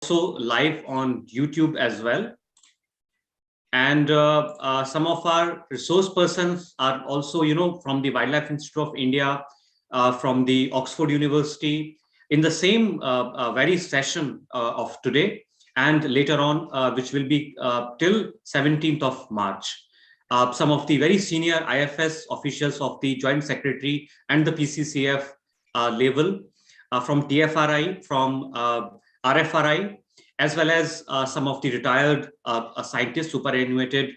also live on YouTube as well. And some of our resource persons are also, from the Wildlife Institute of India, from the Oxford University, in the same very session of today and later on, which will be till 17th of March. Some of the very senior IFS officials of the Joint Secretary and the PCCF level, from TFRI, from RFRI, as well as some of the retired scientists superannuated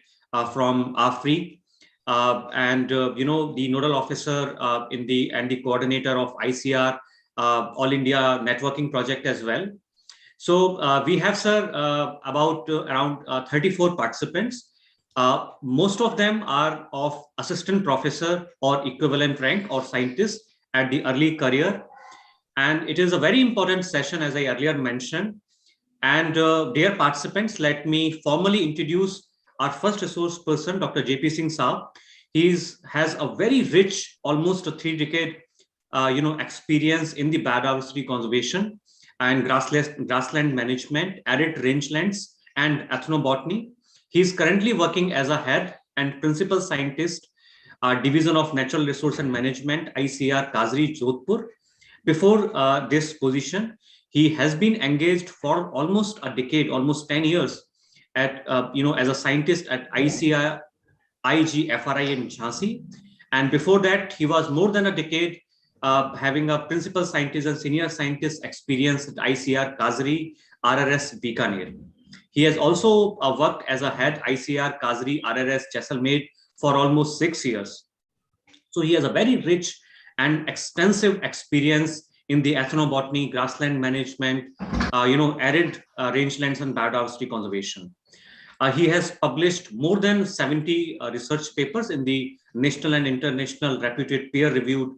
from AFRI, and the nodal officer and the coordinator of ICR, All India Networking Project as well. So we have, sir, about around 34 participants. Most of them are of assistant professor or equivalent rank or scientist at the early career. And it is a very important session, as I earlier mentioned. And dear participants, let me formally introduce our first resource person, Dr. J.P. Singh Saab. He has a very rich, almost a 3-decade, experience in the biodiversity conservation and grassland management, arid rangelands, and ethnobotany. He is currently working as a head and principal scientist, Division of Natural Resource and Management, ICR, Kazri, Jodhpur. Before this position, he has been engaged for almost a decade, almost 10 years, at as a scientist at ICR, IGFRI in Jhansi. And before that, he was more than a decade having a principal scientist and senior scientist experience at ICR, Kazri, RRS, Bikaner. He has also worked as a head ICR, Kazri, RRS, Jaisalmer for almost 6 years. So he has a very rich and extensive experience in the ethnobotany, grassland management, arid rangelands and biodiversity conservation. He has published more than 70 research papers in the national and international reputed peer-reviewed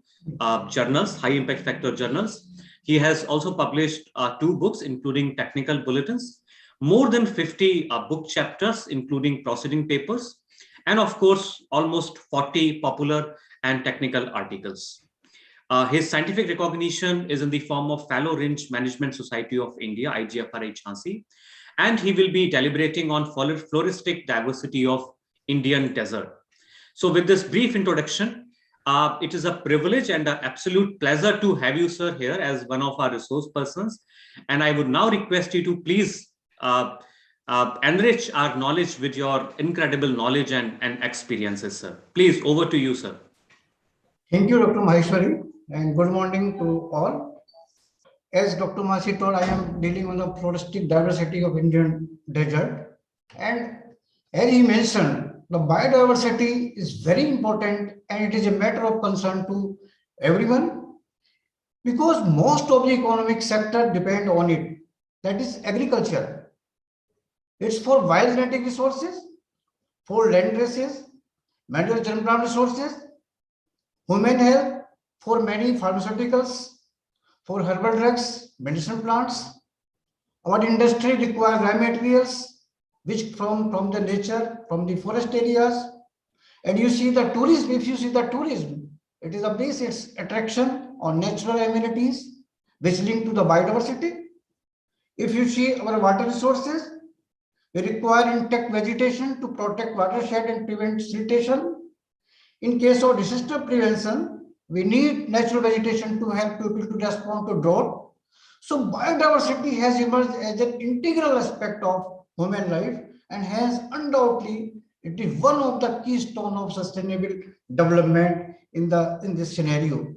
journals, high impact factor journals. He has also published 2 books, including technical bulletins, more than 50 book chapters, including proceeding papers, and of course, almost 40 popular and technical articles. His scientific recognition is in the form of Fallow Range Management Society of India, IGFRI Jhansi, and he will be deliberating on floristic diversity of Indian desert. So with this brief introduction, it is a privilege and an absolute pleasure to have you, sir, here as one of our resource persons. And I would now request you to please enrich our knowledge with your incredible knowledge and experiences, sir. Please, over to you, sir. Thank you, Dr. Maheshwari, and good morning to all. As Dr. Maheshwari told, I am dealing on the floristic diversity of Indian desert. And as he mentioned, the biodiversity is very important and it is a matter of concern to everyone because most of the economic sector depend on it. That is agriculture. It's for wild genetic resources, for land races, mineral germ plant resources, human health, for many pharmaceuticals, for herbal drugs, medicinal plants. Our industry requires raw materials, which from the nature, from the forest areas. And you see the tourism, if you see the tourism, it is a base, its attraction on natural amenities, which link to the biodiversity. If you see our water resources, we require intact vegetation to protect watershed and prevent siltation. In case of disaster prevention, we need natural vegetation to help people to respond to drought. So biodiversity has emerged as an integral aspect of human life and hence undoubtedly it is one of the keystone of sustainable development in this scenario.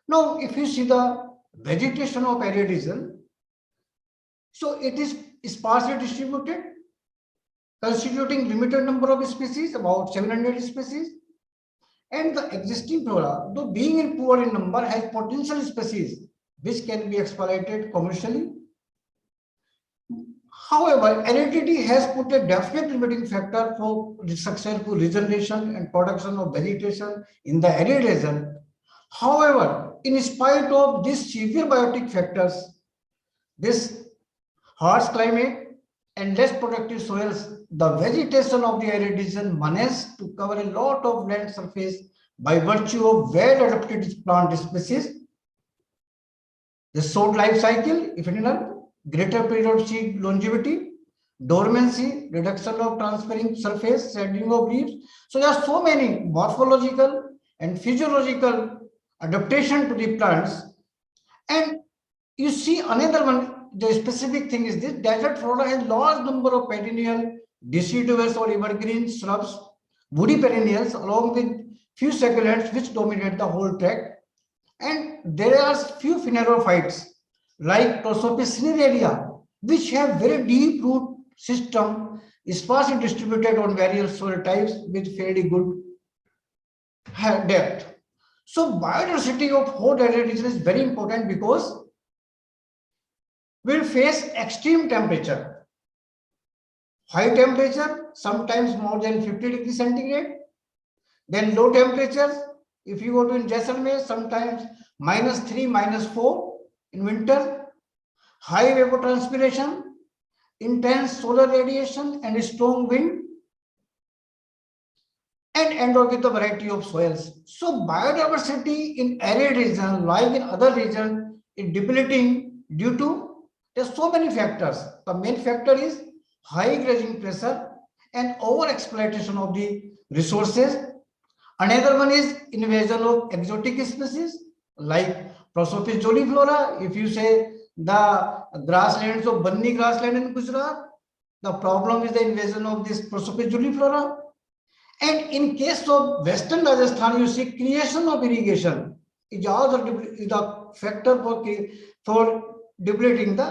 Now, if you see the vegetation of arid region, so it is sparsely distributed, constituting limited number of species, about 700 species. And the existing flora, though being in poor in number, has potential species which can be exploited commercially. However, aridity has put a definite limiting factor for successful regeneration and production of vegetation in the arid region. However, in spite of these severe biotic factors, this harsh climate and less productive soils, the vegetation of the arid region managed to cover a lot of land surface by virtue of well-adapted plant species. The short life cycle, ephemeral, greater period of seed longevity, dormancy, reduction of transferring surface, shedding of leaves. So there are so many morphological and physiological adaptation to the plants. And you see another one, the specific thing is this: desert flora has large number of perennial, deciduous or evergreen shrubs, woody perennials, along with few succulents which dominate the whole tract. And there are few phanerophytes like Prosopis cinerea, which have very deep root system, sparsely distributed on various soil types with fairly good depth. So biodiversity of whole desert region is very important because we'll face extreme temperature, high temperature, sometimes more than 50 degrees centigrade, then low temperatures. If you go to in Jaisalmer, sometimes -3, -4 in winter, high evapotranspiration, intense solar radiation and strong wind, and end up with a variety of soils. So biodiversity in arid region, like in other regions, is depleting due to there's so many factors. The main factor is high grazing pressure and over exploitation of the resources. Another one is invasion of exotic species like Prosopis joliflora. If you say the grasslands of Banni grassland in Gujarat, the problem is the invasion of this Prosopis joliflora. And in case of Western Rajasthan, you see creation of irrigation is also the factor for depleting the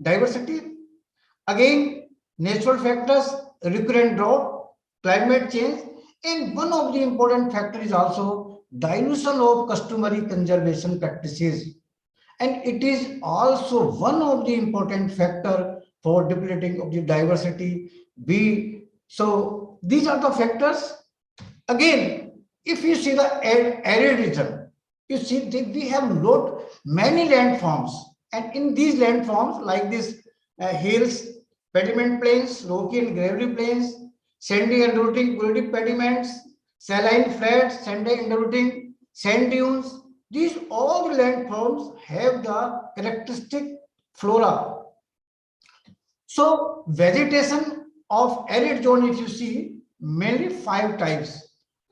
diversity. Again, natural factors, recurrent drought, climate change, and one of the important factors is also dilution of customary conservation practices. And it is also one of the important factor for depleting of the diversity. So these are the factors. Again, if you see the arid region, you see we have many landforms, and in these landforms like this hills, pediment plains, rocky and gravelly plains, sandy and rooting pediments, saline flats, sandy and rooting, sand dunes. These all the landforms have the characteristic flora. So vegetation of arid zone, if you see, mainly 5 types: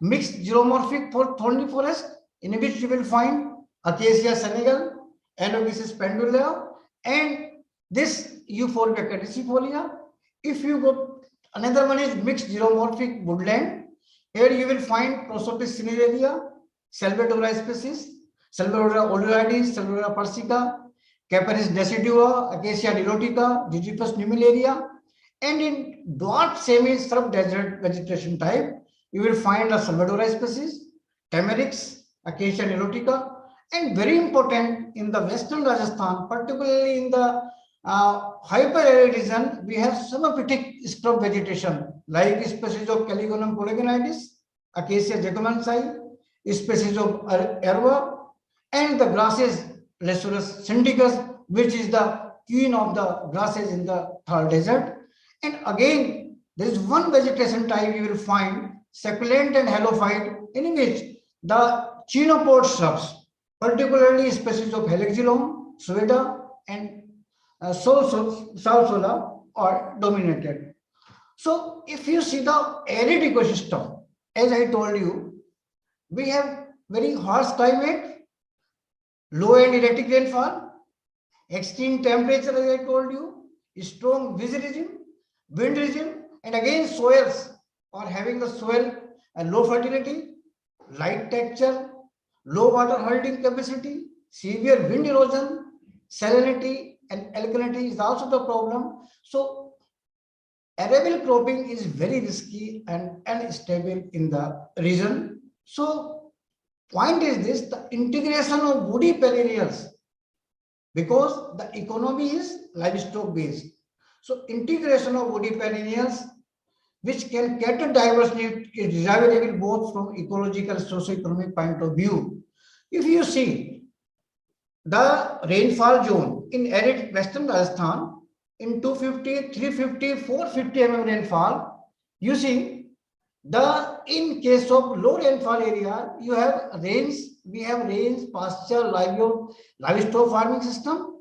mixed xeromorphic for thorny forest, in which you will find Acacia senegal, Aloysius pendula, and this Euphorbia caducifolia. If you go, another one is mixed xeromorphic woodland. Here you will find Prosopis cinerea, Salvadora species, Salvadora oleoides, Salvadora persica, Caparis decidua, Acacia nilotica, Gigipus numillaria. And in dwarf semi-shrub desert vegetation type, you will find a Salvadora species, Tamarix, Acacia nilotica, and very important in the Western Rajasthan, particularly in the hyper-arid region, we have semiphytic scrub vegetation like species of Caligonum polygonitis, Acacia jacobensii, species of Erva, and the grasses Lesurus syndicus, which is the queen of the grasses in the Thar desert. And again, there is one vegetation type you will find, succulent and halophyte, in which the chenopod shrubs, particularly species of Helixilum, Sueda, and Salsola are dominated. So if you see the arid ecosystem, as I told you, we have very harsh climate, low and erratic rainfall, extreme temperature, as I told you, strong wind regime, and again soils are having the soil and low fertility, light texture, low water holding capacity, severe wind erosion, salinity and alkalinity is also the problem. So arable cropping is very risky and unstable in the region. So point is this, the integration of woody perennials, because the economy is livestock based. So integration of woody perennials which can cater diverse needs is desirable both from ecological and socio-economic point of view. If you see the rainfall zone in arid Western Rajasthan in 250, 350, 450 mm rainfall, you see in case of low rainfall area, you have rains, we have rains, pasture, livestock farming system,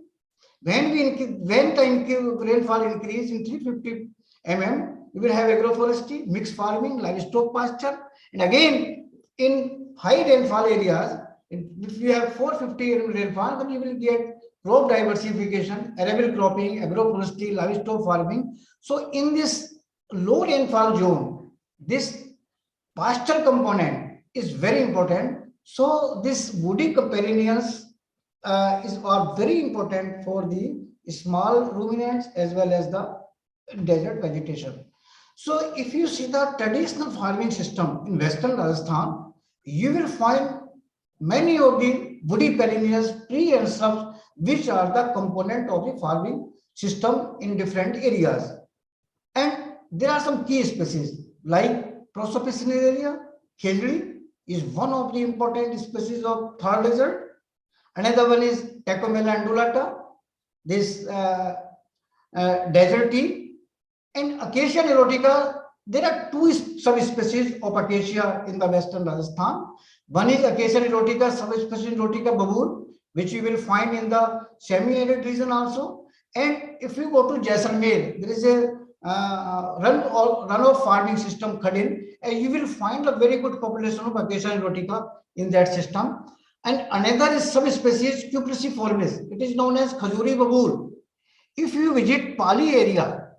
When the rainfall increase in 350 mm, we will have agroforestry, mixed farming, livestock pasture, and again in high rainfall areas, if you have 450 mm rainfall, then you will get crop diversification, arable cropping, agroforestry, livestock farming. So in this low rainfall zone, this pasture component is very important. So this woody perennials are very important for the small ruminants as well as the desert vegetation. So if you see the traditional farming system in Western Rajasthan, you will find many of the woody perennials, tree and shrubs, which are the component of the farming system in different areas. And there are some key species like Prosopis Khejri is one of the important species of Thar desert. Another one is Tecomella undulata, this desert tea, and Acacia erotica. There are two subspecies of acacia in the Western Rajasthan. One is Acacia erotica, subspecies erotica baboon, which you will find in the semi-arid region also. And if you go to Jaisalmer, there is a runoff farming system Khadin, and you will find a very good population of Acacia erotica in that system. And another is subspecies Cupriciformis. It is known as Khajuri baboon. If you visit Pali area,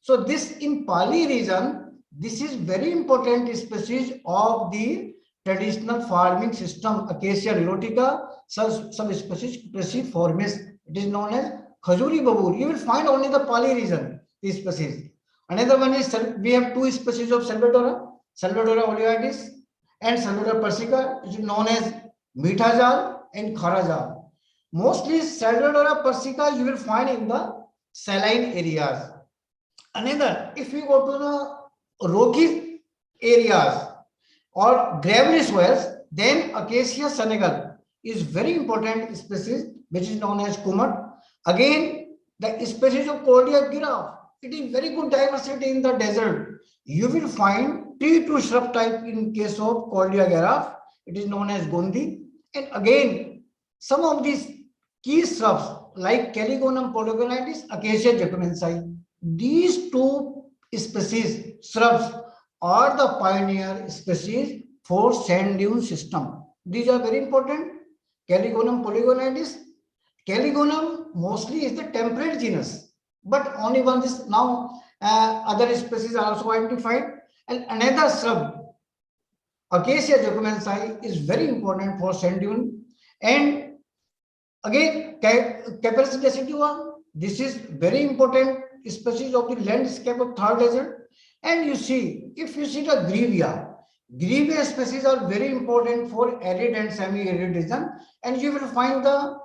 so this in Pali region, this is very important species of the traditional farming system Acacia erotica, subspecies Cupriciformis. It is known as Khajuri baboon. You will find only the Pali region, this species. Another one is, we have two species of Salvadora oleoides and Salvadora persica, which is known as Meetha Jal and Khara Jal. Mostly Salvadora persica you will find in the saline areas. Another, if you go to the rocky areas or gravelly soils, then Acacia senegal is very important species, which is known as Kumar. Again, the species of Cordia giraffe, it is very good diversity in the desert. You will find tree to shrub type in case of Cordia giraffe. It is known as Gondi. And again, some of these key shrubs like Caligonum polygonitis, Acacia jacobensii, these two species shrubs are the pioneer species for sand dune system. These are very important. Caligonum polygonitis. Caligonum mostly is the temperate genus, but only one is now other species are also identified. And another shrub, Acacia jacobensii, is very important for sand dune. And again, Capparis decidua, this is very important species of the landscape of Thar desert. And you see, if you see the grevia species are very important for arid and semi-arid region, and you will find a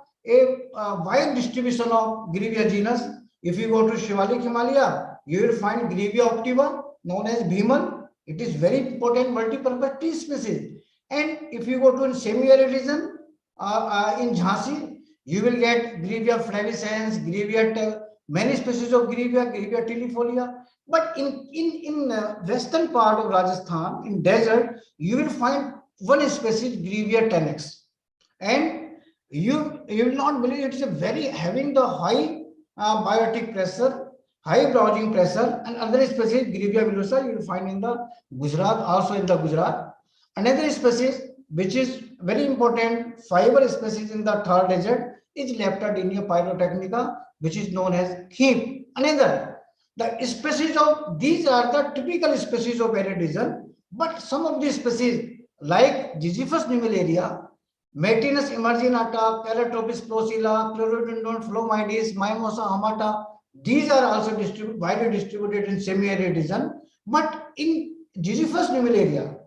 wide distribution of grevia genus. If you go to Shivalik Himalaya, you will find Grevia optiva, known as Bhiman. It is very important multi-purpose tree species. And if you go to semi-arid region, in Jhansi, you will get Grevia flavescens, Grevia, many species of Grevia tilifolia. But in western part of Rajasthan, in desert, you will find one species, Grevia tenax. And you will not believe, it is a very having the high biotic pressure, high browsing pressure, and other species, Grevia villosa, you will find in the Gujarat, also in the Gujarat. Another species which is very important fiber species in the Thar desert is Leptadenia pyrotechnica, which is known as Heap. Another, the species of these are the typical species of arid region, but some of these species like Ziziphus numillaria, Metinus emarginata, Caratropis procilla, Chlorhodendron phlomides, Mimosa hamata, these are also widely distributed in semi-arid region. But in Ziziphus numillaria,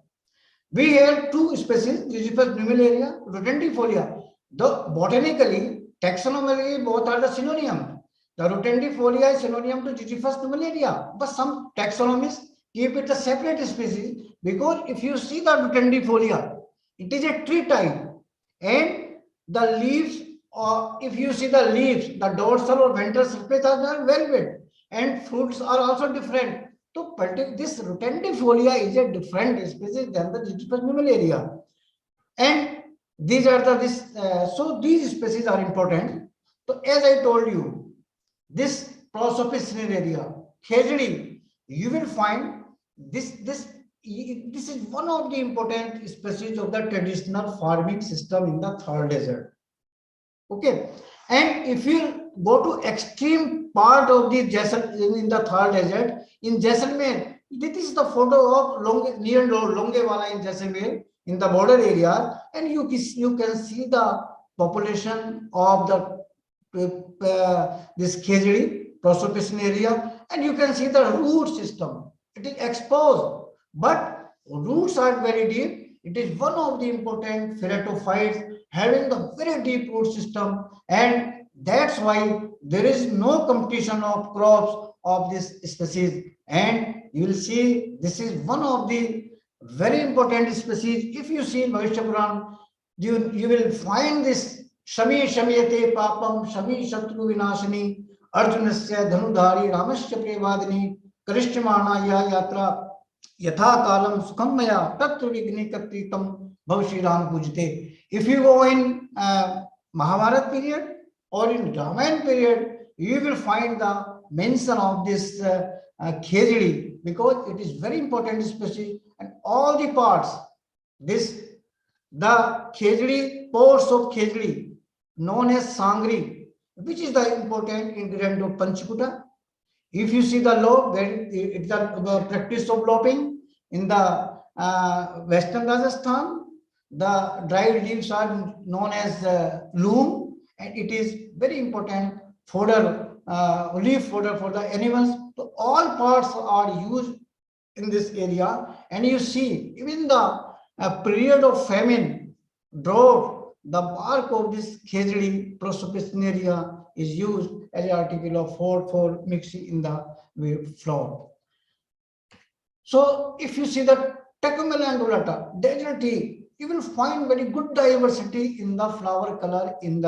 we have two species, Ziziphus numillaria, rotendifolia. The botanically, taxonomically, both are the synonym. The rotendifolia is synonym to Ziziphus numillaria, but some taxonomists keep it a separate species because if you see the rotendifolia, it is a tree type. And the leaves, or if you see the leaves, the dorsal or ventral surface are velvet, and fruits are also different. So this rotendifolia is a different species than the Ziziphus numillaria. And these are the so these species are important. So as I told you, this prosopis area, Khejdi, you will find this is one of the important species of the traditional farming system in the Thar Desert. Okay, and if you go to extreme part of the in the Thar Desert in Jaisalmer, this is the photo of near Longewala in Jaisalmer in the border area, and you can see the population of the this Khejdi prosopis area, and you can see the root system. It is exposed, but roots are very deep. It is one of the important phyretophytes having the very deep root system, and that's why there is no competition of crops of this species. And you will see this is one of the very important species. If you see in Bhavishya Puran, you will find this Shami Shamiyate Papam Shami Shatru Vinashani Arjunasya Dhanudhari Ramasya Prevadini Karishtamana Ya Yatra Yatha Kalam Sukhammaya Tatra Vigni Katritam Bhavshri Ram Pujte. If you go in Mahabharat period or in Ramayana period, you will find the mention of this Khejdi, because it is very important species, and all the parts, the Khejdi, pores of Khejdi, known as Sangri, which is the important ingredient of Panchakuta. If you see the lobe, it's the practice of lopping in the Western Rajasthan. The dried leaves are known as loom, and it is very important fodder, leaf fodder for the animals. So all parts are used in this area, and you see even the period of famine, drought, the bark of this Khejdi prosopis area is used as an article of food for mixing in the flour. So if you see the Tecumseh undulata, desert tea, you will find very good diversity in the flower color in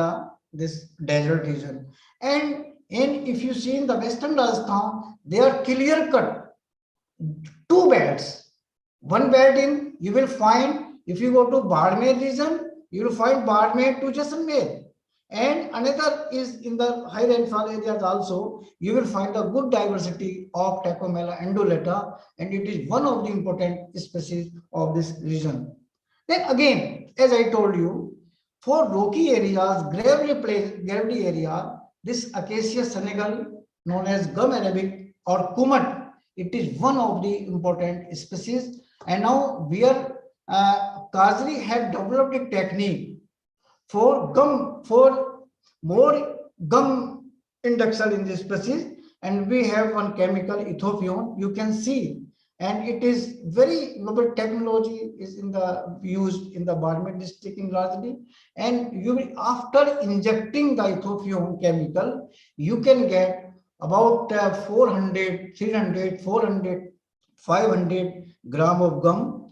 this desert region. And if you see in the Western Rajasthan, they are clear cut, two beds. One bed you will find, if you go to Bardmer region, you will find Bardmer to Jaisalmer. And another is in the high rainfall areas also, you will find a good diversity of Tecumseh undulata, and it is one of the important species of this region. Then again, as I told you, for rocky areas, gravelly area, this Acacia senegal, known as gum arabic or kumat, it is one of the important species. And now where Kazri had developed a technique for more gum induction in this species, and we have one chemical ethiopion, you can see, and it is very novel technology is used in the Bardmer district in largely, and you will, after injecting the ethiopion chemical, you can get about 400, 300, 400, 500 gram of gum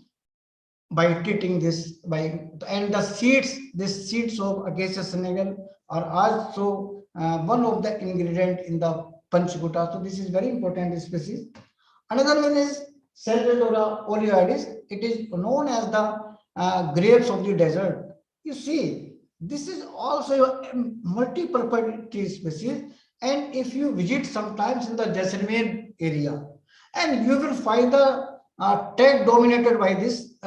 by treating this and the seeds of Acacia senegal are also one of the ingredient in the Panchakuta. So this is very important species. Another one is Salvadora oleoides. It is known as the grapes of the desert. You see, this is also a multi-purpose tree species, and if you visit sometimes in the Jaisalmer area, and you will find the tag dominated by this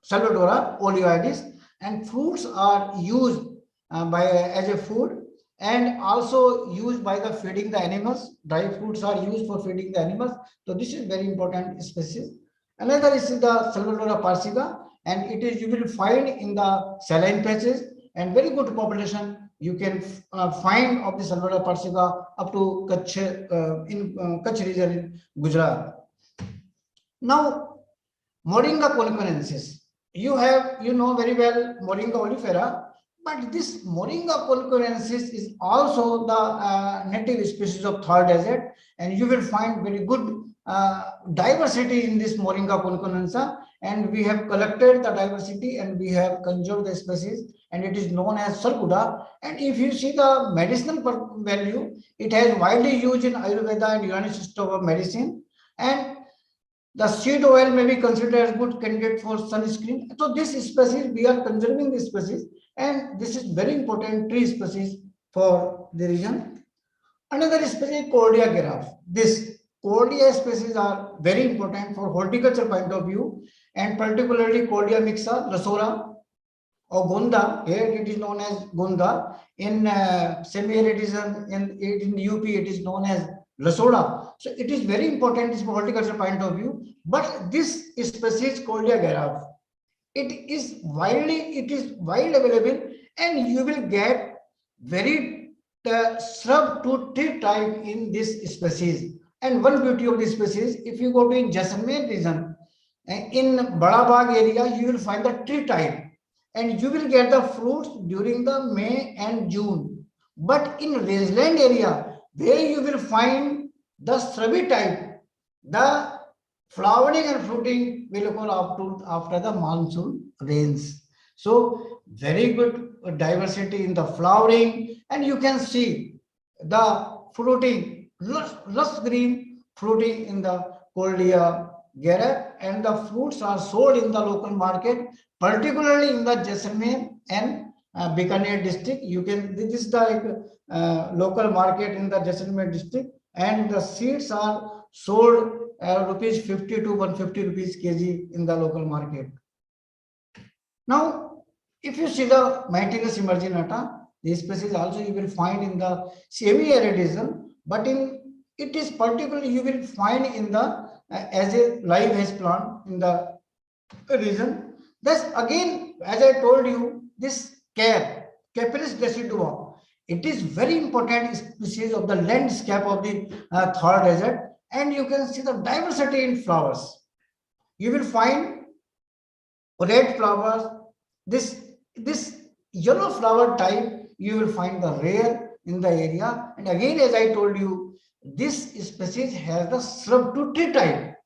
Salvadora oleoides, and fruits are used as a food, and also used by the feeding the animals. Dry fruits are used for feeding the animals. So this is very important species. Another is the Salvadora persica, and it is you will find in the saline patches, and very good population you can find of the Salvadora persica up to Kutch in Kutch region in Gujarat. Now, Moringa concordanensis. You know very well Moringa oleifera, but this Moringa concordanensis is also the native species of Thar Desert, and you will find very good diversity in this Moringa concordanensis, and we have collected the diversity and we have conserved the species, and it is known as Sarkuda. And if you see the medicinal value, it has widely used in Ayurveda and Unani system of medicine, and the seed oil may be considered as good candidate for sunscreen. So this species, we are conserving this species, and this is very important tree species for the region. Another species, Cordia giraffe. This Cordia species are very important for horticulture point of view, and particularly Cordia mixa, Rasora, or Gunda. Here it is known as Gunda. In semi-arid region, in UP, it is known as Rasoda. So it is very important from horticulture point of view. But this species, Cordia giraffe, it is wild available, and you will get very shrub to tree type in this species. And one beauty of this species, if you go to in Jaisalmer region, in Bada Bagh area, you will find the tree type, and you will get the fruits during the May and June. But in rangeland area, where you will find the shrubby type, the flowering and fruiting will occur after the monsoon rains. So very good diversity in the flowering, and you can see the fruiting, lush green fruiting in the Cordia Garret, and the fruits are sold in the local market, particularly in the Jaisalmer and Bikaner district. You can, this is the local market in the Jaisalmer district, and the seeds are sold rupees 50 to 150 rupees kg in the local market. Now, if you see the Mytilus emerginata, this species also you will find in the semi-arid region, but in it is particularly you will find in the as a live hedge plant in the region. Thus, again, as I told you, this Capillus decidua, it is very important species of the landscape of the Thar desert, and you can see the diversity in flowers. You will find red flowers. This yellow flower type you will find the rare in the area. And again, as I told you, this species has the shrub to tree type.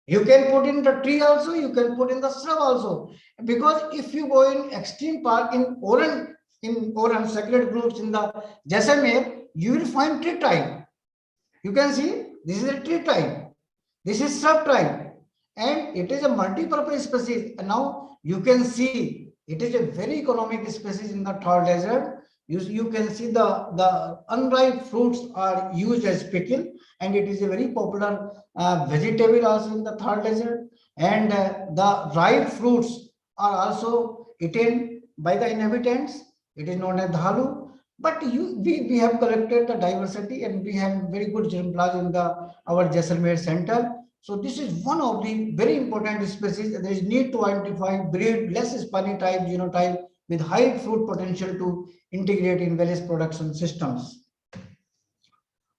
You can put in the tree also, you can put in the shrub also. Because if you go in extreme park in Oran sacred groups in the Jaisalmer, you will find tree type. You can see this is a tree type, this is shrub type, and it is a multi-purpose species. And now you can see it is a very economic species in the Thar desert. You can see the unripe fruits are used as pickle, and it is a very popular vegetable also in the Thar desert. And the ripe fruits are also eaten by the inhabitants. It is known as dhalu. But we have collected the diversity, and we have very good germplasm in our Jaisalmer center. So this is one of the very important species. There is need to identify, breed less spiny type, genotype with high fruit potential to integrate in various production systems.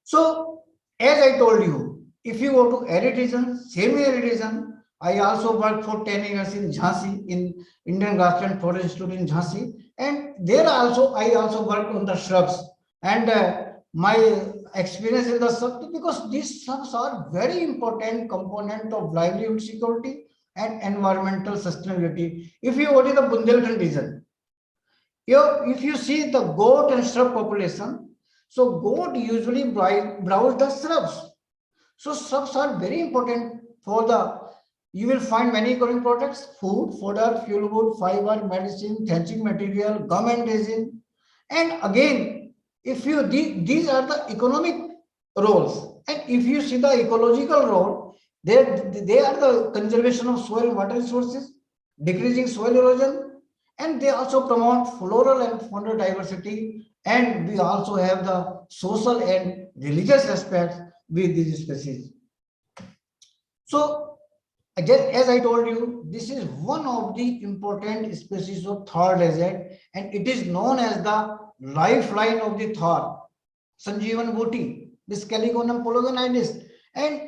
So as I told you, if you go to arid region, semi-arid region, I also worked for 10 years in Jhansi, in Indian Grassland Forest Institute in Jhansi, and there also I also worked on the shrubs. And my experience in the shrubs, because these shrubs are very important component of livelihood security and environmental sustainability. If you go to the Bundelkhand region, if you see the goat and shrub population, so goat usually browse the shrubs. So shrubs are very important for the, you will find many economic products: food, fodder, fuel wood, fiber, medicine, thatching material, gum and resin. And again, if you these are the economic roles, and if you see the ecological role, they are the conservation of soil and water resources, decreasing soil erosion, and they also promote floral and faunal diversity. And we also have the social and religious aspects with these species. So as I told you, this is one of the important species of Thar desert, and it is known as the lifeline of the Thar, Sanjeevan Bhuti, this Caligonum polygonides. And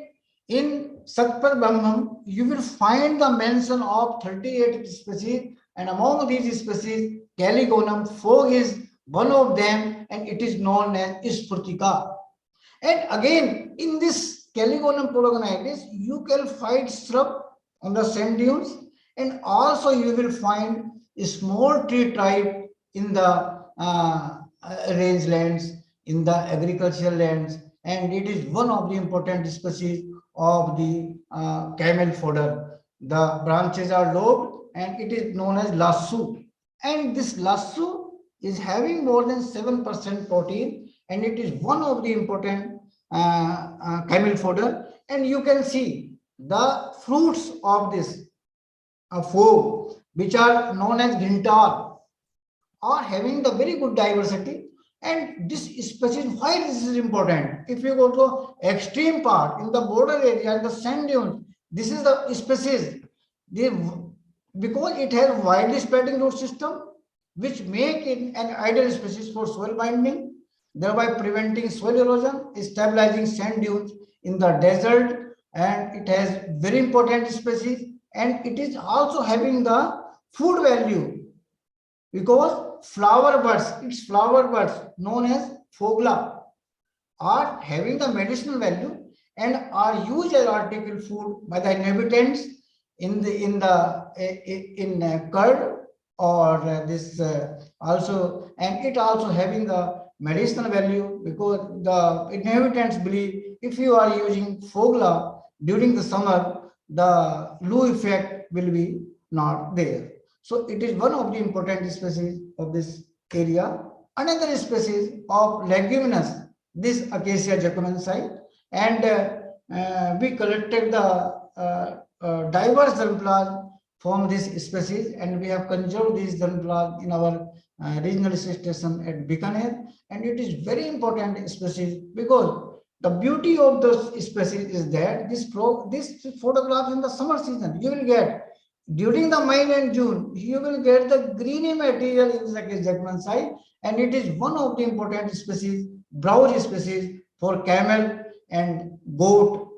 in Satpar Brahmam, you will find the mention of 38 species, and among these species, Caligonum fog is one of them, and it is known as Spurtika. And again, in this Caligonum polygonides, you can find shrub on the sand dunes, and also you will find a small tree type in the rangelands, in the agricultural lands, and it is one of the important species of the camel fodder. The branches are lobed, and it is known as lassu. And this lassu is having more than 7% protein, and it is one of the important camel fodder. And you can see the fruits of this fog, which are known as grintar, are having the very good diversity. And this species, why this is important? If you go to extreme part in the border area and the sand dunes, this is the species. Because it has widely spreading root system, which make it an ideal species for soil binding, thereby preventing soil erosion, stabilizing sand dunes in the desert. And it has very important species, and it is also having the food value, because its flower buds known as fogla are having the medicinal value and are used as artificial food by the inhabitants in curd or this also. And it also having the medicinal value, because the inhabitants believe if you are using fogla during the summer, the loo effect will be not there. So it is one of the important species of this area. Another species of leguminous, this Acacia jacobensii, and we collected the diverse germplasm from this species, and we have conserved these germplasm in our regional research station at Bikaner. And it is very important species, because the beauty of those species is that this photographs in the summer season you will get. During the May and June, you will get the greeny material in the jacobensii, and it is one of the important species, browse species for camel and goat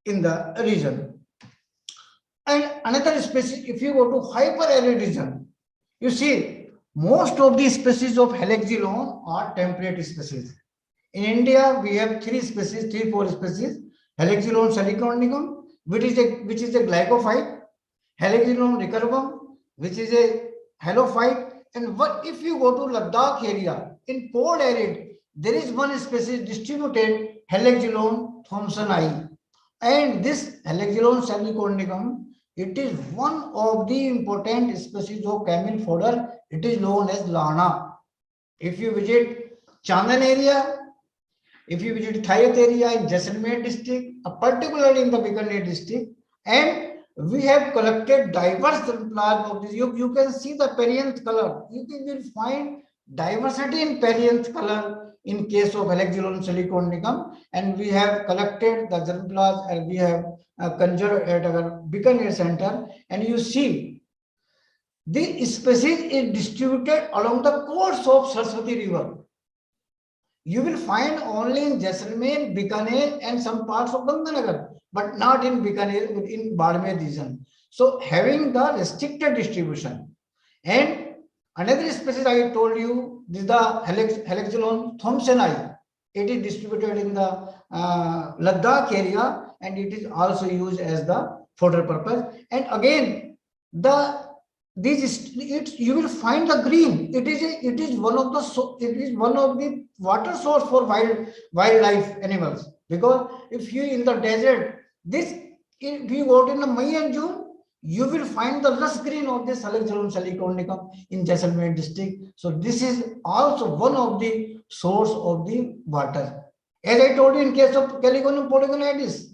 in the region. And another species, if you go to hyper-arid region, you see most of the species of helichilon are temperate species. In India, we have three, four species: Helichilon salicornicum, which is a glycophyte; Helichilon recurvum, which is a halophyte. And what if you go to Ladakh area, in cold arid, there is one species distributed, Helichilon thomsoni. And this Helichilon salicornicum, it is one of the important species of camel fodder. It is known as lana. If you visit Chandan area, if you visit Thayat area in Jaisalmer district, particularly in the Bikaner district, and we have collected diverse plant of this. You can see the perianth color. You will find diversity in perianth color in case of Helichilon salicornicum, and we have collected the germplasm and we have conserved at our Bikaner center. And you see, this species is distributed along the course of Saraswati river. You will find only in Jaisalmer, Bikaner, and some parts of Ganganagar, but not in Bikaner, in Badmer region. So having the restricted distribution. And another species I told you, this is the Helichilon thomsoni. It is distributed in the Ladakh area, and it is also used as the fodder purpose. And again, you will find the green. It is one of the water source for wildlife animals, because if you in the desert, if you go in the May and June, you will find the lush green of this Helichilon salicornicum in Jaisalmer district. So this is also one of the source of the water. As I told you, in case of Caligonum podogonitis,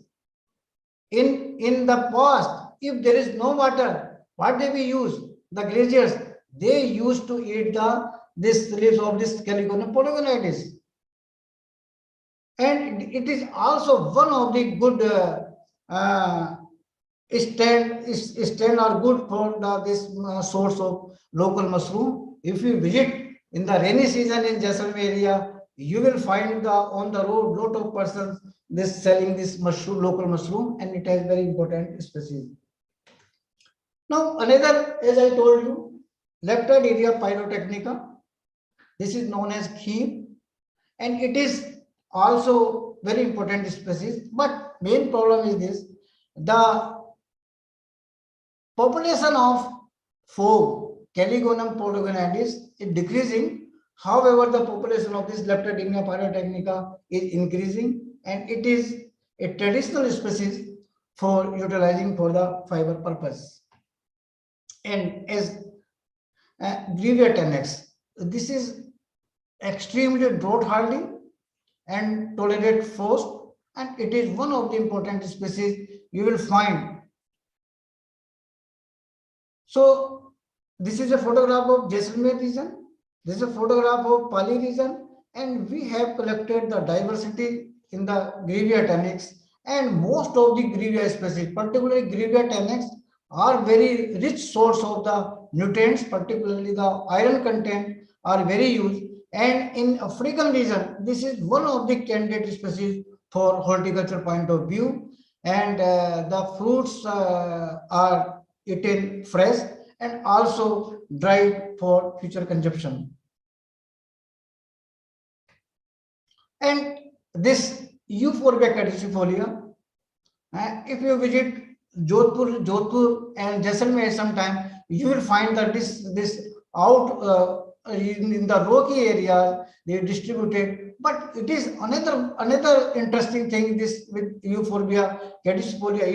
in the past, if there is no water, what they will use? The glaciers, they used to eat this leaves of this Caligonum podogonitis. And it is also one of the good stand are good for this source of local mushroom. If you visit in the rainy season in Jaisalmer area, you will find on the road lot of persons selling this mushroom, local mushroom, and it has very important species. Now another, as I told you, Leptidea pyrotechnica. This is known as kheem, and it is also very important species. But main problem is this: the population of fog, Caligonum podogonitis, is decreasing. However, the population of this Leptidea pyrotechnica is increasing, and it is a traditional species for utilizing for the fiber purpose. And as Grevia tenax, this is extremely drought hardy and tolerate frost, and it is one of the important species you will find. So this is a photograph of Jaisalmer region. This is a photograph of Pali region, and we have collected the diversity in the Grevia tenax, and most of the Grevia species, particularly Grevia tenax, are very rich source of the nutrients, particularly the iron content are very huge. And in African region, this is one of the candidate species for horticulture point of view, and the fruits are eaten fresh and also dried for future consumption. And this Euphorbia caducifolia, if you visit Jodhpur and Jaisalmer sometime, you will find that this out in the rocky area they distributed. But it is another interesting thing. This with Euphorbia caducifolia,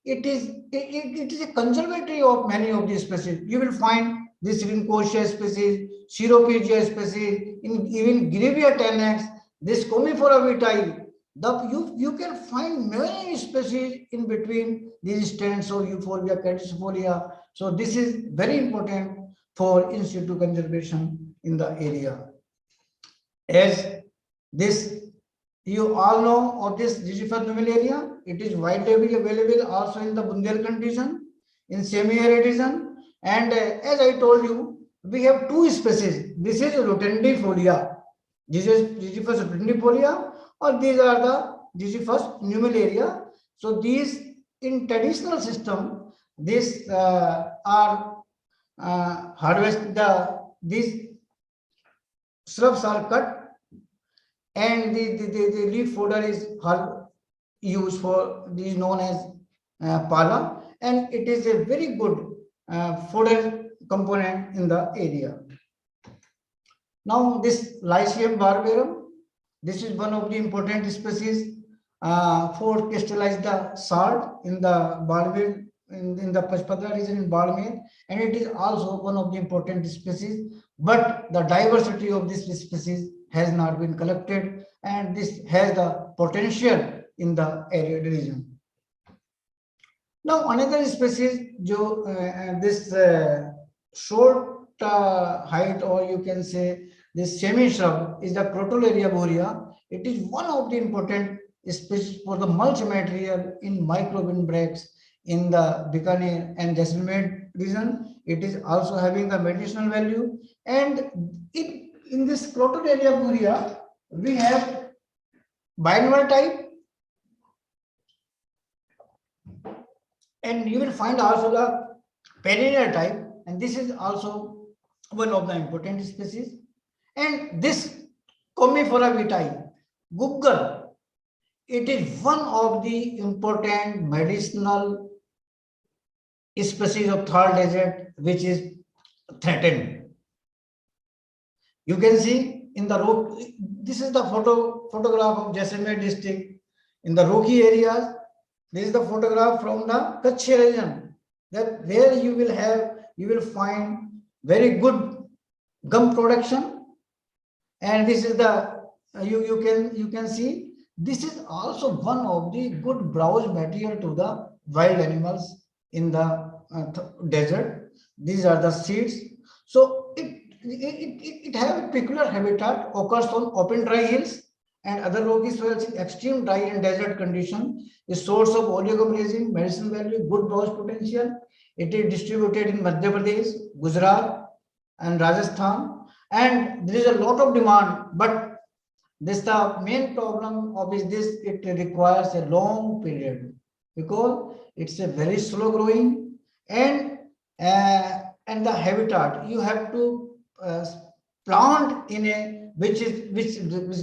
it is a conservatory of many of these species. You will find this Rincosia species, Ceropegia species, in even Grevia tenax, this Commiphora vitae. You can find many species in between these stands of Euphorbia caducifolia. So this is very important for in situ conservation in the area. As this, you all know of this Digifus area. It is widely available also in the Bundelkhand region, in semi-arid region. And as I told you, we have two species. This is Rotundifolia. This is Digifus rotundifolia, or these are the Digifus nummularia. So these in traditional system, these are these shrubs are cut, and the leaf fodder is used for these known as pala, and it is a very good fodder component in the area. Now this Lycium barbarum, this is one of the important species for crystallize the salt in the Balmer, in the Pachpadra region in Balmer, and it is also one of the important species. But the diversity of this species has not been collected, and this has the potential in the arid region. Now another species, this short height, or you can say this semi-shrub, is the Crotalaria borea. It is one of the important species for the mulch material in micro-windbreaks in the Bikaner and Jaisalmer region. It is also having the medicinal value. And in this Crotalaria borea, we have biennial type, and you will find also the perennial type, and this is also one of the important species. And this Commiphora vitae, Gugger, it is one of the important medicinal species of third desert which is threatened. You can see in the rock, this is the photograph of Jaisalmer district in the rocky areas. This is the photograph from the Kutch region, that where you will find very good gum production. And this is the you can see this is also one of the good browse material to the wild animals in the desert. These are the seeds. So it have a peculiar habitat, occurs on open dry hills and other rocky soils in extreme dry and desert condition. A source of oligomycin, medicinal value, good browse potential. It is distributed in Madhya Pradesh, Gujarat, and Rajasthan. And there is a lot of demand, but this the main problem of is this, it requires a long period because it's a very slow growing, and the habitat you have to plant in a which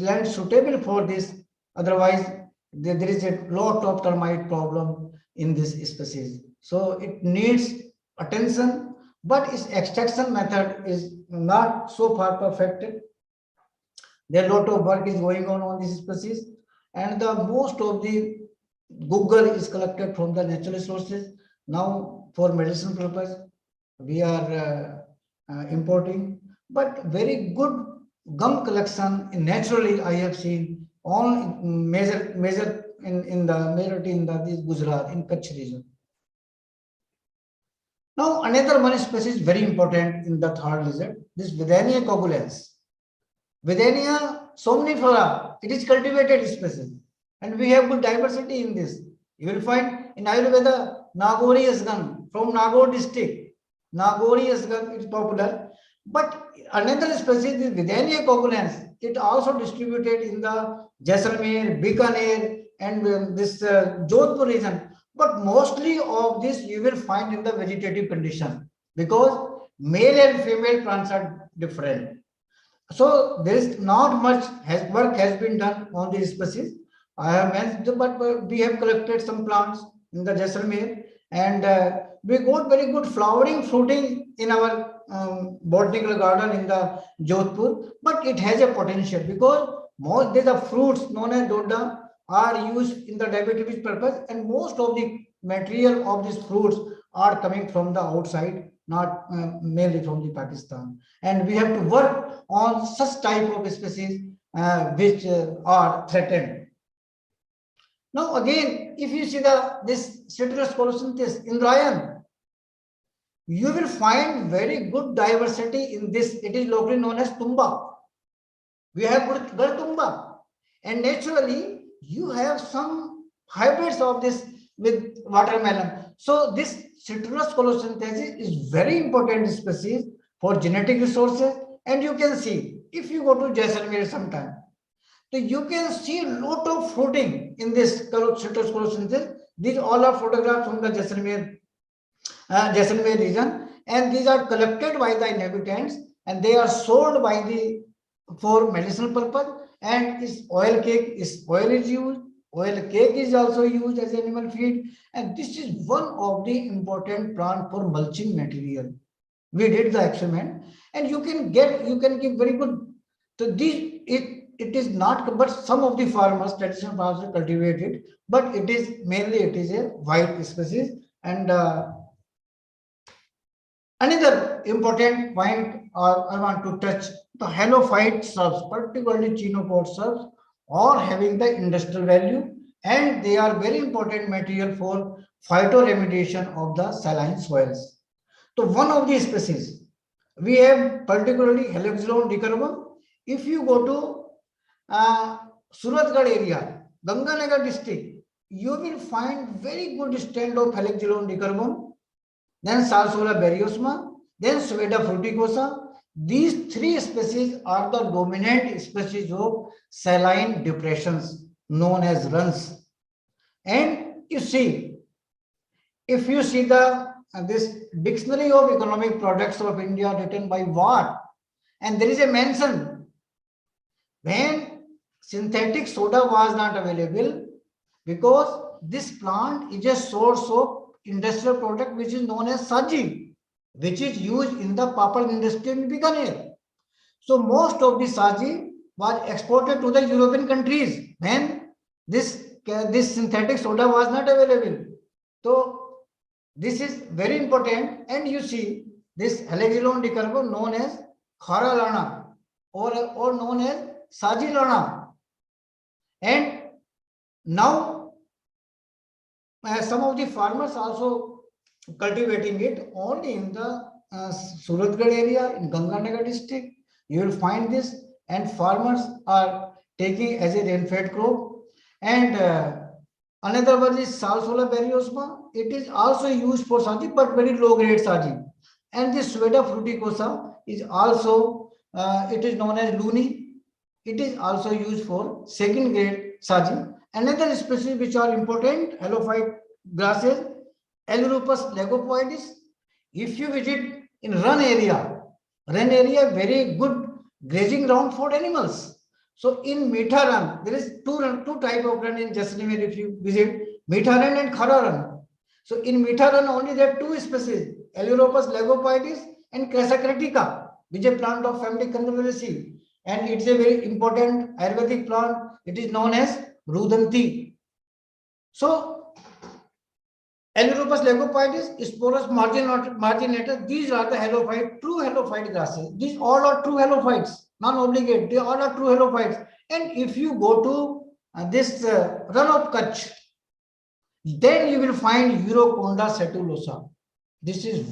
land suitable for this. Otherwise there is a lot of termite problem in this species, so it needs attention, but its extraction method is not so far perfected. There a lot of work is going on this species, and the most of the Gugger is collected from the natural sources. Now for medicine purpose we are importing, but very good gum collection naturally I have seen on major in the majority in the this Gujarat in Kutch region. Now another one species very important in the third lizard, this Vidania coagulans. Vidania somnifera, it is cultivated species and we have good diversity in this. You will find in Ayurveda Nagori Asgan from Nagaur district. Nagori Asgan is popular. But another species is Vidania coagulans. It also distributed in the Jaisalmer, Bikaner, and this Jodhpur region. But mostly of this you will find in the vegetative condition because male and female plants are different. So there is not much work has been done on these species. I have mentioned, but we have collected some plants in the Jaisalmer, and we got very good flowering, fruiting in our botanical garden in the Jodhpur. But it has a potential because most these are fruits known as doda are used in the diabetes purpose, and most of the material of these fruits are coming from the outside, not mainly from the Pakistan. And we have to work on such type of species which are threatened. Now again, if you see this citrus colocynthis in Ryan, you will find very good diversity in this. It is locally known as tumba. We have Gartumba, and naturally you have some hybrids of this with watermelon. So this citrus colocynthis is very important species for genetic resources, and you can see if you go to Jaisalmer sometime, so you can see a lot of fruiting in this citrus colocynthis. These all are photographs from the Jaisalmer region, and these are collected by the inhabitants, and they are sold by the for medicinal purpose. And its oil is used. Oil cake is also used as animal feed, and this is one of the important plant for mulching material. We did the experiment, and you can give very good. So it is not, but some of the farmers, traditional farmers, cultivate it, but it is a white species. And another important point I want to touch, the halophyte shrubs, particularly chenopod shrubs, are having the industrial value, and they are very important material for phytoremediation of the saline soils. So one of these species, we have particularly Helixilon decarbon. If you go to Suratgarh area, Ganganagar district, you will find very good stand of Helixilon decarbon, then Salsola berryosma, then Sueda fruticosa. These three species are the dominant species of saline depressions known as runs. And you see, if you see this Dictionary of Economic Products of India written by Watt, and there is a mention when synthetic soda was not available, because this plant is a source of industrial product which is known as saji, which is used in the papad industry in Bikaner. So most of the saji was exported to the European countries when this synthetic soda was not available. So this is very important, and you see this Helixilon decarbon known as Khara Lana or known as Saji Lana. And now some of the farmers also cultivating it only in the Suratgarh area in Ganganagar district. You will find this, and farmers are taking as a rain-fed crop. And another one is Salsola berryosma. It is also used for saji, but very low grade saji. And this Sueda fruticosa is also it is known as luni. It is also used for second grade saji. Another species which are important halophyte grasses, Eleuropus legopoidis. If you visit in run area, very good grazing ground for animals. So in Meetha Run, there is two type of run in Jaisalmer if you visit, Meetha Run and Khara Run. So in Meetha Run only there are two species, Eleuropus legopoidis and Cressa critica, which is a plant of family Conservancy, and it's a very important Ayurvedic plant. It is known as Rudanti. So Aleropus leucophytes, Sporus marginatus. These are the halophyte, true halophyte grasses. These all are true halophytes, non-obligate. They all are true halophytes. And if you go to this run of Kutch, then you will find Uroconda setulosa. This is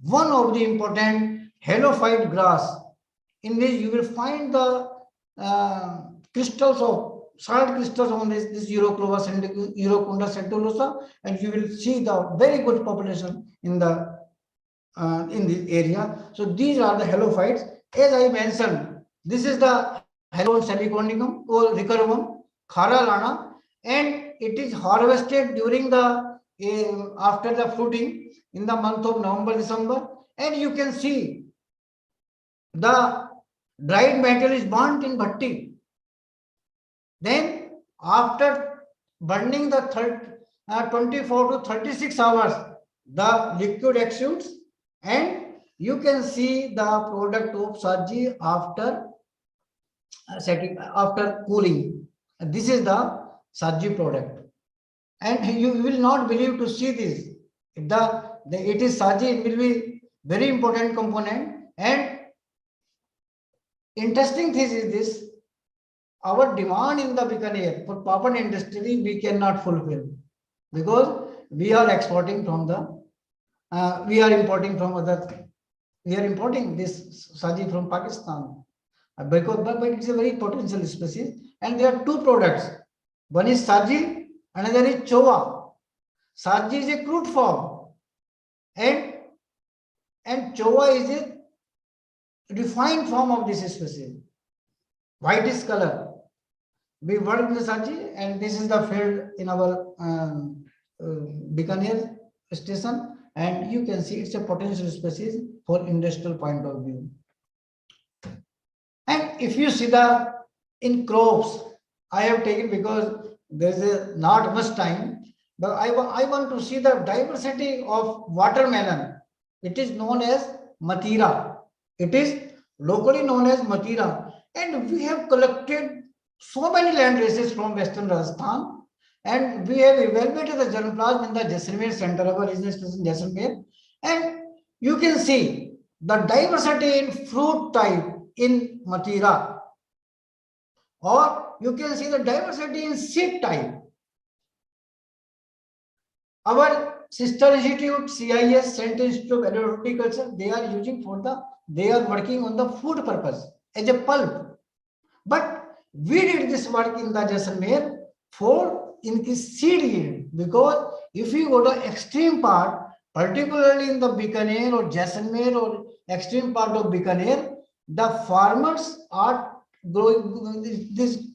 one of the important halophyte grass. In this, you will find the crystals of salt crystals on this Uroconda setulosa, and you will see the very good population in this area. So these are the halophytes. As I mentioned, this is the Halon semicondyum or recurvum, Khara lana, and it is harvested during the after the fruiting in the month of November, December, and you can see the dried metal is burnt in bhatti. Then after burning the 24 to 36 hours, the liquid exudes, and you can see the product of Saji after after cooling. This is the Saji product, and you will not believe to see this. It is Saji, it will be very important component. And interesting thing is this: our demand in the Bikaner for paper industry we cannot fulfill, because we are exporting from we are importing from we are importing this Saji from Pakistan, but it's a very potential species, and there are two products. One is Saji, another is Chowa. Saji is a crude form, and Chowa is a refined form of this species, whitish color. We work with Saji, and this is the field in our Bikaner station, and you can see it's a potential species for industrial point of view. And if you see in crops, I have taken, because there's not much time, but I want to see the diversity of watermelon. It is known as Matira. It is locally known as Matira, and we have collected so many land races from Western Rajasthan, and we have evaluated the germplasm in the Jaisalmer Center, our research station Jaisalmer, and you can see the diversity in fruit type in Matira, or you can see the diversity in seed type. Our sister institute, CIS, Central Institute of Horticulture, they are working on the food purpose as a pulp. But we did this work in the Jaisalmer for increase seed yield, because if you go to extreme part, particularly in the Bikaner or Jaisalmer or extreme part of Bikaner, the farmers are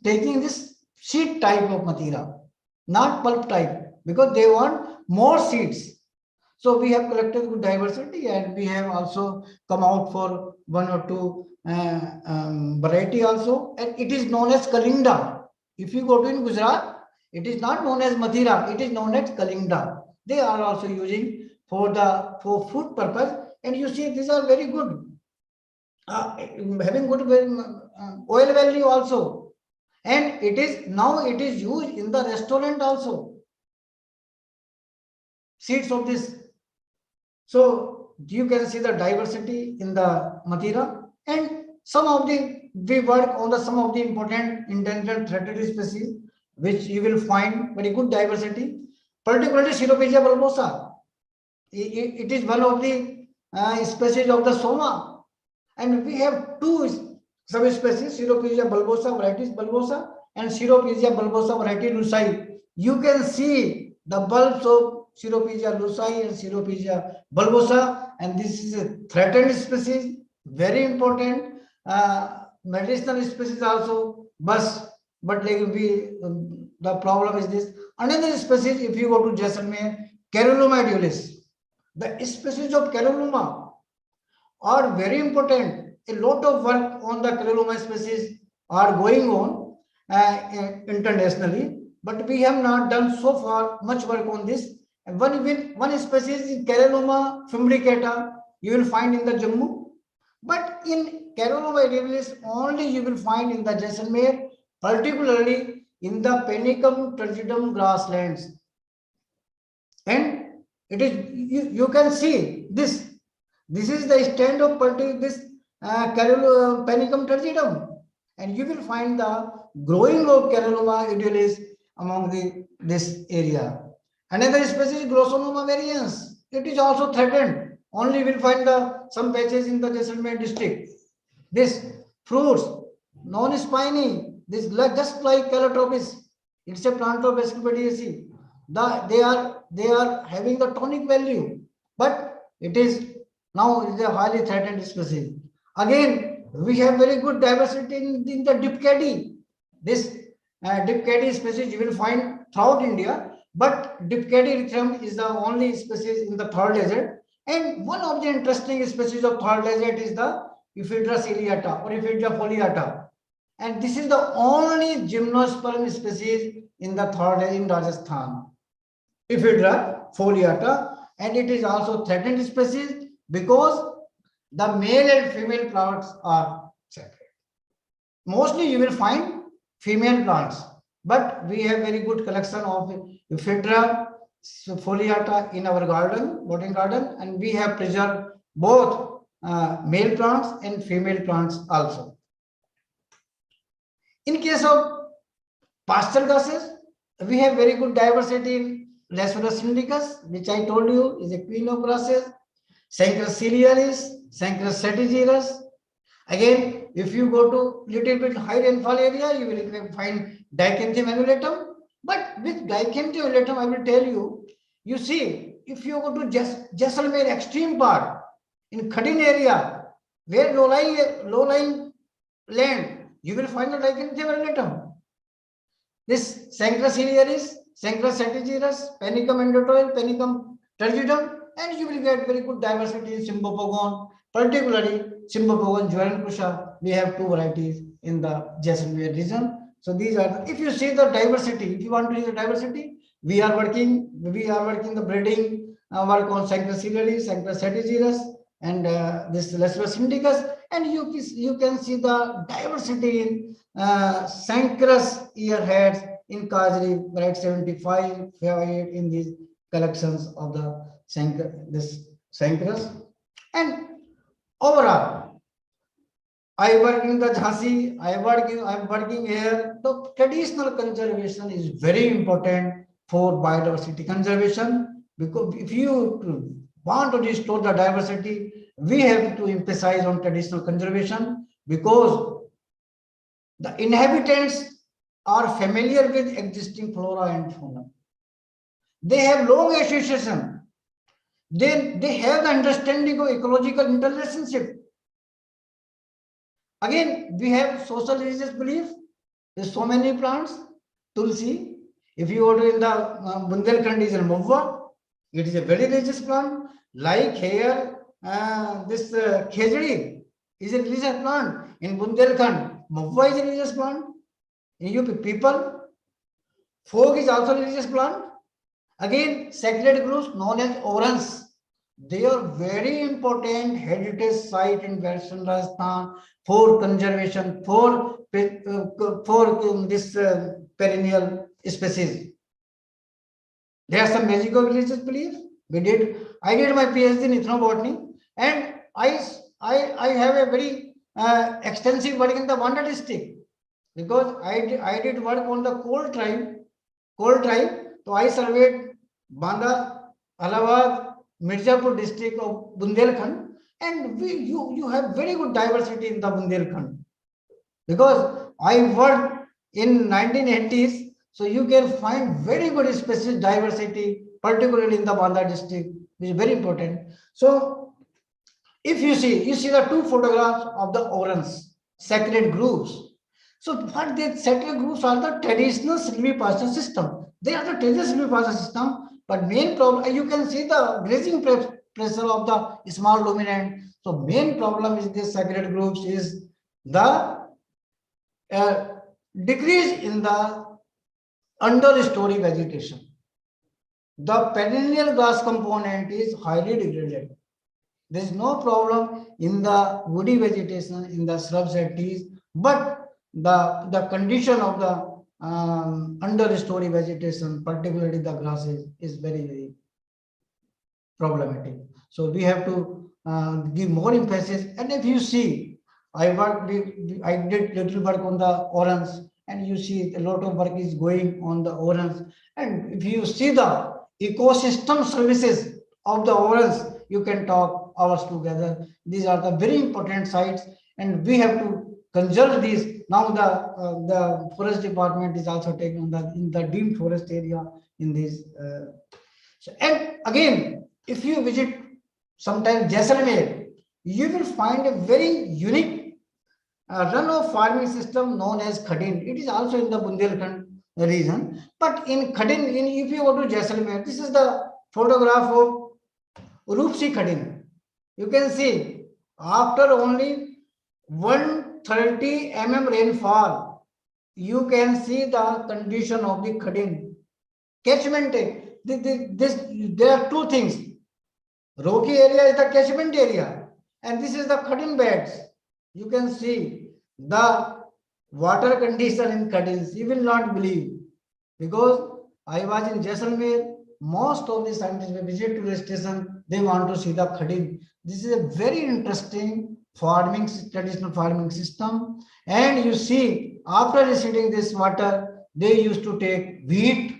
taking this seed type of Matira, not pulp type, because they want more seeds. So we have collected good diversity, and we have also come out for one or two variety also, and it is known as Kalinda. If you go to in Gujarat, it is not known as Mathira, it is known as Kalinda. They are also using for food purpose, and you see these are very good, having good oil value also, and it is used in the restaurant also, seeds of this. So you can see the diversity in the Matira, and we work on some of the important endangered threatened species, which you will find very good diversity, particularly Ceropegia bulbosa. It is one of the species of the Soma, and we have two subspecies, Ceropegia bulbosa varieties bulbosa and Ceropegia bulbosa variety lucei. You can see the bulbs of Ceropegia lucei and Ceropegia bulbosa, and this is a threatened species, very important medicinal species also. But like the problem is this. Another species, if you go to Jaisalmer, Caroluma edulis. The species of Caroluma are very important. A lot of work on the Caroluma species are going on internationally, but we have not done so far much work on this. And one species is Caroluma fimbricata, you will find in the Jammu, but in Caroluma edulis only you will find in the Jaisalmer, particularly in the Panicum turgidum grasslands. And it is, you can see this. This is the stand of this Panicum turgidum, and you will find the growing of Caroloma idealis among this area. Another species, Glossonoma varians, it is also threatened. Only will find some patches in the Jaisalmer district. This fruits, non-spiny, this just like Calotropis, it's a plant of Asclepiaceae. They are having the tonic value, but it is now it is a highly threatened species. Again, we have very good diversity in the Dipcady. This Dipcady species you will find throughout India, but Dipcady erythrum is the only species in the third desert. And one of the interesting species of third desert is the Ephedra ciliata or Ephedra foliata. And this is the only gymnosperm species in the third in Rajasthan. Ephedra foliata, and it is also threatened species because the male and female plants are separate. Mostly you will find female plants, but we have very good collection of Ephedra foliata in our garden, botanic garden, and we have preserved both male plants and female plants also. In case of pasture grasses, we have very good diversity in Lassurus indicus, which I told you is a queen of grasses, Sanchrus ciliaris, Sanchrus setigerus. Again, if you go to little bit high rainfall area, you will find Dichanthium annulatum. But with Dichanthium annulatum, I will tell you, you see, if you go to Jaisalmer extreme part, in Khadin area, where low-lying land, you will find the Dichanthium annulatum. This Sanchrus ciliaris, Sanchrus setigerus, Panicum endotoil, Panicum turgidum, and you will get very good diversity in Symbopogon, particularly Symbopogon juvenalicusha. We have two varieties in the Jaisalmer region. So these are, if you see the diversity, if you want to see the diversity, we are working the breeding work on Sanchrus ciliaris, Sanchrus setigerus, and this Lassurus indicus, and you can see the diversity in Sanchrus earheads in Kajri, right, 75, 58 in these collections of the Sanchrus. And overall, I work in the Jhansi, I'm working here. The traditional conservation is very important for biodiversity conservation, because if you want to restore the diversity, we have to emphasize on traditional conservation, because the inhabitants are familiar with existing flora and fauna. They have long association. They have the understanding of ecological interrelationship. Again, we have social religious belief. There's so many plants. Tulsi, if you go to in the Bundelkhand is a Mavva, it is a very religious plant. Like here, this Khejdi is a religious plant. In Bundelkhand, Mavva is a religious plant. In UP, people, Fog is also a religious plant. Again, sacred groves known as orans. They are very important heritage site in Western Rajasthan for conservation, for this perennial species. There are some magical religious beliefs. I did my PhD in ethnobotany, and I have a very extensive work in the Wanda district, because I did work on the Kol tribe. So I surveyed Banda, Allahabad, Mirzapur district of Bundelkhand, and you have very good diversity in the Bundelkhand, because I worked in 1980s, so you can find very good species diversity, particularly in the Banda district, which is very important. So if you see the two photographs of the orans, sacred groves. So what the sacred groves are the traditional silvipasture system. They are the traditional silvipasture system. But main problem, you can see the grazing pressure of the small ruminant. So main problem is this sacred groups is the decrease in the understory vegetation. The perennial grass component is highly degraded. There is no problem in the woody vegetation, in the shrubs and trees, but the condition of the understory vegetation, particularly the grasses, is very, very problematic. So we have to give more emphasis. And if you see, I did little work on the orange, and you see a lot of work is going on the orange. And if you see the ecosystem services of the orange, you can talk hours together. These are the very important sites, and we have to conserve these. Now the forest department is also taking in the deemed forest area in these. And again, if you visit sometime Jaisalmer, you will find a very unique runoff farming system known as Khadin. It is also in the Bundelkhand region. But in Khadin, if you go to Jaisalmer, this is the photograph of Roopsi Khadin. You can see after only 130 rainfall, you can see the condition of the Khadin. Catchment, there are two things. Rocky area is the catchment area, and this is the Khadin beds. You can see the water condition in Khadins. You will not believe, because I was in Jaisalmer. Most of the scientists will visit to the station. They want to see the Khadin. This is a very interesting traditional farming system. And you see, after receiving this water, they used to take wheat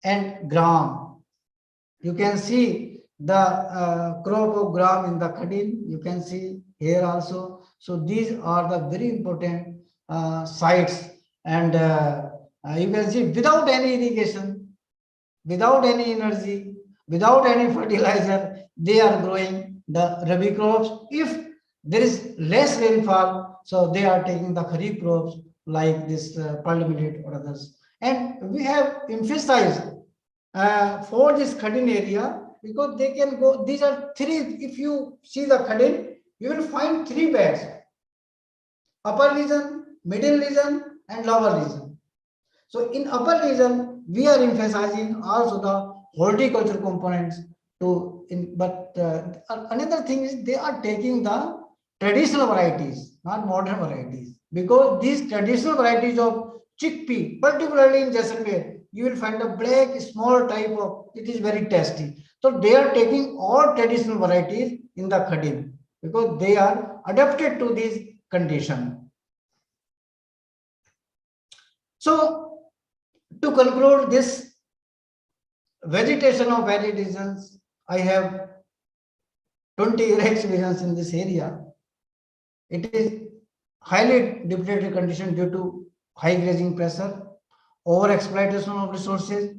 and gram. You can see the crop of gram in the Khadin. You can see here also. So these are the very important sites. And you can see, without any irrigation, without any energy, without any fertilizer, they are growing the Rabi crops. If there is less rainfall, so they are taking the Kharif crops like this pearl millet or others. And we have emphasized for this Khadin area, because they can go, these are three. If you see the Khadin, you will find three beds: upper region, middle region, and lower region. So in upper region, we are emphasizing also the horticulture components but another thing is, they are taking the traditional varieties, not modern varieties, because these traditional varieties of chickpea, particularly in Jaisalmer, you will find a black small type of, it is very tasty. So they are taking all traditional varieties in the Khadin, because they are adapted to this condition. So to conclude this vegetation of varied regions, I have 20 year experience in this area. It is highly depleted condition due to high grazing pressure, over exploitation of resources,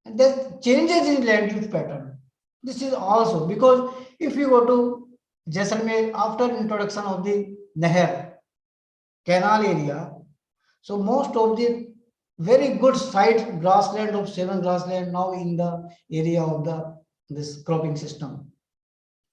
and there's changes in land use pattern. This is also because if you go to Jaisalmer after introduction of the Nehar canal area, so most of the very good site grassland of 7 grassland now in the area of this cropping system.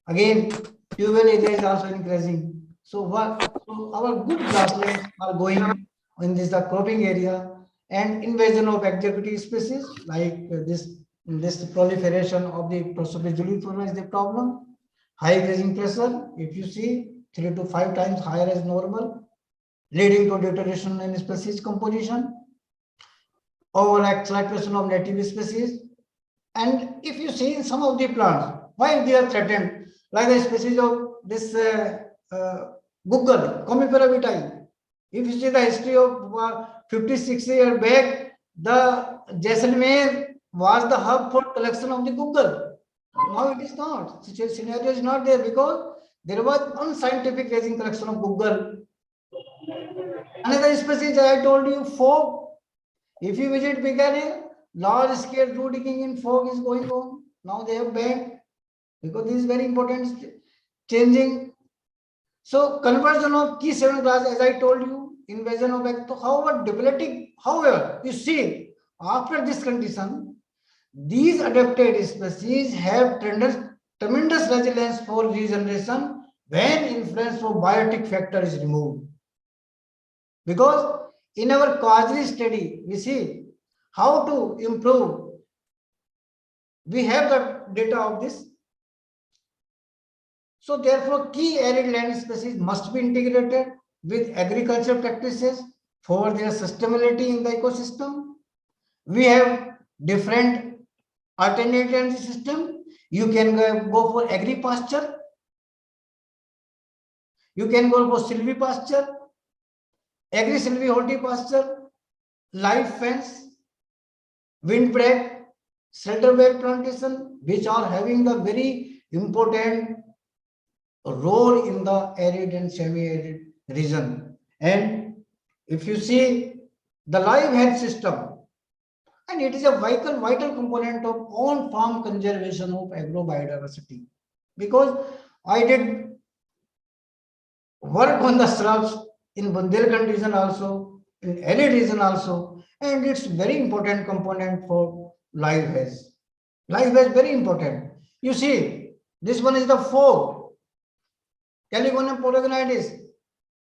Again, tubewell area is also increasing. So our good grasslands are going in this the cropping area, and invasion of executive species like this proliferation of the Prosopis juliflora is the problem. High grazing pressure, if you see 3 to 5 times higher as normal, leading to deterioration in species composition, over exploitation of native species. And if you see in some of the plants, why they are threatened, like the species of this Google, Comifera vitae. If you see the history of 50-60 years back, the Jaisalmer was the hub for collection of the Google. Now it is not. Such a scenario is not there, because there was unscientific grazing collection of Google. Another species I told you, fog. If you visit Bikaner, large scale root digging in fog is going on. Now they have banned, because this is very important changing. So conversion of key 7 class, as I told you, invasion of however diplomatic, however, you see, after this condition, these adapted species have tremendous resilience for regeneration when influence of biotic factor is removed. Because in our causally study, we see how to improve. We have the data of this. So therefore, key arid land species must be integrated with agricultural practices for their sustainability in the ecosystem. We have different alternate energy system. You can go for agri-pasture. You can go for silvi-pasture, agri-silvi-horticulture, live fence, windbreak, shelter bed plantation, which are having the very important role in the arid and semi-arid region. And if you see the live health system, and it is a vital component of on-farm conservation of agro biodiversity. Because I did work on the shrubs in Bundelkhand region also, in any region also, and it's very important component for live hedge. Live hedge very important. You see, this one is the fog, Caligonium polygonitis.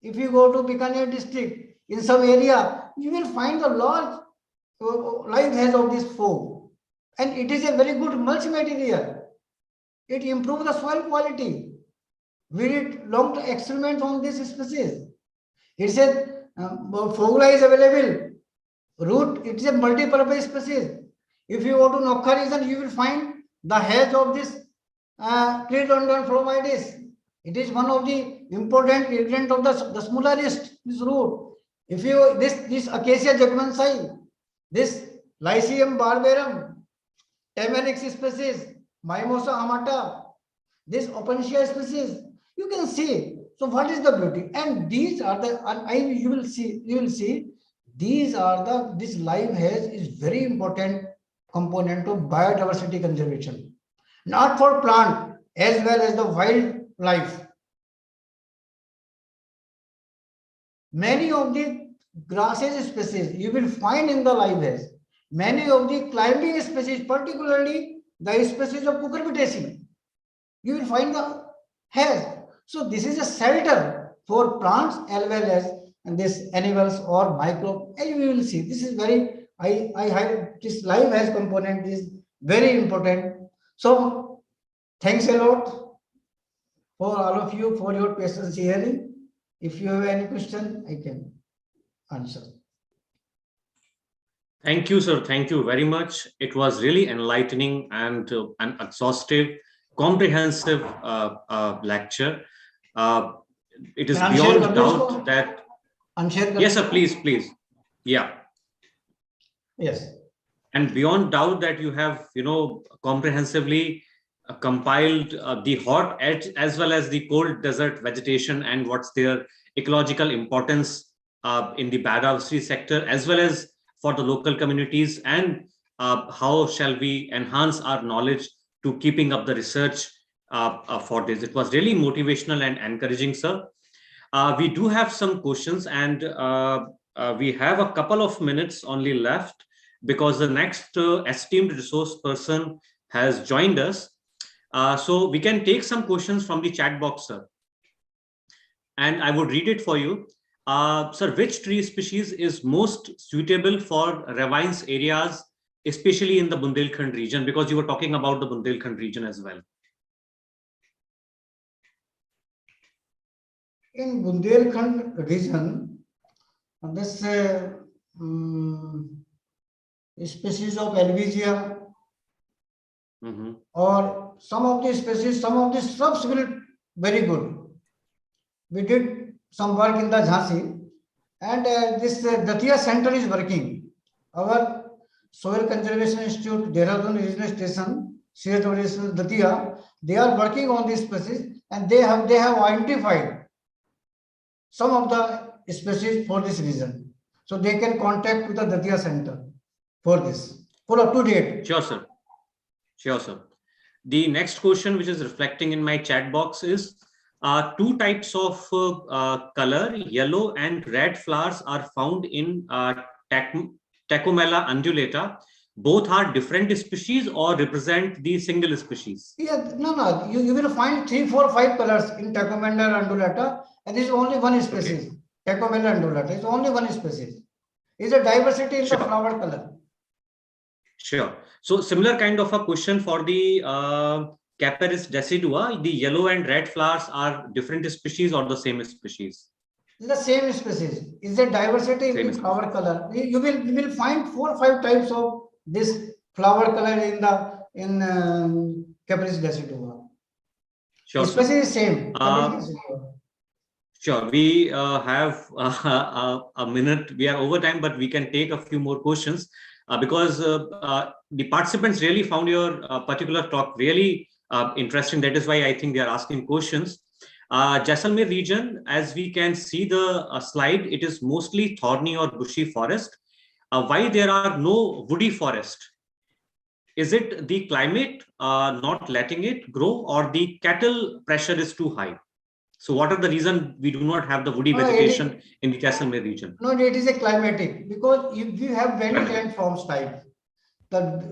If you go to Bikaner district, in some area, you will find a large live hedge of this fog, and it is a very good mulch material. It improves the soil quality. We did long experiments on this species. It said fogula is available. Root, it is a multi-purpose species. If you go to Nokha region, you will find the hedge of this Cletodendron phlomides. It is one of the important ingredient of the smallest this root. If you this Acacia jacqueminsi, this Lycium barbarum, Tamarix species, Mimosa amata, this Opuntia species, you can see. So what is the beauty? And these are the you will see these are this live hedge is very important component of biodiversity conservation, not for plant as well as the wildlife. Many of the grasses species you will find in the live hedge. Many of the climbing species, particularly the species of cucurbitaceae, you will find the hedge. So this is a shelter for plants as well as this animals or micro. And you will see this is very I have this live hedge component is very important. So thanks a lot for all of you for your patience hearing. If you have any question, I can answer. Thank you, sir. Thank you very much. It was really enlightening and an exhaustive, comprehensive lecture. It is beyond doubt that. Yes, sir. Please. Yeah. Yes. And beyond doubt that you have, comprehensively compiled the hot edge as well as the cold desert vegetation and what's their ecological importance in the biodiversity sector, as well as for the local communities, and how shall we enhance our knowledge to keeping up the research for this. It was really motivational and encouraging, sir. We do have some questions, and we have a couple of minutes only left because the next esteemed resource person has joined us. So we can take some questions from the chat box, sir. And I would read it for you. Sir, which tree species is most suitable for ravines areas, especially in the Bundelkhand region? Because you were talking about the Bundelkhand region as well. In Bundelkhand region, this species of Alvesia or some of the species, some of the shrubs will very good. We did some work in the Jhansi, and this Datia Center is working. Our Soil Conservation Institute, Dehradun Regional Station, CSW Datia, they are working on this species, and they have identified some of the species for this reason. So they can contact with the Datia Center for this, for up to date. Sure, sir. Sure, sir. The next question, which is reflecting in my chat box, is two types of color, yellow and red flowers are found in Tecomella undulata. Both are different species or represent the single species? Yeah, no. You will find 3, 4, 5 colors in Tecomella undulata, and this is only one species. Okay. Tecomella undulata is only one species. It's a diversity in the flower color. Sure. So similar kind of a question for the Caparis decidua. The yellow and red flowers are different species or the same species? The same species. It's a diversity in the flower color. You will find 4 or 5 types of this flower color in Capparis decidua होगा। Sure, sir. Species same Capparis decidua होगा। Sure, we have a minute. We are over time, but we can take a few more questions because the participants really found your particular talk really interesting. That is why I think they are asking questions. Jaisalmer region, as we can see the slide, it is mostly thorny or bushy forest. Why there are no woody forest? Is it the climate not letting it grow, or the cattle pressure is too high? So what are the reason we do not have the woody vegetation in the Jaisalmer region? No, it is a climatic, because if you have very landforms type,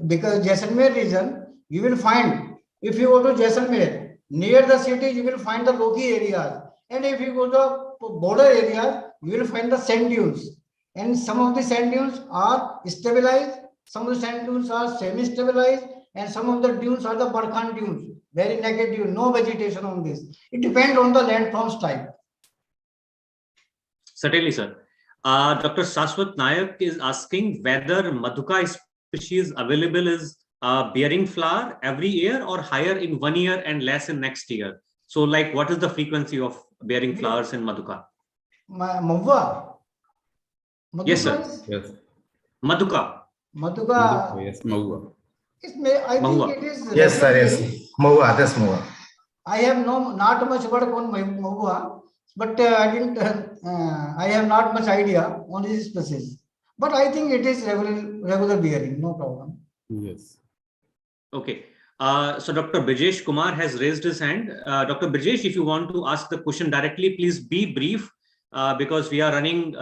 because Jaisalmer region, you will find, if you go to Jaisalmer, near the city, you will find the rocky areas. And if you go to border areas, you will find the sand dunes. And some of the sand dunes are stabilized, some of the sand dunes are semi-stabilized, and some of the dunes are the Barkhan dunes, very naked dune, no vegetation on this. It depends on the landforms type. Certainly, sir. Dr. Sashwat Nayak is asking whether Madhuka species available is bearing flower every year or higher in 1 year and less in next year. So like what is the frequency of bearing flowers in Madhuka? Mahua. Yes, sir. Yes. Madhuka. Madhuka. Yes, Mahua. I think it is. Yes, sir. Yes. Mahua. That's Mahua. I have not much work on Mahua, but I didn't. I have not much idea on this species. But I think it is regular bearing, no problem. Yes. Okay. So Dr. Brijesh Kumar has raised his hand. Dr. Brijesh, if you want to ask the question directly, please be brief because we are running,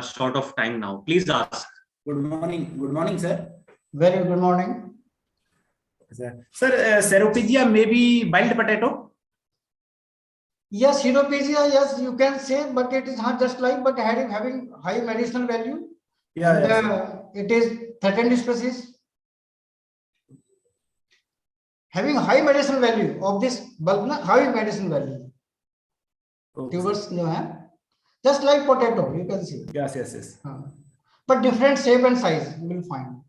short of time now. Please ask. Good morning. Good morning, sir. Very good morning. Sir, Ceropegia may be wild potato? Yes, Ceropegia, yes, you can say, but it is not just like, but having high medicinal value. Yeah, and, it is threatened species. Having high medicinal value of this bulb, high medicinal value. Okay. Tubers, just like potato, you can see. Yes. But different shape and size, you will find.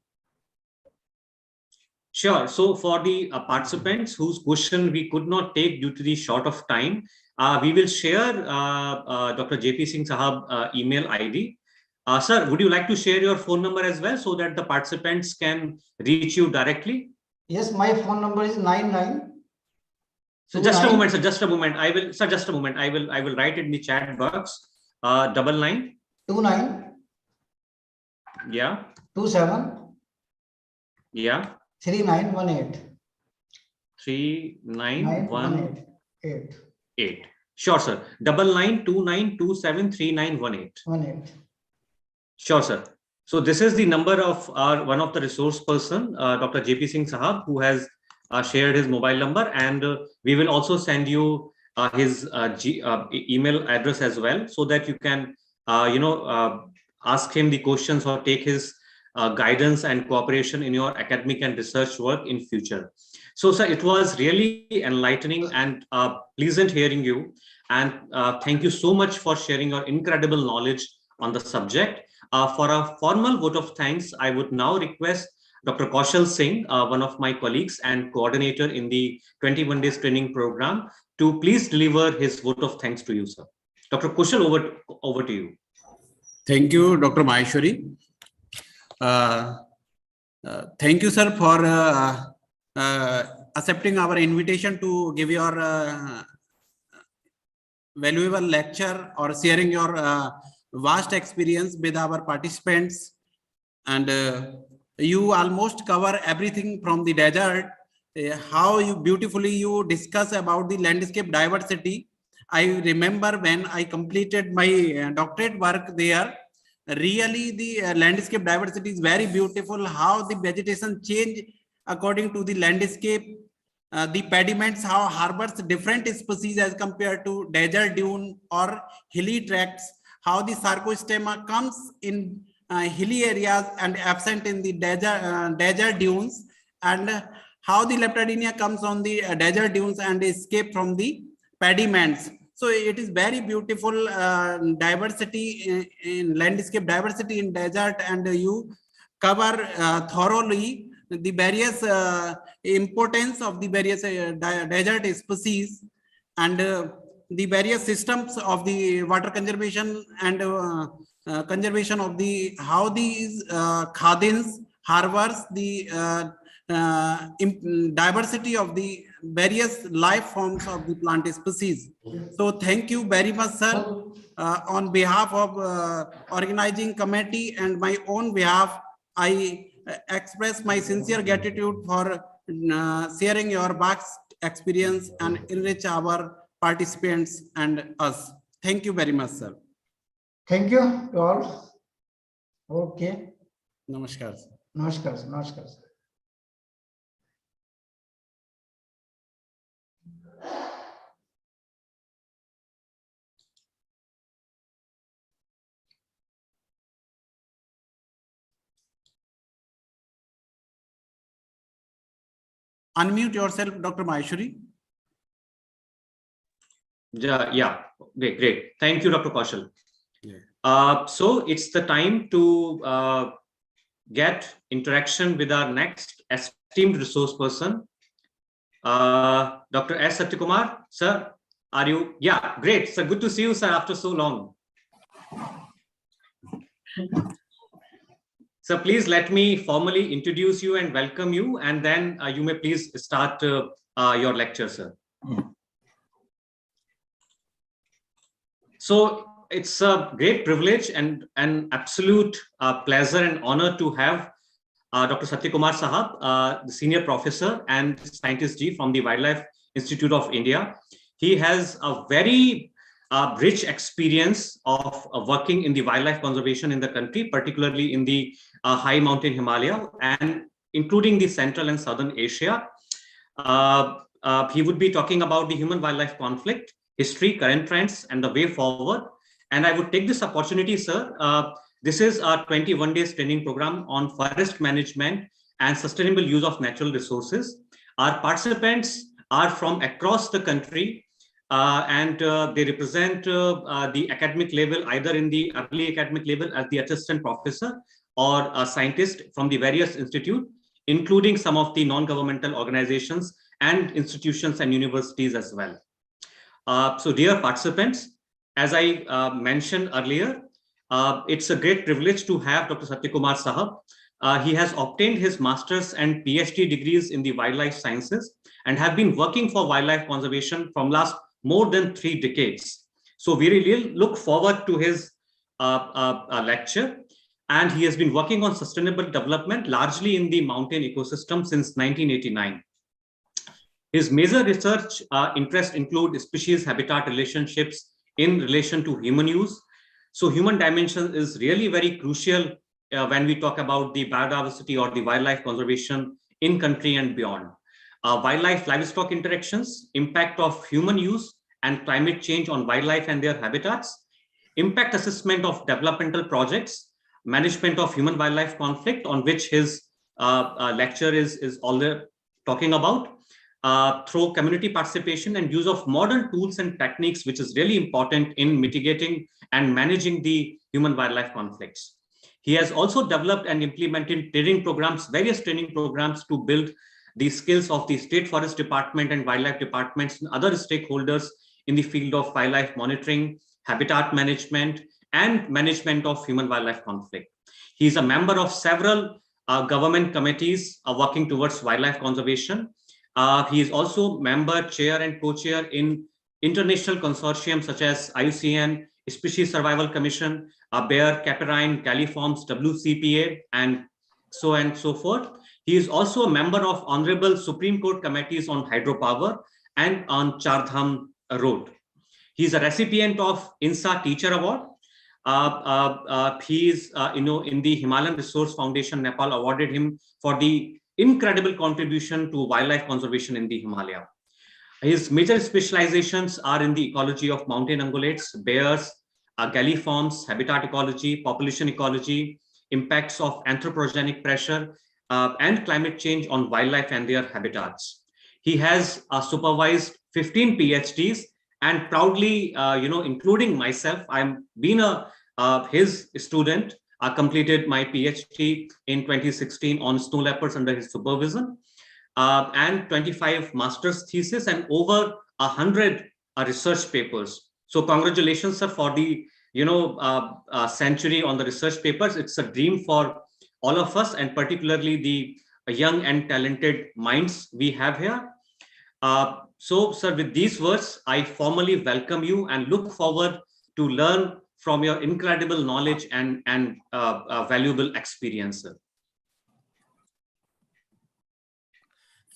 Sure. So for the participants whose question we could not take due to the short of time, we will share Dr. JP Singh Sahab email ID. Sir, would you like to share your phone number as well so that the participants can reach you directly? Yes, my phone number is 99. So just a moment, sir. Just a moment. I will write it in the chat box. 99 29. Yeah. 27. Yeah. 3918. 3918. Sure, sir. 9929273918. Sure, sir. So this is the number of our one of the resource person, Dr. JP Singh Sahab, who has shared his mobile number, and we will also send you his email address as well, so that you can ask him the questions or take his guidance and cooperation in your academic and research work in future. So, sir, it was really enlightening and pleasant hearing you, and thank you so much for sharing your incredible knowledge on the subject. For a formal vote of thanks, I would now request Dr. Kaushal Singh, one of my colleagues and coordinator in the 21 days training program, to please deliver his vote of thanks to you, sir. Dr. Kaushal, over to you. Thank you, Dr. Maheshwari. Thank you, sir, for accepting our invitation to give your valuable lecture or sharing your vast experience with our participants. And you almost cover everything from the desert, how you beautifully discuss about the landscape diversity. I remember when I completed my doctorate work there, really the landscape diversity is very beautiful, how the vegetation change according to the landscape, the pediments, how harbors different species as compared to desert dune or hilly tracts, how the sarcostemma comes in hilly areas and absent in the desert dunes, and how the leptadenia comes on the desert dunes and escape from the pediments. So it is very beautiful diversity in landscape diversity in desert, and you cover thoroughly the various importance of the various desert species and the various systems of the water conservation and conservation of the how these khadins harbors the diversity of the various life forms of the plant species. So thank you very much, sir. On behalf of organizing committee and my own behalf, I express my sincere gratitude for sharing your vast experience and enrich our participants and us. Thank you very much, sir. Thank you to all. Okay. Namaskar. Namaskar. Namaskar. Unmute yourself, Dr. Maheshwari. Yeah, great. Thank you, Dr. Kaushal. Yeah. So it's the time to get interaction with our next esteemed resource person, Dr. S. Satyakumar. Sir, are you? Yeah, great. So good to see you, sir, after so long. So please let me formally introduce you and welcome you, and then you may please start your lecture, sir. So it's a great privilege and an absolute pleasure and honor to have Dr. Satyakumar Sahab, the senior professor and scientist G from the Wildlife Institute of India. He has a very rich experience of working in the wildlife conservation in the country, particularly in the high mountain Himalaya and including the Central and Southern Asia. He would be talking about the human-wildlife conflict, history, current trends, and the way forward. And I would take this opportunity, sir. This is our 21 days training program on forest management and sustainable use of natural resources. Our participants are from across the country, and they represent the academic level, either in the early academic level as the assistant professor or a scientist from the various institutes, including some of the non-governmental organizations and institutions and universities as well. So dear participants, as I mentioned earlier, it's a great privilege to have Dr. Satyakumar Sahab. He has obtained his master's and PhD degrees in the wildlife sciences and have been working for wildlife conservation from last more than 3 decades. So we really look forward to his lecture. And he has been working on sustainable development largely in the mountain ecosystem since 1989. His major research interests include species habitat relationships in relation to human use. So human dimension is really very crucial when we talk about the biodiversity or the wildlife conservation in country and beyond. Wildlife livestock interactions, impact of human use and climate change on wildlife and their habitats, impact assessment of developmental projects, management of human wildlife conflict, on which his lecture is already talking about, through community participation and use of modern tools and techniques, which is really important in mitigating and managing the human wildlife conflicts. He has also developed and implemented training programs, various training programs to build the skills of the State Forest Department and wildlife departments and other stakeholders in the field of wildlife monitoring, habitat management, and management of human wildlife conflict. He is a member of several government committees working towards wildlife conservation. He is also member, chair, and co-chair in international consortiums such as IUCN, Species Survival Commission, Bear, Caperine, Galliforms, WCPA, and so forth. He is also a member of Honorable Supreme Court committees on hydropower and on Char Dham Road. He is a recipient of INSA Teacher Award. He is, in the Himalayan Resource Foundation, Nepal awarded him for the incredible contribution to wildlife conservation in the Himalaya. His major specializations are in the ecology of mountain ungulates, bears, galliforms, habitat ecology, population ecology, impacts of anthropogenic pressure, and climate change on wildlife and their habitats. He has supervised 15 PhDs, and proudly, including myself, I've been his student I completed my PhD in 2016 on snow leopards under his supervision, and 25 master's thesis and over 100 research papers. So congratulations, sir, for the century on the research papers. It's a dream for all of us, and particularly the young and talented minds we have here. So, sir, with these words, I formally welcome you and look forward to learn from your incredible knowledge and valuable experience, sir.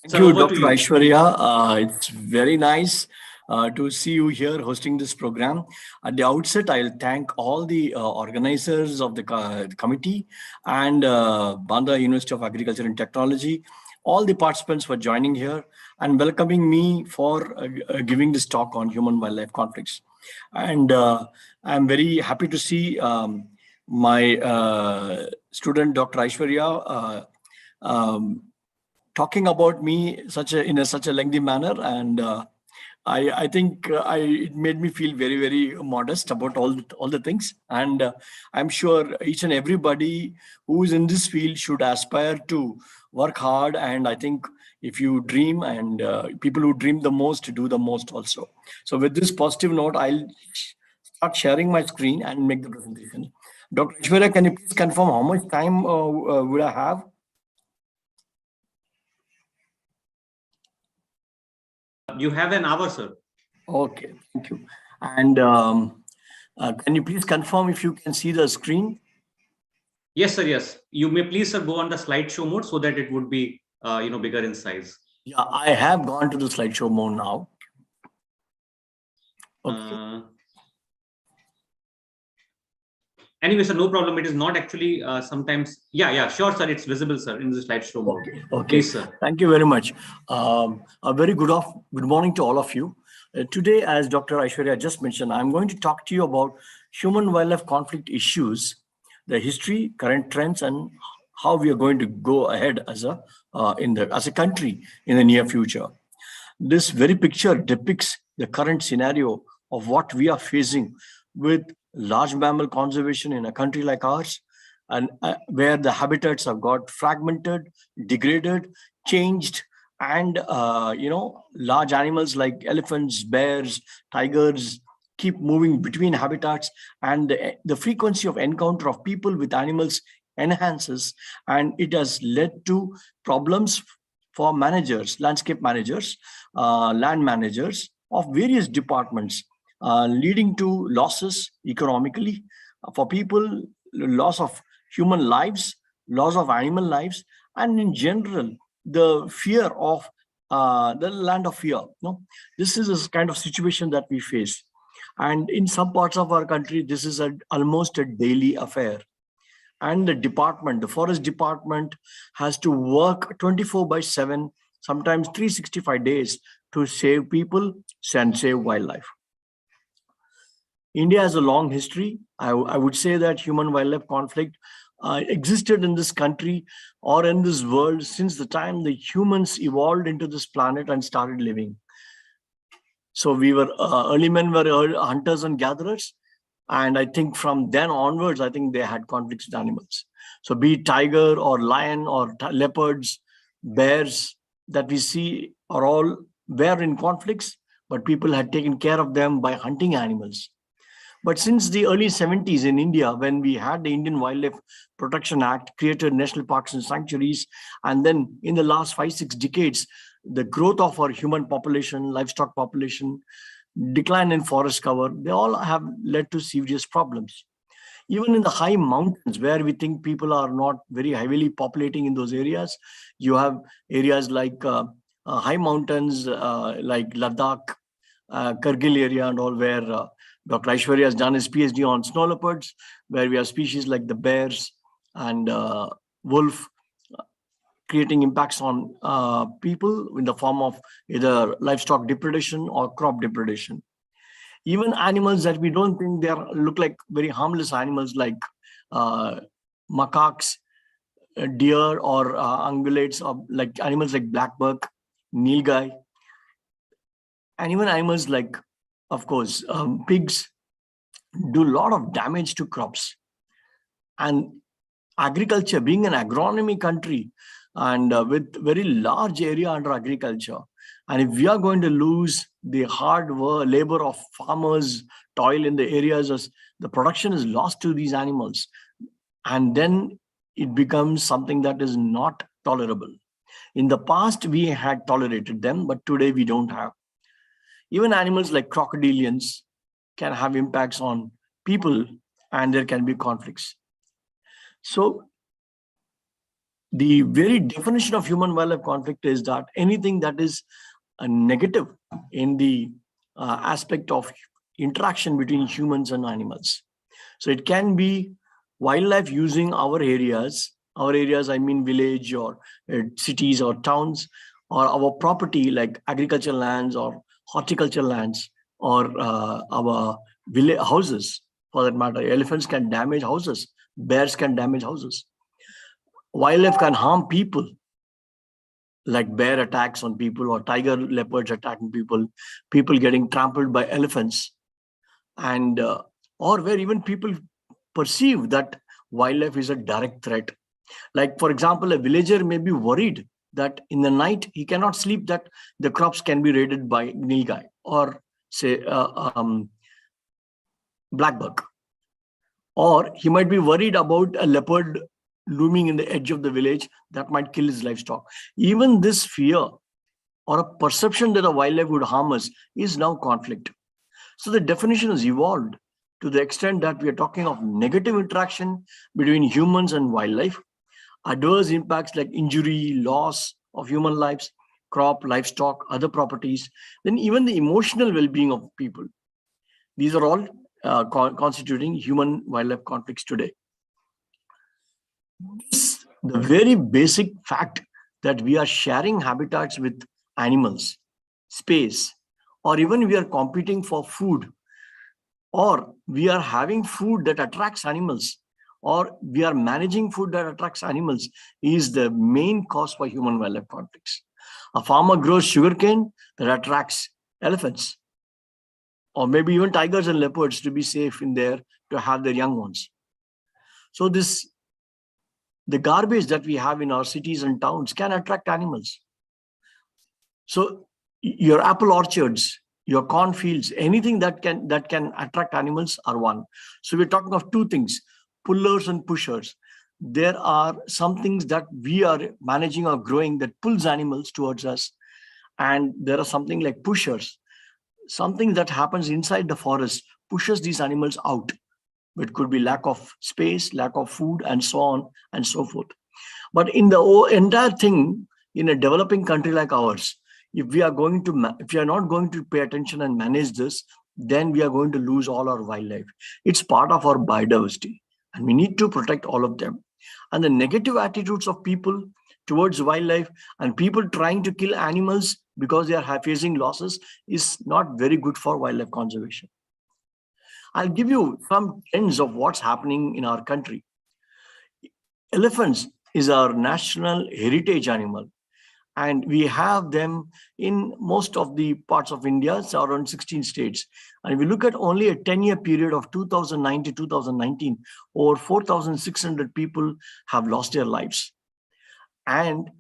Thank you, Dr. Aishwarya. It's very nice to see you here hosting this program. At the outset, I'll thank all the organizers of the committee and Bandra University of Agriculture and Technology, all the participants for joining here and welcoming me for giving this talk on human-wildlife conflicts. And I'm very happy to see my student, Dr. Aishwarya, talking about me in such a lengthy manner, and I think it made me feel very, very modest about all the things. And I'm sure each and everybody who is in this field should aspire to work hard. And I think if you dream, and people who dream the most do the most also. So with this positive note, I'll start sharing my screen and make the presentation. Dr. Aishwarya, can you please confirm how much time would I have? You have an hour, sir. Okay, thank you. And can you please confirm if you can see the screen? Yes, sir. Yes. You may please, sir, go on the slideshow mode so that it would be, bigger in size. Yeah, I have gone to the slideshow mode now. Okay. Anyway, sir, no problem. It is not actually sometimes. Yeah, sure, sir. It's visible, sir, in the slideshow mode. Okay. Please, sir. Thank you very much. A very good morning to all of you. Today, as Dr. Aishwarya just mentioned, I'm going to talk to you about human-wildlife conflict issues, the history, current trends, and how we are going to go ahead as a country in the near future. This very picture depicts the current scenario of what we are facing with large mammal conservation in a country like ours, and where the habitats have got fragmented, degraded, changed, and large animals like elephants, bears, tigers keep moving between habitats, and the frequency of encounter of people with animals enhances, and it has led to problems for managers, landscape managers, land managers of various departments, leading to losses economically for people, loss of human lives, loss of animal lives, and in general, the fear of the land of fear. No, this is a kind of situation that we face. And in some parts of our country, this is almost a daily affair. And the forest department has to work 24/7, sometimes 365 days to save people and save wildlife. India has a long history. I would say that human-wildlife conflict existed in this country or in this world since the time the humans evolved into this planet and started living. So we were, early men were hunters and gatherers. And I think from then onwards, I think they had conflicts with animals. So be it tiger or lion or leopards, bears that we see are all were in conflicts, but people had taken care of them by hunting animals. But since the early 70s in India, when we had the Indian Wildlife Protection Act, created national parks and sanctuaries, and then in the last 5-6 decades, the growth of our human population, livestock population, decline in forest cover, they all have led to serious problems. Even in the high mountains, where we think people are not very heavily populating in those areas, you have areas like high mountains like Ladakh, Kargil area and all, where Dr. Aishwarya has done his PhD on snow leopards, where we have species like the bears and wolf creating impacts on people in the form of either livestock depredation or crop depredation. Even animals that we don't think they look like very harmless animals like macaques, deer, or ungulates, or like animals like blackbuck, nilgai, and even animals like, of course, pigs do a lot of damage to crops. And agriculture, being an agronomy country and with very large area under agriculture, and if we are going to lose the hard work, labor of farmers, toil in the areas, as the production is lost to these animals, and then it becomes something that is not tolerable. In the past, we had tolerated them, but today we don't have. Even animals like crocodilians can have impacts on people, and there can be conflicts. So the very definition of human wildlife conflict is that anything that is a negative in the aspect of interaction between humans and animals. So it can be wildlife using our areas, I mean village or cities or towns, or our property like agricultural lands or horticultural lands, or our village houses for that matter. Elephants can damage houses, bears can damage houses. Wildlife can harm people, like bear attacks on people or tiger leopards attacking people, people getting trampled by elephants, and or where even people perceive that wildlife is a direct threat. Like, for example, a villager may be worried that in the night he cannot sleep, that the crops can be raided by nilgai or say black buck, or he might be worried about a leopard looming in the edge of the village that might kill his livestock. Even this fear or a perception that a wildlife would harm us is now conflict. So the definition has evolved to the extent that we are talking of negative interaction between humans and wildlife, adverse impacts like injury, loss of human lives, crop, livestock, other properties, then even the emotional well-being of people. These are all constituting human-wildlife conflicts today. The very basic fact that we are sharing habitats with animals, space, or even we are competing for food, or we are having food that attracts animals, or we are managing food that attracts animals, is the main cause for human-wildlife conflicts. A farmer grows sugarcane that attracts elephants, or maybe even tigers and leopards to be safe in there to have their young ones. So the garbage that we have in our cities and towns can attract animals. So your apple orchards, your cornfields, anything that can attract animals are one. So we're talking of two things, pullers and pushers. There are some things that we are managing or growing that pulls animals towards us. And there are something like pushers. Something that happens inside the forest pushes these animals out. It could be lack of space, lack of food, and so on and so forth. But in the entire thing, in a developing country like ours, if we are not going to pay attention and manage this, then we are going to lose all our wildlife. It's part of our biodiversity, and we need to protect all of them. And the negative attitudes of people towards wildlife and people trying to kill animals because they are facing losses is not very good for wildlife conservation. I'll give you some trends of what's happening in our country. Elephants is our national heritage animal, and we have them in most of the parts of India, so around 16 states. And if we look at only a 10-year period of 2009 to 2019, over 4,600 people have lost their lives. And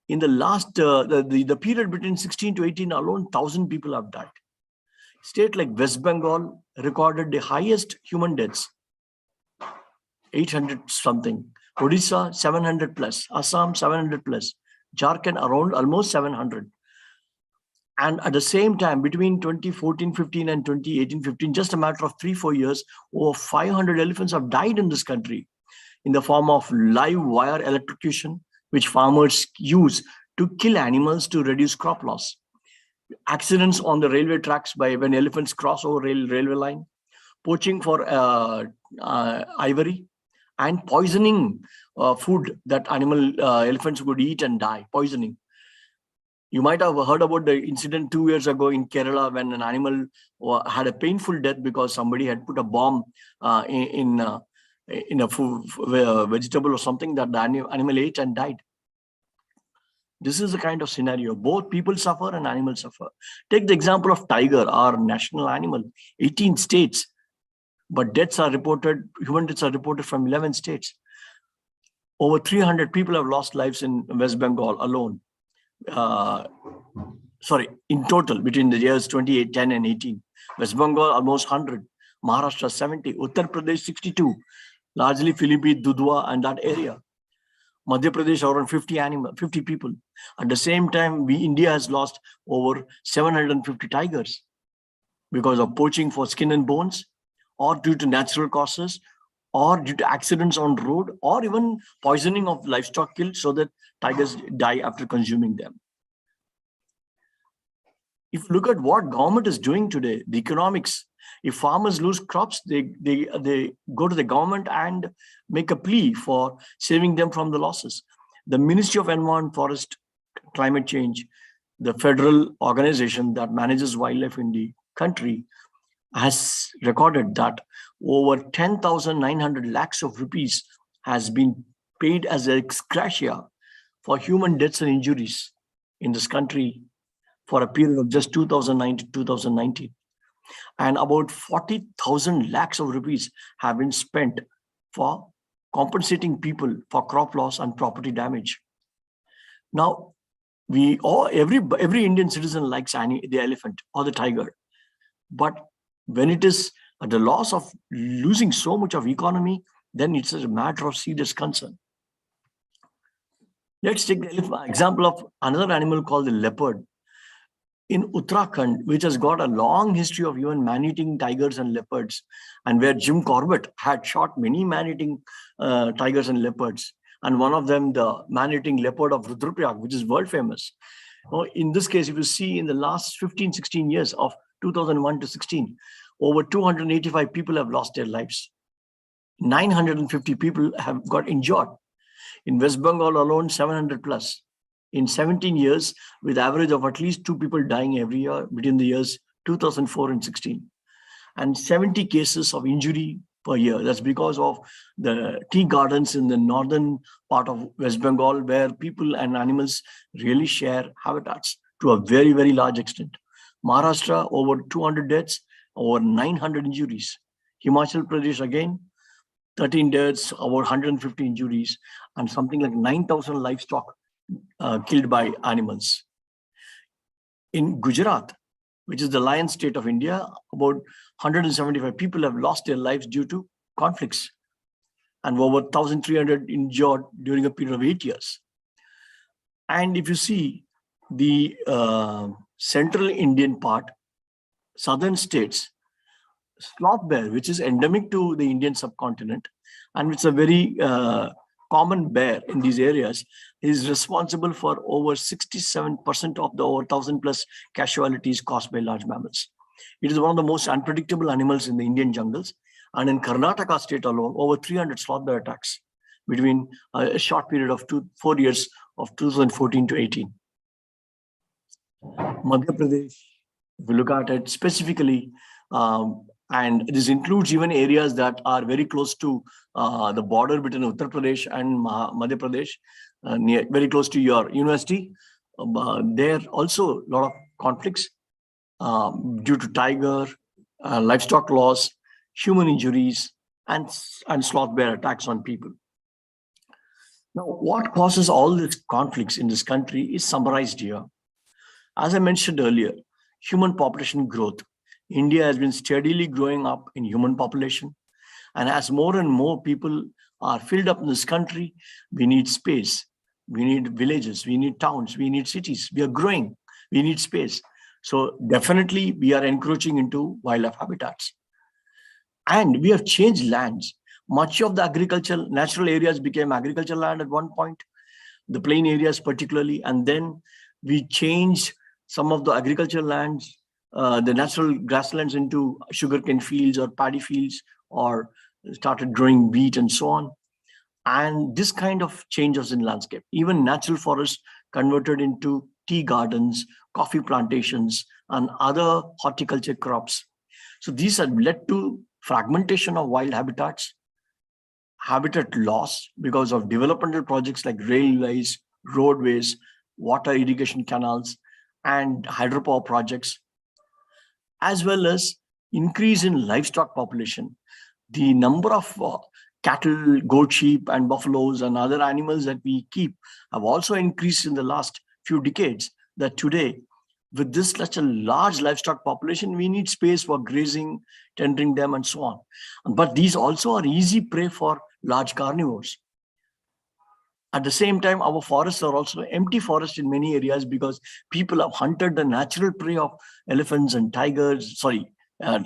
in the last, the period between 16 to 18 alone, 1,000 people have died. State like West Bengal recorded the highest human deaths, 800 something. Odisha, 700 plus. Assam, 700 plus. Jharkhand, around almost 700. And at the same time, between 2014-15 and 2018-15, just a matter of 3-4 years, over 500 elephants have died in this country in the form of live wire electrocution, which farmers use to kill animals to reduce crop loss. Accidents on the railway tracks by when elephants cross over railway line, poaching for ivory, and poisoning food that elephants would eat and die, poisoning. You might have heard about the incident 2 years ago in Kerala when an animal had a painful death because somebody had put a bomb in a vegetable or something that the animal ate and died. This is the kind of scenario. Both people suffer and animals suffer. Take the example of tiger, our national animal, 18 states. but human deaths are reported from 11 states. Over 300 people have lost lives in West Bengal alone. In total, between the years 2010 and 18. West Bengal, almost 100. Maharashtra, 70. Uttar Pradesh, 62. Largely Philippines, Dudhwa, and that area. Madhya Pradesh, around 50 people. At the same time, India has lost over 750 tigers because of poaching for skin and bones, or due to natural causes, or due to accidents on road, or even poisoning of livestock killed so that tigers die after consuming them. If you look at what government is doing today, the economics, if farmers lose crops, they go to the government and make a plea for saving them from the losses. The Ministry of Environment, Forest, Climate Change, the federal organization that manages wildlife in the country, has recorded that over 10,900 lakhs of rupees has been paid as ex gratia for human deaths and injuries in this country for a period of just 2009 to 2019. And about 40,000 lakhs of rupees have been spent for compensating people for crop loss and property damage. Now, every Indian citizen likes the elephant or the tiger, but when it is at the loss of losing so much of economy, then it's a matter of serious concern. Let's take the example of another animal called the leopard. In Uttarakhand, which has got a long history of even man-eating tigers and leopards, and where Jim Corbett had shot many man-eating tigers and leopards, and one of them, the man-eating leopard of Rudraprayag, which is world famous. In this case, if you see in the last 15, 16 years of 2001 to 16, over 285 people have lost their lives. 950 people have got injured. In West Bengal alone, 700 plus. In 17 years, with average of at least 2 people dying every year between the years 2004 and 16. And 70 cases of injury per year. That's because of the tea gardens in the northern part of West Bengal, where people and animals really share habitats to a very, very large extent. Maharashtra, over 200 deaths, over 900 injuries. Himachal Pradesh, again, 13 deaths, over 150 injuries, and something like 9,000 livestock killed by animals. In Gujarat, which is the lion state of India, about 175 people have lost their lives due to conflicts, and over 1,300 injured during a period of 8 years. And if you see the central Indian part, southern states, sloth bear, which is endemic to the Indian subcontinent, and it's a very common bear in these areas, is responsible for over 67% of the over 1,000 plus casualties caused by large mammals. It is one of the most unpredictable animals in the Indian jungles. And in Karnataka state alone, over 300 sloth bear attacks between a short period of 4 years of 2014 to 18. Madhya Pradesh, if you look at it specifically, and this includes even areas that are very close to the border between Uttar Pradesh and Madhya Pradesh, very close to your university. There also a lot of conflicts due to tiger, livestock loss, human injuries, and sloth bear attacks on people. Now, what causes all these conflicts in this country is summarized here. As I mentioned earlier, human population growth. India has been steadily growing up in human population, and as more and more people are filled up in this country, we need space, we need villages, we need towns, we need cities. We are growing, we need space. So definitely we are encroaching into wildlife habitats. And we have changed lands. Much of the agricultural, natural areas became agricultural land at one point, the plain areas particularly, and then we changed some of the agricultural lands, the natural grasslands, into sugarcane fields or paddy fields, or started growing wheat and so on. And this kind of changes in landscape. Even natural forests converted into tea gardens, coffee plantations, and other horticulture crops. So these have led to fragmentation of wild habitats, habitat loss because of developmental projects like railways, roadways, water irrigation canals, and hydropower projects, as well as increase in livestock population. The number of cattle, goat, sheep, and buffaloes and other animals that we keep have also increased in the last few decades. That today, with this such a large livestock population, we need space for grazing, tendering them, and so on. But these also are easy prey for large carnivores. At the same time, our forests are also empty forests in many areas because people have hunted the natural prey of elephants and tigers,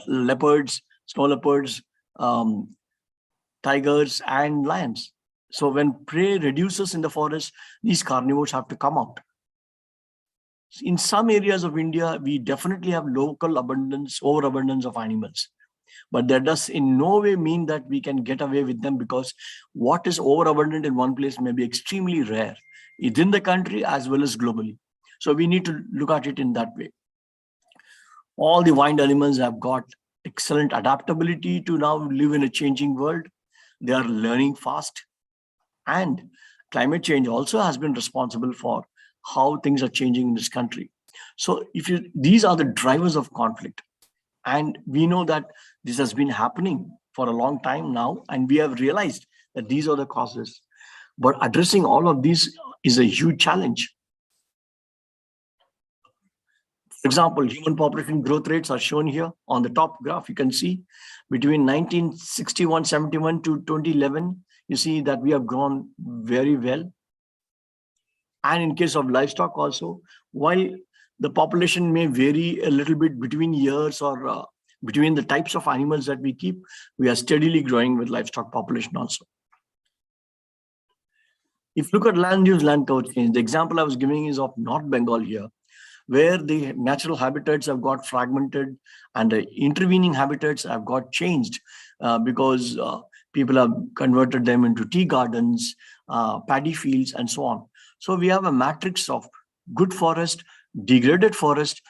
leopards, snow leopards, tigers, and lions. So when prey reduces in the forest, these carnivores have to come out. In some areas of India, we definitely have local overabundance of animals. But that does in no way mean that we can get away with them, because what is overabundant in one place may be extremely rare within the country as well as globally. So we need to look at it in that way. All the wild animals have got excellent adaptability to now live in a changing world. They are learning fast. And climate change also has been responsible for how things are changing in this country. So these are the drivers of conflict. And we know that this has been happening for a long time now, and we have realized that these are the causes. But addressing all of these is a huge challenge. For example, human population growth rates are shown here on the top graph. You can see between 1961-71 to 2011, you see that we have grown very well. And in case of livestock also, while the population may vary a little bit between years or between the types of animals that we keep, we are steadily growing with livestock population also. If you look at land use, land cover change, the example I was giving is of North Bengal here, where the natural habitats have got fragmented and the intervening habitats have got changed because people have converted them into tea gardens, paddy fields, and so on. So we have a matrix of good forest, degraded forest,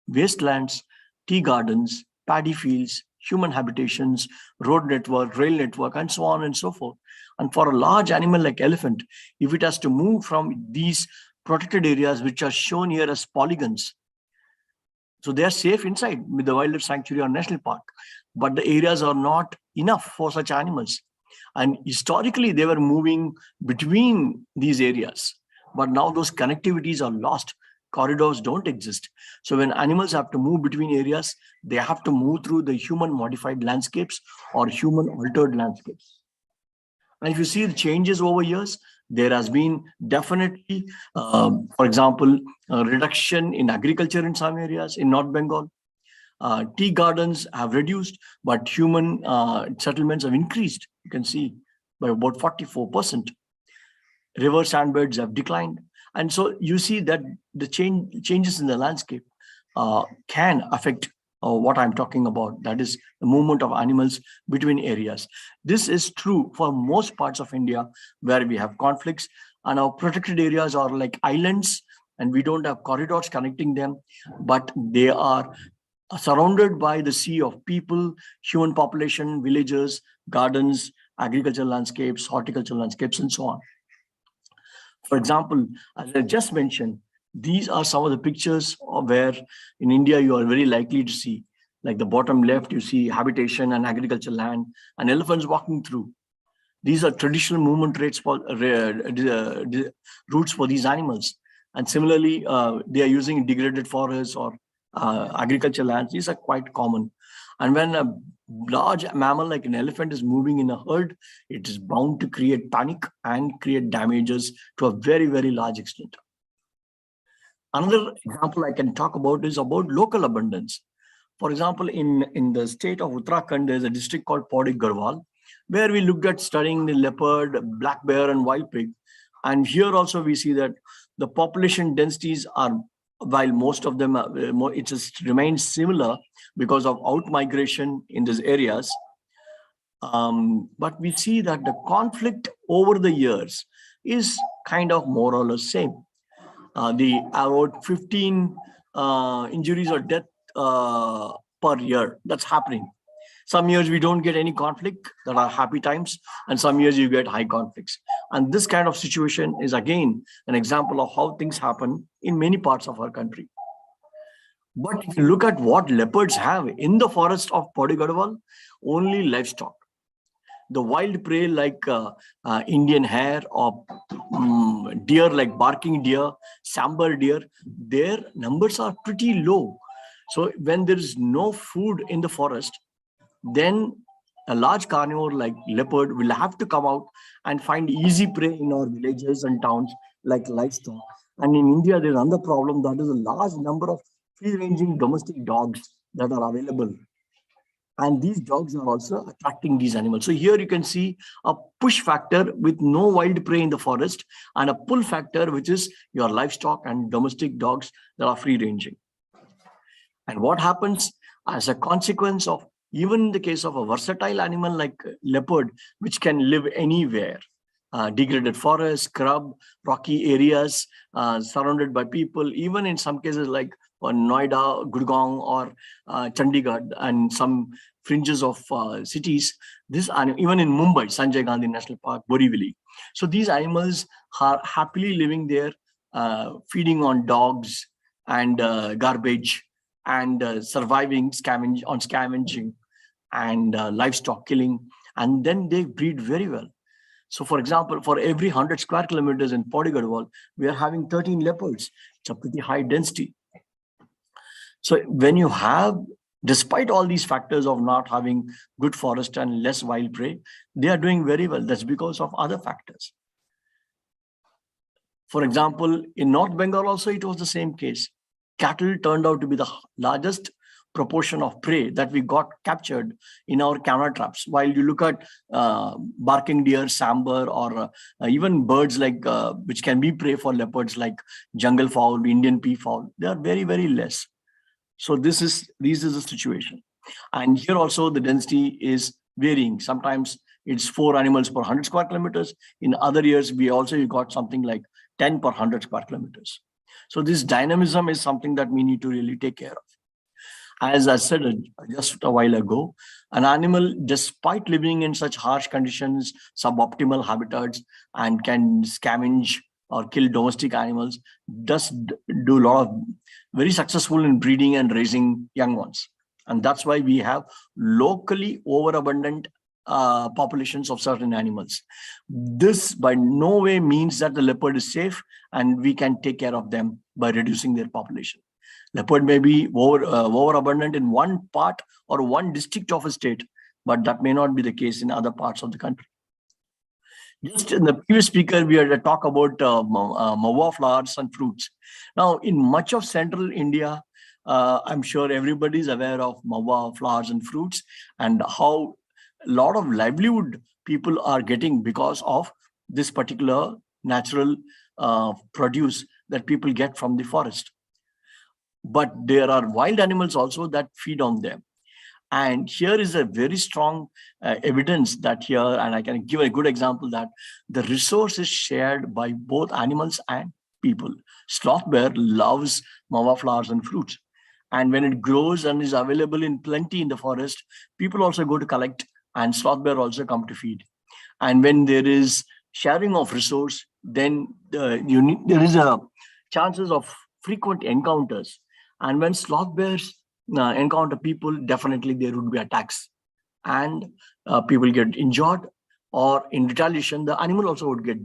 wastelands, tea gardens, paddy fields, human habitations, road network, rail network, and so on and so forth. And for a large animal like elephant, if it has to move from these protected areas, which are shown here as polygons, so they are safe inside with the wildlife sanctuary or national park, but the areas are not enough for such animals. And historically, they were moving between these areas, but now those connectivities are lost. Corridors don't exist. So when animals have to move between areas, they have to move through the human modified landscapes or human altered landscapes. And if you see the changes over years, there has been definitely, for example, a reduction in agriculture in some areas in North Bengal. Tea gardens have reduced, but human settlements have increased. You can see by about 44%. River sandbeds have declined. And so you see that the changes in the landscape can affect what I'm talking about. That is the movement of animals between areas. This is true for most parts of India where we have conflicts, and our protected areas are like islands and we don't have corridors connecting them, but they are surrounded by the sea of people, human population, villages, gardens, agricultural landscapes, horticultural landscapes, and so on. For example, as I just mentioned, these are some of the pictures of where in India you are very likely to see, like the bottom left, you see habitation and agricultural land and elephants walking through. These are traditional movement rates for routes for these animals. And similarly, they are using degraded forests or agricultural lands. These are quite common. And when a large mammal like an elephant is moving in a herd, it is bound to create panic and create damages to a very, very large extent. Another example I can talk about is about local abundance. For example, in the state of Uttarakhand, there's a district called Pauri Garhwal, where we looked at studying the leopard, black bear, and wild pig. And here also we see that the population densities are, while most of them, it just remains similar because of out-migration in these areas. But we see that the conflict over the years is kind of more or less same. The about 15 injuries or death per year, that's happening. Some years we don't get any conflict, that are happy times, and some years you get high conflicts. And this kind of situation is again an example of how things happen in many parts of our country. But if you look at what leopards have in the forest of Podi Gadwal, only livestock. The wild prey like Indian hare or deer like barking deer, sambar deer, their numbers are pretty low. So when there is no food in the forest, then a large carnivore like leopard will have to come out and find easy prey in our villages and towns like livestock. And in India, there's another problem, that is a large number of free-ranging domestic dogs that are available. And these dogs are also attracting these animals. So here you can see a push factor with no wild prey in the forest and a pull factor, which is your livestock and domestic dogs that are free-ranging. And what happens as a consequence of, even in the case of a versatile animal like leopard, which can live anywhere, degraded forests, scrub, rocky areas, surrounded by people, even in some cases like Noida, Gurgaon, or Chandigarh, and some fringes of cities, even in Mumbai, Sanjay Gandhi National Park, Borivali. So these animals are happily living there, feeding on dogs and garbage, and surviving scavenging and livestock killing, and then they breed very well. So for example, for every 100 square kilometers in Podi Gadwal, we are having 13 leopards. It's a pretty high density. So when you have, despite all these factors of not having good forest and less wild prey, they are doing very well. That's because of other factors. For example, in North Bengal also, it was the same case. Cattle turned out to be the largest proportion of prey that we got captured in our camera traps. While you look at barking deer, sambar, or even birds like which can be prey for leopards like jungle fowl, Indian peafowl, they are very, very less. So this is the situation. And here also the density is varying. Sometimes it's 4 animals per 100 square kilometers. In other years, you got something like 10 per 100 square kilometers. So this dynamism is something that we need to really take care of. As I said just a while ago, an animal, despite living in such harsh conditions, suboptimal habitats, and can scavenge or kill domestic animals, does do a lot of very successful in breeding and raising young ones. And that's why we have locally overabundant populations of certain animals. This by no way means that the leopard is safe and we can take care of them by reducing their population. Leopard may be overabundant in one part or one district of a state, but that may not be the case in other parts of the country. Just in the previous speaker, we had a talk about mawa flowers and fruits. Now, in much of central India, I'm sure everybody is aware of mawa flowers and fruits and how a lot of livelihood people are getting because of this particular natural produce that people get from the forest. But there are wild animals also that feed on them. And here is a very strong evidence that here, and I can give a good example that the resource is shared by both animals and people. Sloth bear loves mawa flowers and fruits. And when it grows and is available in plenty in the forest, people also go to collect, and sloth bear also come to feed. And when there is sharing of resource, then there is a chances of frequent encounters. And when sloth bears encounter people, definitely there would be attacks and people get injured, or in retaliation, the animal also would get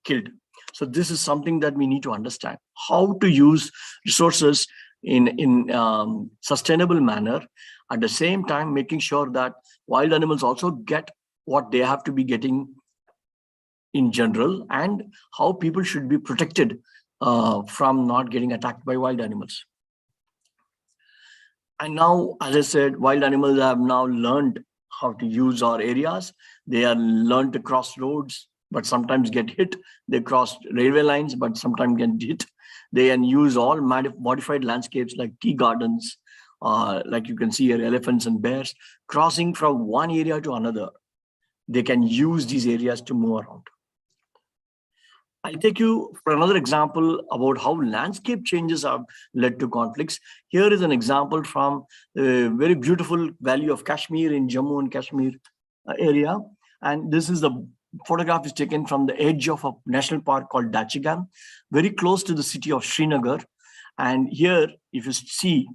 killed. So this is something that we need to understand, how to use resources in sustainable manner, at the same time making sure that wild animals also get what they have to be getting in general, and how people should be protected from not getting attacked by wild animals. And now, as I said, wild animals have now learned how to use our areas. They are learned to cross roads, but sometimes get hit. They cross railway lines, but sometimes get hit. They can use all modified landscapes like tea gardens, like you can see here, elephants and bears, crossing from one area to another. They can use these areas to move around. I'll take you for another example about how landscape changes have led to conflicts. Here is an example from the very beautiful valley of Kashmir in Jammu and Kashmir area. And this is the photograph is taken from the edge of a national park called Dachigam, very close to the city of Srinagar. And here, if you see,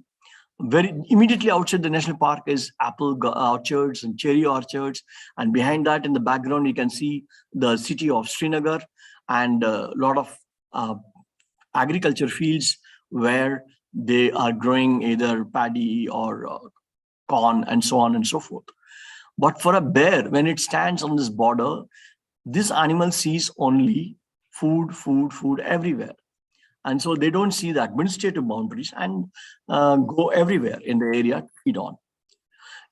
very immediately outside the national park is apple orchards and cherry orchards. And behind that, in the background, you can see the city of Srinagar and a lot of agriculture fields where they are growing either paddy or corn and so on and so forth. But for a bear, when it stands on this border, this animal sees only food, food, food everywhere. And so they don't see the administrative boundaries and go everywhere in the area to feed on.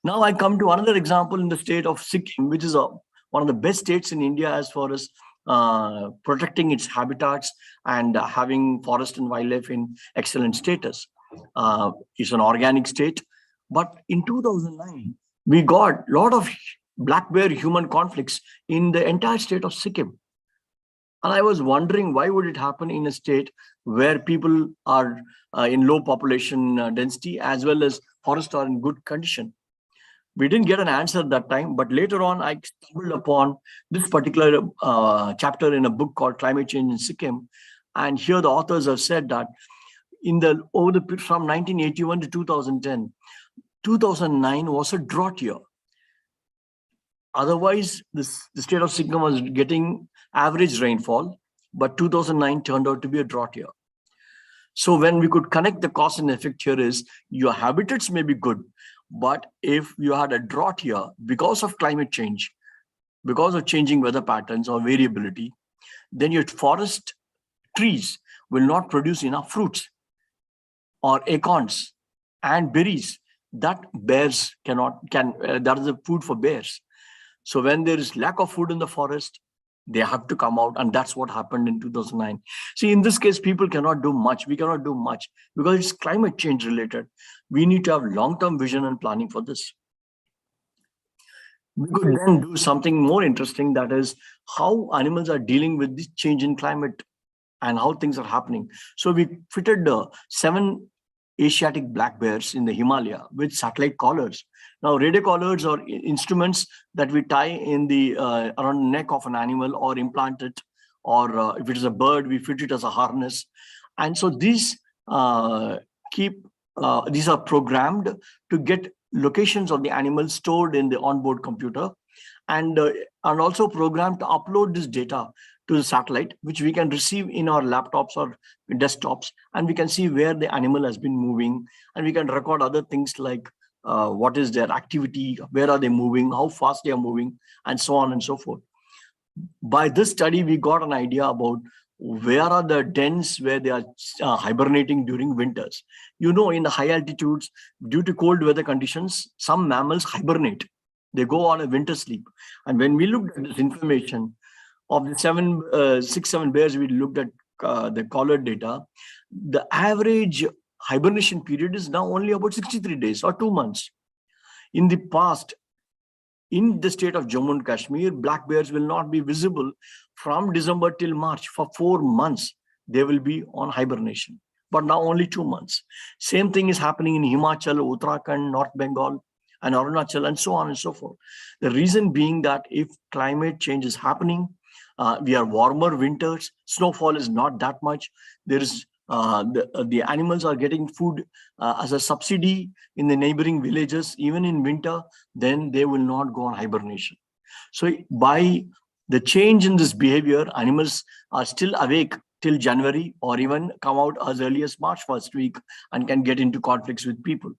Now I come to another example in the state of Sikkim, which is one of the best states in India as far as protecting its habitats and having forest and wildlife in excellent status. It's an organic state. But in 2009, we got a lot of black bear human conflicts in the entire state of Sikkim. And I was wondering, why would it happen in a state where people are in low population density as well as forests are in good condition? We didn't get an answer at that time, but later on, I stumbled upon this particular chapter in a book called Climate Change in Sikkim. And here the authors have said that from 1981 to 2010, 2009 was a drought year. Otherwise, the state of Sikkim was getting average rainfall, but 2009 turned out to be a drought year. So when we could connect the cause and effect here is, your habitats may be good, but if you had a drought year because of climate change, because of changing weather patterns or variability, then your forest trees will not produce enough fruits or acorns and berries that bears that is the food for bears. So when there is lack of food in the forest, they have to come out, and that's what happened in 2009. See, in this case, people cannot do much. We cannot do much because it's climate change related. We need to have long-term vision and planning for this. We could then do something more interesting, that is how animals are dealing with this change in climate and how things are happening. So we fitted 7 Asiatic black bears in the Himalaya with satellite collars. Now, radio collars are instruments that we tie in the around the neck of an animal or implant it, or if it is a bird, we fit it as a harness. And so these are programmed to get locations of the animal stored in the onboard computer, and also programmed to upload this data to the satellite, which we can receive in our laptops or desktops, and we can see where the animal has been moving, and we can record other things like what is their activity, where are they moving, how fast they are moving, and so on and so forth. By this study, we got an idea about where are the dens where they are hibernating during winters. You know, in the high altitudes, due to cold weather conditions, some mammals hibernate. They go on a winter sleep. And when we looked at this information, of the 6-7 bears we looked at the collared data, the average hibernation period is now only about 63 days or 2 months. In the past, in the state of Jammu and Kashmir, black bears will not be visible from December till March. For 4 months, they will be on hibernation, but now only 2 months. Same thing is happening in Himachal, Uttarakhand, North Bengal, and Arunachal, and so on and so forth. The reason being that if climate change is happening, we are warmer winters, snowfall is not that much. There is the animals are getting food as a subsidy in the neighboring villages, even in winter, then they will not go on hibernation. So by the change in this behavior, animals are still awake till January, or even come out as early as March first week and can get into conflicts with people.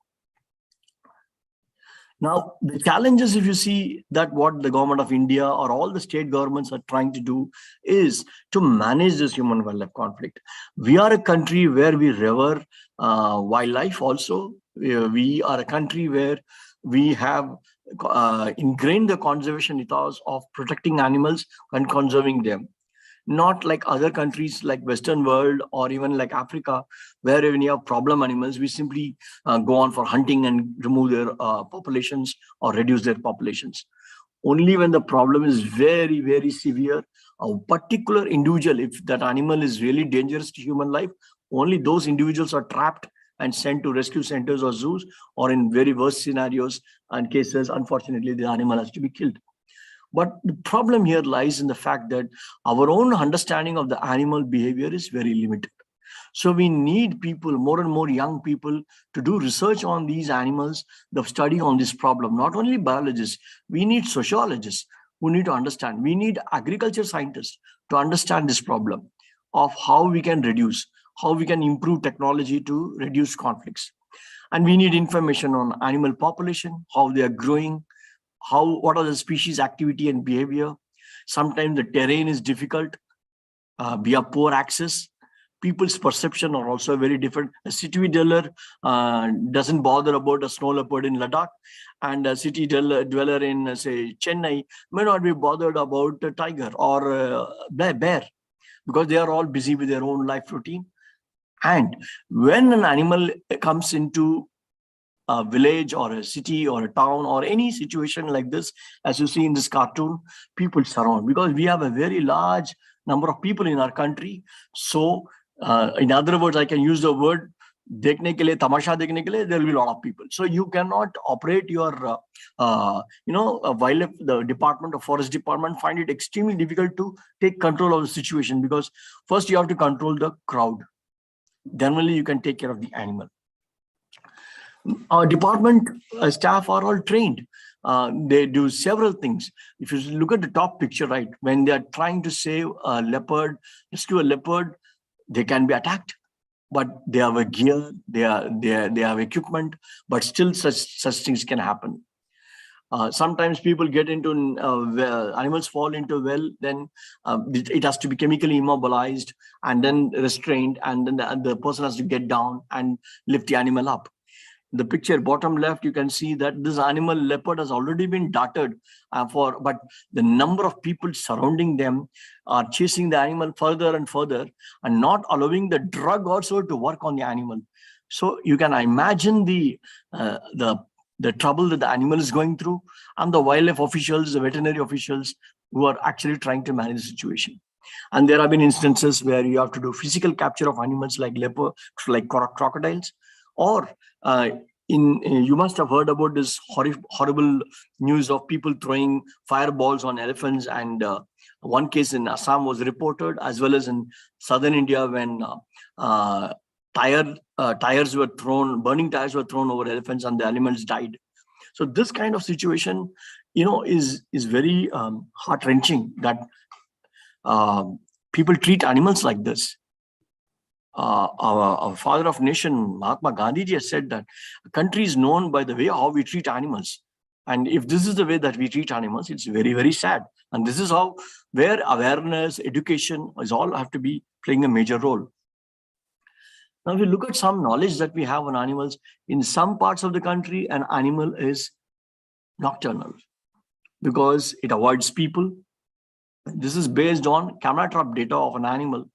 Now, the challenges, if you see that what the government of India or all the state governments are trying to do is to manage this human-wildlife conflict. We are a country where we revere wildlife also. We are a country where we have ingrained the conservation ethos of protecting animals and conserving them. Not like other countries like Western world or even like Africa, where when you have problem animals, we simply go on for hunting and remove their populations or reduce their populations. Only when the problem is very, very severe, a particular individual, if that animal is really dangerous to human life, only those individuals are trapped and sent to rescue centers or zoos, or in very worst scenarios and cases, unfortunately, the animal has to be killed. But the problem here lies in the fact that our own understanding of the animal behavior is very limited. So we need people, more and more young people, to do research on these animals, the study on this problem. Not only biologists, we need sociologists who need to understand. We need agriculture scientists to understand this problem of how we can reduce, how we can improve technology to reduce conflicts. And we need information on animal population, how they are growing, what are the species activity and behavior. Sometimes the terrain is difficult. We have poor access. People's perception are also very different. A city dweller doesn't bother about a snow leopard in Ladakh, and a city dweller in, say, Chennai may not be bothered about a tiger or a bear, because they are all busy with their own life routine. And when an animal comes into a village or a city or a town or any situation like this, as you see in this cartoon, people surround, because we have a very large number of people in our country. So in other words, I can use the word dekhne ke liye, tamasha dekhne ke liye, there will be a lot of people. So you cannot operate your wildlife, the department or forest department find it extremely difficult to take control of the situation, because first you have to control the crowd. Then only you can take care of the animal. Our department staff are all trained. They do several things. If you look at the top picture, right, when they are trying to save a leopard, rescue a leopard, they can be attacked, but they have a gear, they have equipment, but still such things can happen. Sometimes people get into animals fall into a well, then it has to be chemically immobilized and then restrained, and then the person has to get down and lift the animal up. The picture bottom left, you can see that this animal leopard has already been darted but the number of people surrounding them are chasing the animal further and further and not allowing the drug also to work on the animal. So you can imagine the trouble that the animal is going through, and the wildlife officials, the veterinary officials who are actually trying to manage the situation. And there have been instances where you have to do physical capture of animals like leopard, like crocodiles, or you must have heard about this horrible news of people throwing fireballs on elephants, and one case in Assam was reported, as well as in southern India, when tires were thrown, burning tires were thrown over elephants and the animals died. So this kind of situation, is very heart-wrenching, that people treat animals like this. Our father of nation, Mahatma Gandhi has said that a country is known by the way how we treat animals. And if this is the way that we treat animals, it's very, very sad. And this is where awareness, education is all have to be playing a major role. Now, if we look at some knowledge that we have on animals, in some parts of the country, an animal is nocturnal because it avoids people. This is based on camera trap data of an animal.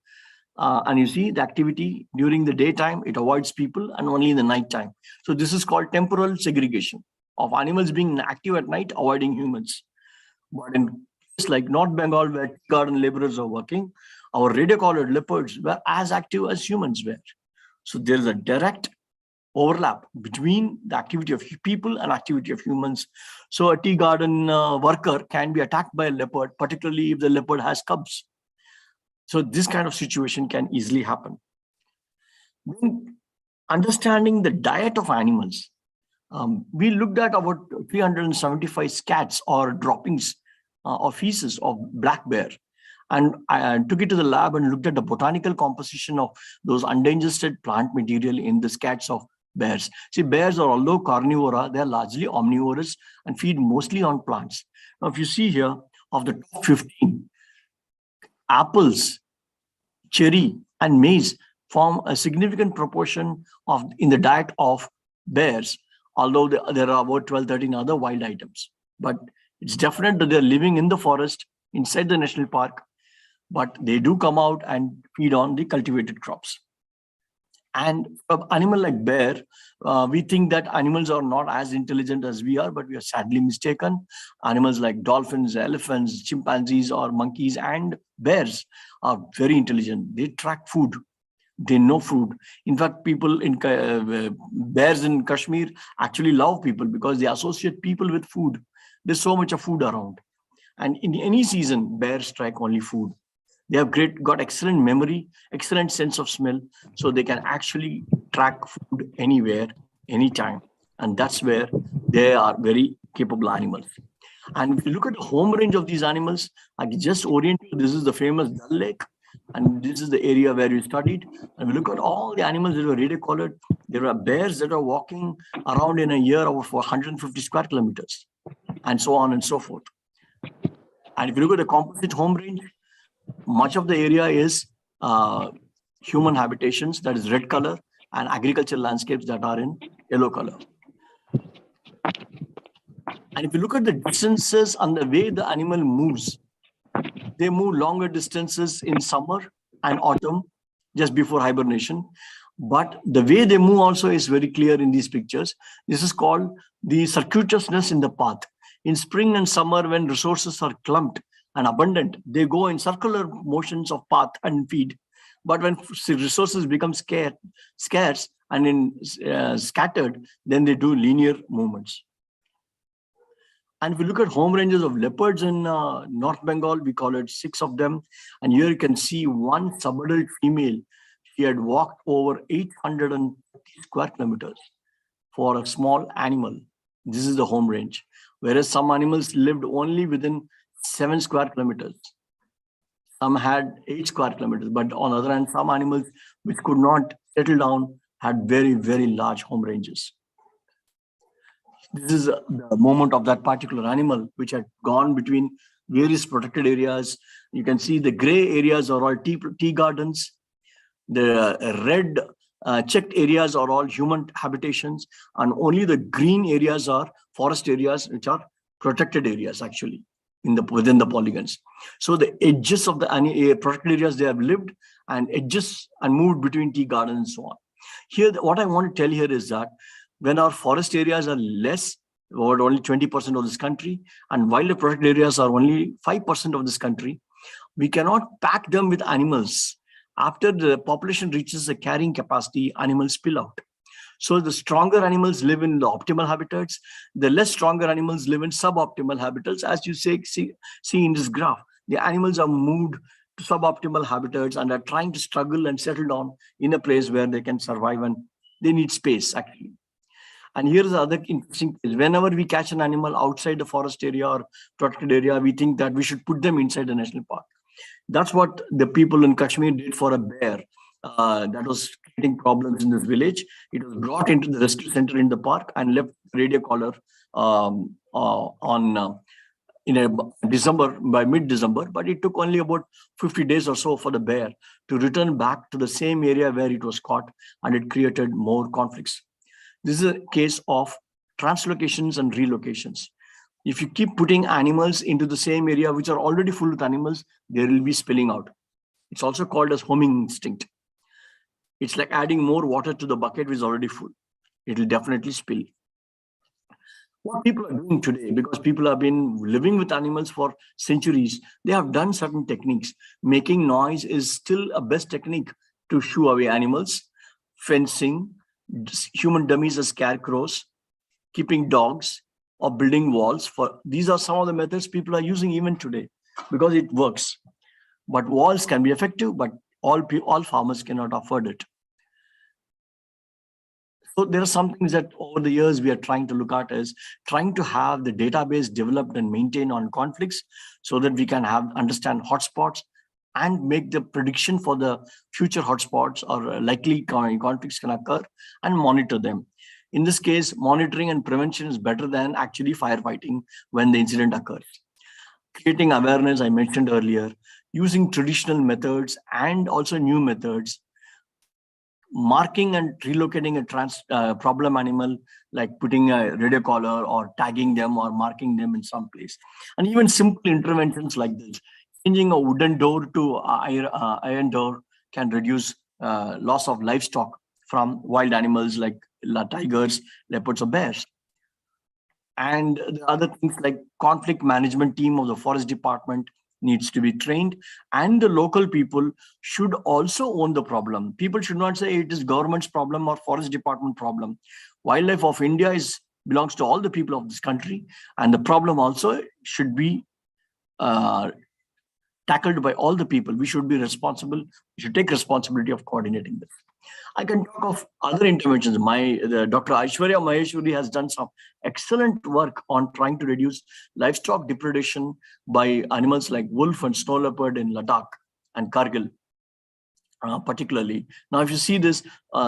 And you see the activity during the daytime, it avoids people, and only in the nighttime. So this is called temporal segregation of animals being active at night, avoiding humans. But in places like North Bengal, where garden laborers are working, our radio-collared leopards were as active as humans were. So there is a direct overlap between the activity of people and activity of humans. So a tea garden worker can be attacked by a leopard, particularly if the leopard has cubs. So this kind of situation can easily happen. Then, understanding the diet of animals, we looked at about 375 scats or droppings of feces of black bear. And I took it to the lab and looked at the botanical composition of those undigested plant material in the scats of bears. See, bears are, although carnivora, they are largely omnivorous and feed mostly on plants. Now, if you see here, of the top 15, apples, cherry, and maize form a significant proportion in the diet of bears, although there are about 12, 13 other wild items. But it's definite that they're living in the forest, inside the national park, but they do come out and feed on the cultivated crops. And for an animal like bear, we think that animals are not as intelligent as we are, but we are sadly mistaken. Animals like dolphins, elephants, chimpanzees, or monkeys and bears are very intelligent. They track food. They know food. In fact, people in bears in Kashmir actually love people because they associate people with food. There's so much of food around. And in any season, bears track only food. They have got excellent memory, excellent sense of smell, so they can actually track food anywhere, anytime. And that's where they are very capable animals. And if you look at the home range of these animals, I can just orient you. This is the famous Dal Lake, and this is the area where you studied. And we look at all the animals that were radio-collared. There are bears that are walking around in a year over 150 square kilometers, and so on and so forth. And if you look at the composite home range, much of the area is human habitations, that is red color, and agricultural landscapes that are in yellow color. And if you look at the distances and the way the animal moves, they move longer distances in summer and autumn, just before hibernation. But the way they move also is very clear in these pictures. This is called the circuitousness in the path. In spring and summer, when resources are clumped and abundant, they go in circular motions of path and feed. But when resources become scarce and scattered, then they do linear movements. And if you look at home ranges of leopards in North Bengal, we call it 6 of them. And here you can see one subadult female. She had walked over 850 square kilometers for a small animal. This is the home range. Whereas some animals lived only within 7 square kilometers. Some had 8 square kilometers. But on the other hand, some animals which could not settle down had very, very large home ranges. This is the moment of that particular animal, which had gone between various protected areas. You can see the gray areas are all tea gardens. The red checked areas are all human habitations. And only the green areas are forest areas, which are protected areas, actually, within the polygons. So the edges of the protected areas, they have lived, and edges and moved between tea gardens and so on. Here, what I want to tell here is that when our forest areas are less, or only 20% of this country, and wildlife protected areas are only 5% of this country, we cannot pack them with animals. After the population reaches a carrying capacity, animals spill out. So the stronger animals live in the optimal habitats, the less stronger animals live in suboptimal habitats. As you see in this graph, the animals are moved to suboptimal habitats and are trying to struggle and settle down in a place where they can survive, and they need space, actually. And here's the other interesting thing. Whenever we catch an animal outside the forest area or protected area, we think that we should put them inside the national park. That's what the people in Kashmir did for a bear that was creating problems in this village. It was brought into the rescue center in the park and left radio collar in December, by mid-December, but it took only about 50 days or so for the bear to return back to the same area where it was caught, and it created more conflicts. This is a case of translocations and relocations. If you keep putting animals into the same area which are already full with animals, there will be spilling out. It's also called as homing instinct. It's like adding more water to the bucket which is already full. It will definitely spill. What people are doing today, because people have been living with animals for centuries, they have done certain techniques. Making noise is still a best technique to shoo away animals. Fencing, human dummies as scarecrows, keeping dogs, or building walls. These are some of the methods people are using even today because it works. But walls can be effective, but all farmers cannot afford it. So there are some things that over the years we are trying to look at, is trying to have the database developed and maintained on conflicts so that we can understand hotspots and make the prediction for the future hotspots or likely conflicts can occur and monitor them. In this case, monitoring and prevention is better than actually firefighting when the incident occurs. Creating awareness, I mentioned earlier, using traditional methods and also new methods, marking and relocating a problem animal, like putting a radio collar or tagging them or marking them in some place. And even simple interventions like this, changing a wooden door to iron door can reduce loss of livestock from wild animals like tigers, leopards, or bears. And the other things like conflict management team of the forest department needs to be trained, and the local people should also own the problem. People should not say it is government's problem or forest department problem. Wildlife of India belongs to all the people of this country, and the problem also should be tackled by all the people. We should be responsible. We should take responsibility of coordinating this. I can talk of other interventions. Dr. Aishwarya Maheshwari has done some excellent work on trying to reduce livestock depredation by animals like wolf and snow leopard in Ladakh and Kargil. Particularly. Now, if you see this,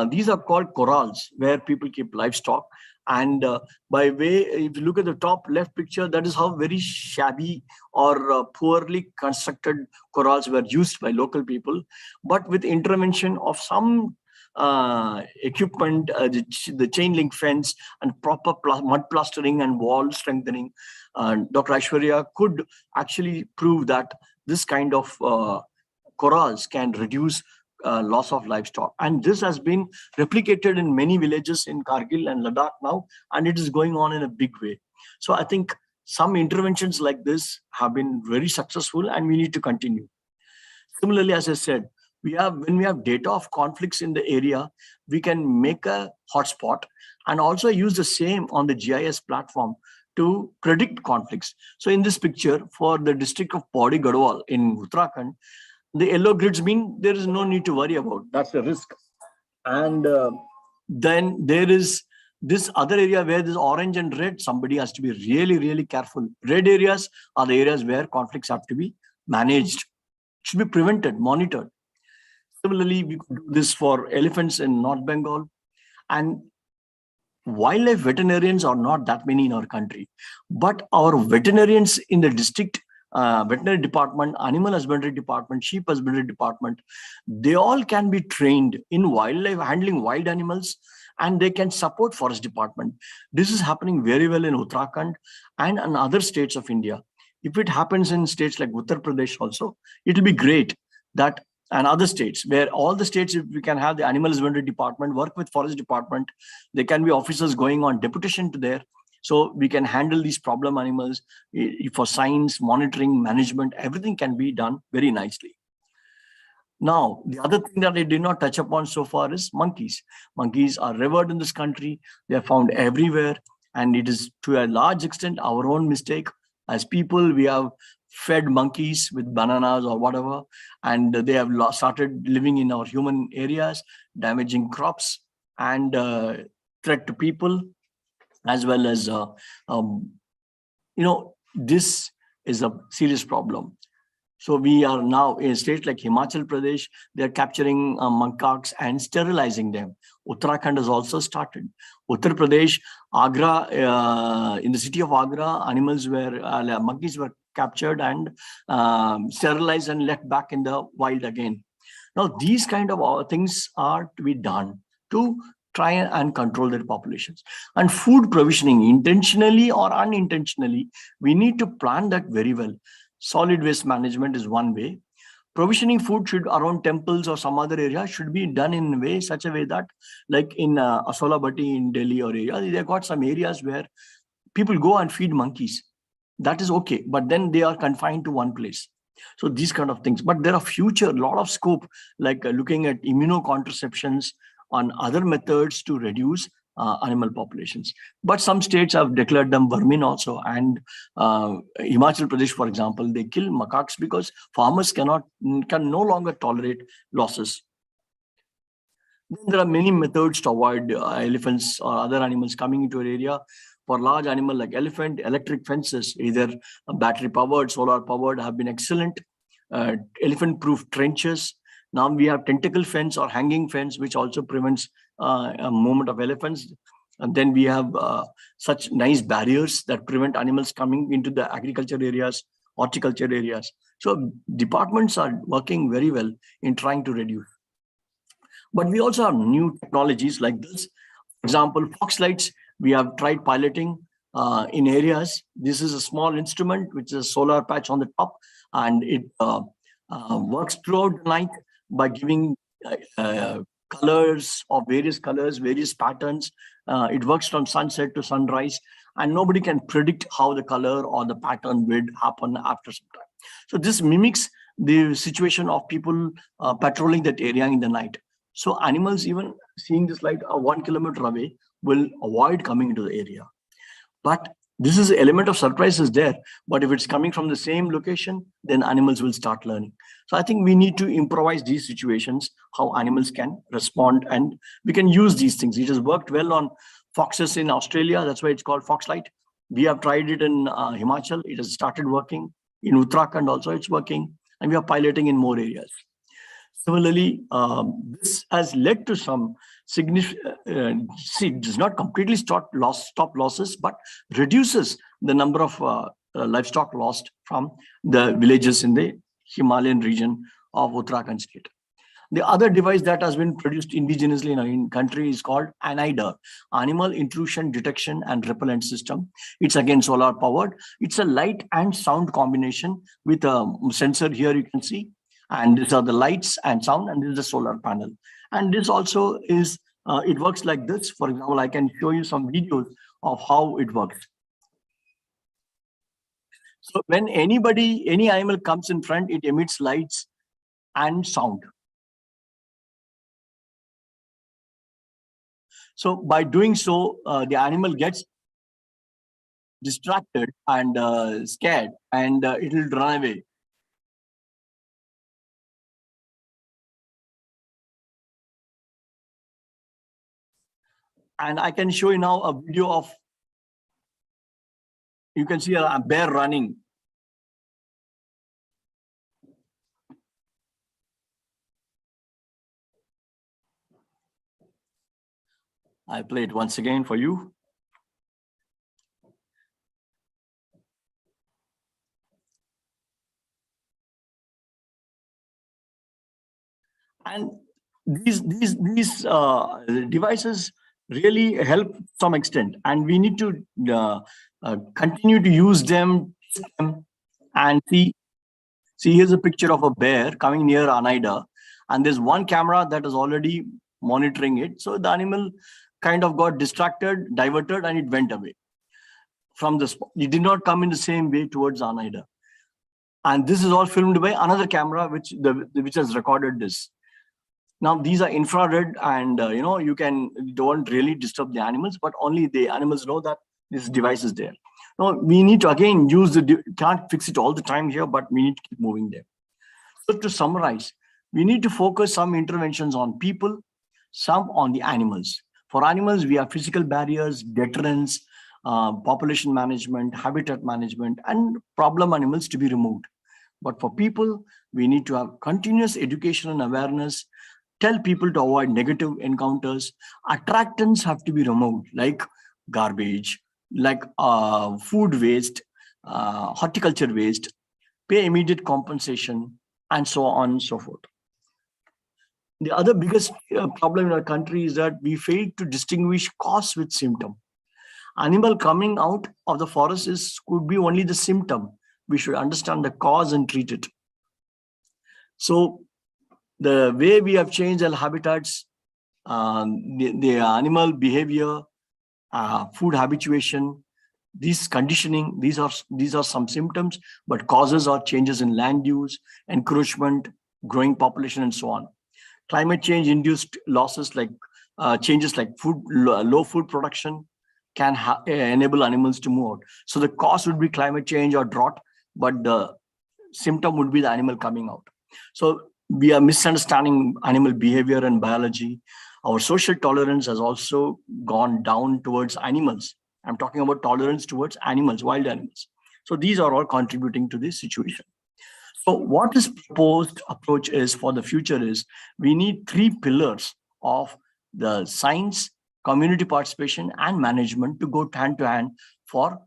these are called corrals where people keep livestock. And by way, if you look at the top left picture, that is how very shabby or poorly constructed corrals were used by local people. But with intervention of some equipment, the chain link fence and proper mud plastering and wall strengthening, Dr. Aishwarya could actually prove that this kind of corrals can reduce loss of livestock. And this has been replicated in many villages in Kargil and Ladakh now, and it is going on in a big way. So I think some interventions like this have been very successful and we need to continue. Similarly, as I said, when we have data of conflicts in the area, we can make a hotspot and also use the same on the GIS platform to predict conflicts. So in this picture, for the district of Pauri Garhwal in Uttarakhand, the yellow grids mean there is no need to worry about. That's the risk. And then there is this other area where there's orange and red. Somebody has to be really, really careful. Red areas are the areas where conflicts have to be managed, should be prevented, monitored. Similarly, we could do this for elephants in North Bengal. And wildlife veterinarians are not that many in our country, but our veterinarians in the district veterinary department, animal husbandry department, sheep husbandry department, they all can be trained in wildlife, handling wild animals, and they can support forest department. This is happening very well in Uttarakhand and in other states of India. If it happens in states like Uttar Pradesh also, it will be great that, and other states, where all the states, if we can have the animal husbandry department work with forest department, there can be officers going on deputation to there. So we can handle these problem animals for science, monitoring, management, everything can be done very nicely. Now, the other thing that I did not touch upon so far is monkeys. Monkeys are revered in this country. They are found everywhere. And it is to a large extent our own mistake. As people, we have fed monkeys with bananas or whatever, and they have started living in our human areas, damaging crops and threat to people. As well as, this is a serious problem. So we are now in states like Himachal Pradesh, they're capturing macaques and sterilizing them. Uttarakhand has also started. Uttar Pradesh, Agra, in the city of Agra, monkeys were captured and sterilized and left back in the wild again. Now, these kind of things are to be done to try and control their populations. And food provisioning, intentionally or unintentionally, we need to plan that very well. Solid waste management is one way. Provisioning food should around temples or some other area should be done in a way, such a way that, like in Asolabati in Delhi or area, they've got some areas where people go and feed monkeys. That is okay, but then they are confined to one place. So these kind of things. But there are a lot of scope, like looking at immunocontraceptions, on other methods to reduce animal populations. But some states have declared them vermin also. And Himachal Pradesh, for example, they kill macaques because farmers can no longer tolerate losses. Then there are many methods to avoid elephants or other animals coming into an area. For large animal like elephant, electric fences, either battery powered, solar powered, have been excellent. Elephant proof trenches. Now we have tentacle fence or hanging fence, which also prevents a movement of elephants. And then we have such nice barriers that prevent animals coming into the agriculture areas, horticulture areas. So departments are working very well in trying to reduce. But we also have new technologies like this. For example, fox lights, we have tried piloting in areas. This is a small instrument, which is a solar patch on the top, and it works throughout the night by giving colors of various colors, various patterns. It works from sunset to sunrise, and nobody can predict how the color or the pattern will happen after some time. So this mimics the situation of people patrolling that area in the night. So animals, even seeing this light 1 kilometer away, will avoid coming into the area. But This is element of surprise is there, but if it's coming from the same location, then animals will start learning. So I think we need to improvise these situations, how animals can respond, and we can use these things. It has worked well on foxes in Australia. That's why it's called Foxlight. We have tried it in Himachal. It has started working. In Uttarakhand also it's working, and we are piloting in more areas. Similarly, this has led to some significant, it does not completely stop losses, but reduces the number of livestock lost from the villages in the Himalayan region of Uttarakhand state. The other device that has been produced indigenously in country is called ANIDR, Animal Intrusion Detection and Repellent System. It's again solar powered. It's a light and sound combination with a sensor here you can see. And these are the lights and sound, and this is the solar panel. And this also is, it works like this. For example, I can show you some videos of how it works. So when any animal comes in front, it emits lights and sound. So by doing so, the animal gets distracted and scared, and it will run away. And I can show you now a video of, you can see a bear running. I play it once again for you. And these devices really help to some extent, and we need to continue to use them and see. Here's a picture of a bear coming near Anaida, and there's one camera that is already monitoring it. So the animal kind of got distracted, diverted, and it went away from the spot. It did not come in the same way towards Anaida. And this is all filmed by another camera which has recorded this. Now these are infrared, and you don't really disturb the animals, but only the animals know that this device is there. Now we need to again use can't fix it all the time here, but we need to keep moving there. So to summarize, we need to focus some interventions on people, some on the animals. For animals, we have physical barriers, deterrence, population management, habitat management, and problem animals to be removed. But for people, we need to have continuous education and awareness, tell people to avoid negative encounters. Attractants have to be removed, like garbage, like food waste, horticulture waste, pay immediate compensation, and so on and so forth. The other biggest problem in our country is that we fail to distinguish cause with symptom. Animal coming out of the forest could be only the symptom. We should understand the cause and treat it. So the way we have changed our habitats, the animal behavior, food habituation, these conditioning, these are some symptoms, but causes are changes in land use, encroachment, growing population, and so on. Climate change induced losses like changes like low food production can enable animals to move out. So the cause would be climate change or drought, but the symptom would be the animal coming out. So we are misunderstanding animal behavior and biology. Our social tolerance has also gone down towards animals. I'm talking about tolerance towards animals, wild animals. So these are all contributing to this situation. So what this proposed approach is for the future is we need 3 pillars of the science, community participation, and management to go hand to hand for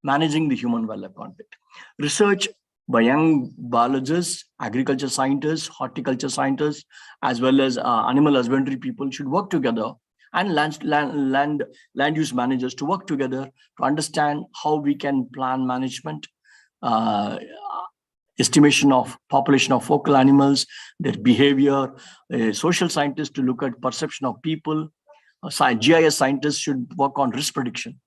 managing the human-wildlife conflict. Research by young biologists, agriculture scientists, horticulture scientists, as well as animal husbandry people should work together, and land use managers to work together to understand how we can plan management, estimation of population of focal animals, their behavior, social scientists to look at perception of people, GIS scientists should work on risk prediction.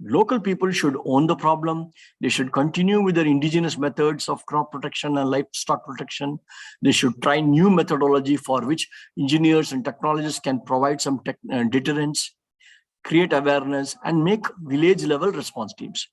Local people should own the problem. They should continue with their indigenous methods of crop protection and livestock protection. They should try new methodology for which engineers and technologists can provide some deterrence. create awareness, and make village level response teams.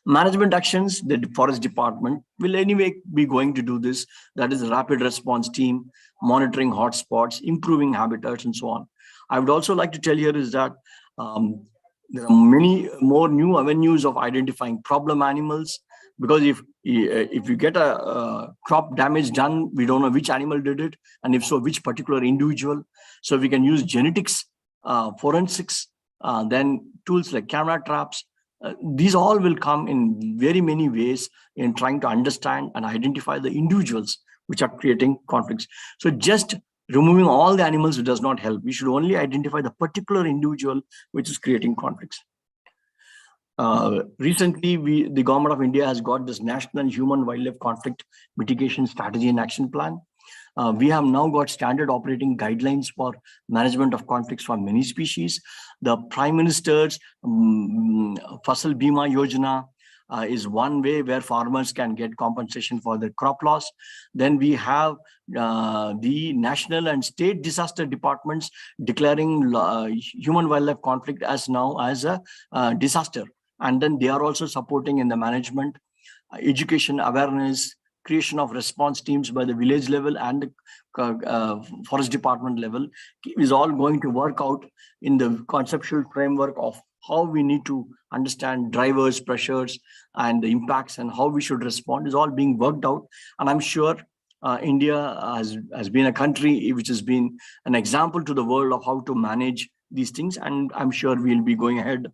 Management actions, the forest department will anyway be going to do this. That is a rapid response team, monitoring hotspots, improving habitats, and so on. I would also like to tell here is that there are many more new avenues of identifying problem animals, because if you get a crop damage done, we don't know which animal did it, and if so, which particular individual. So we can use genetics, forensics, then tools like camera traps. These all will come in very many ways in trying to understand and identify the individuals which are creating conflicts. So just removing all the animals does not help. We should only identify the particular individual which is creating conflicts. Recently, the government of India has got this National Human Wildlife Conflict Mitigation Strategy and Action Plan. We have now got standard operating guidelines for management of conflicts for many species. The Prime Minister's Fasal Bima Yojana is one way where farmers can get compensation for their crop loss. Then we have the national and state disaster departments declaring human wildlife conflict as now as a disaster. And then they are also supporting in the management, education, awareness, creation of response teams by the village level and the forest department level is all going to work out in the conceptual framework of how we need to understand drivers, pressures, and the impacts, and how we should respond is all being worked out. And I'm sure India has been a country which has been an example to the world of how to manage these things. And I'm sure we'll be going ahead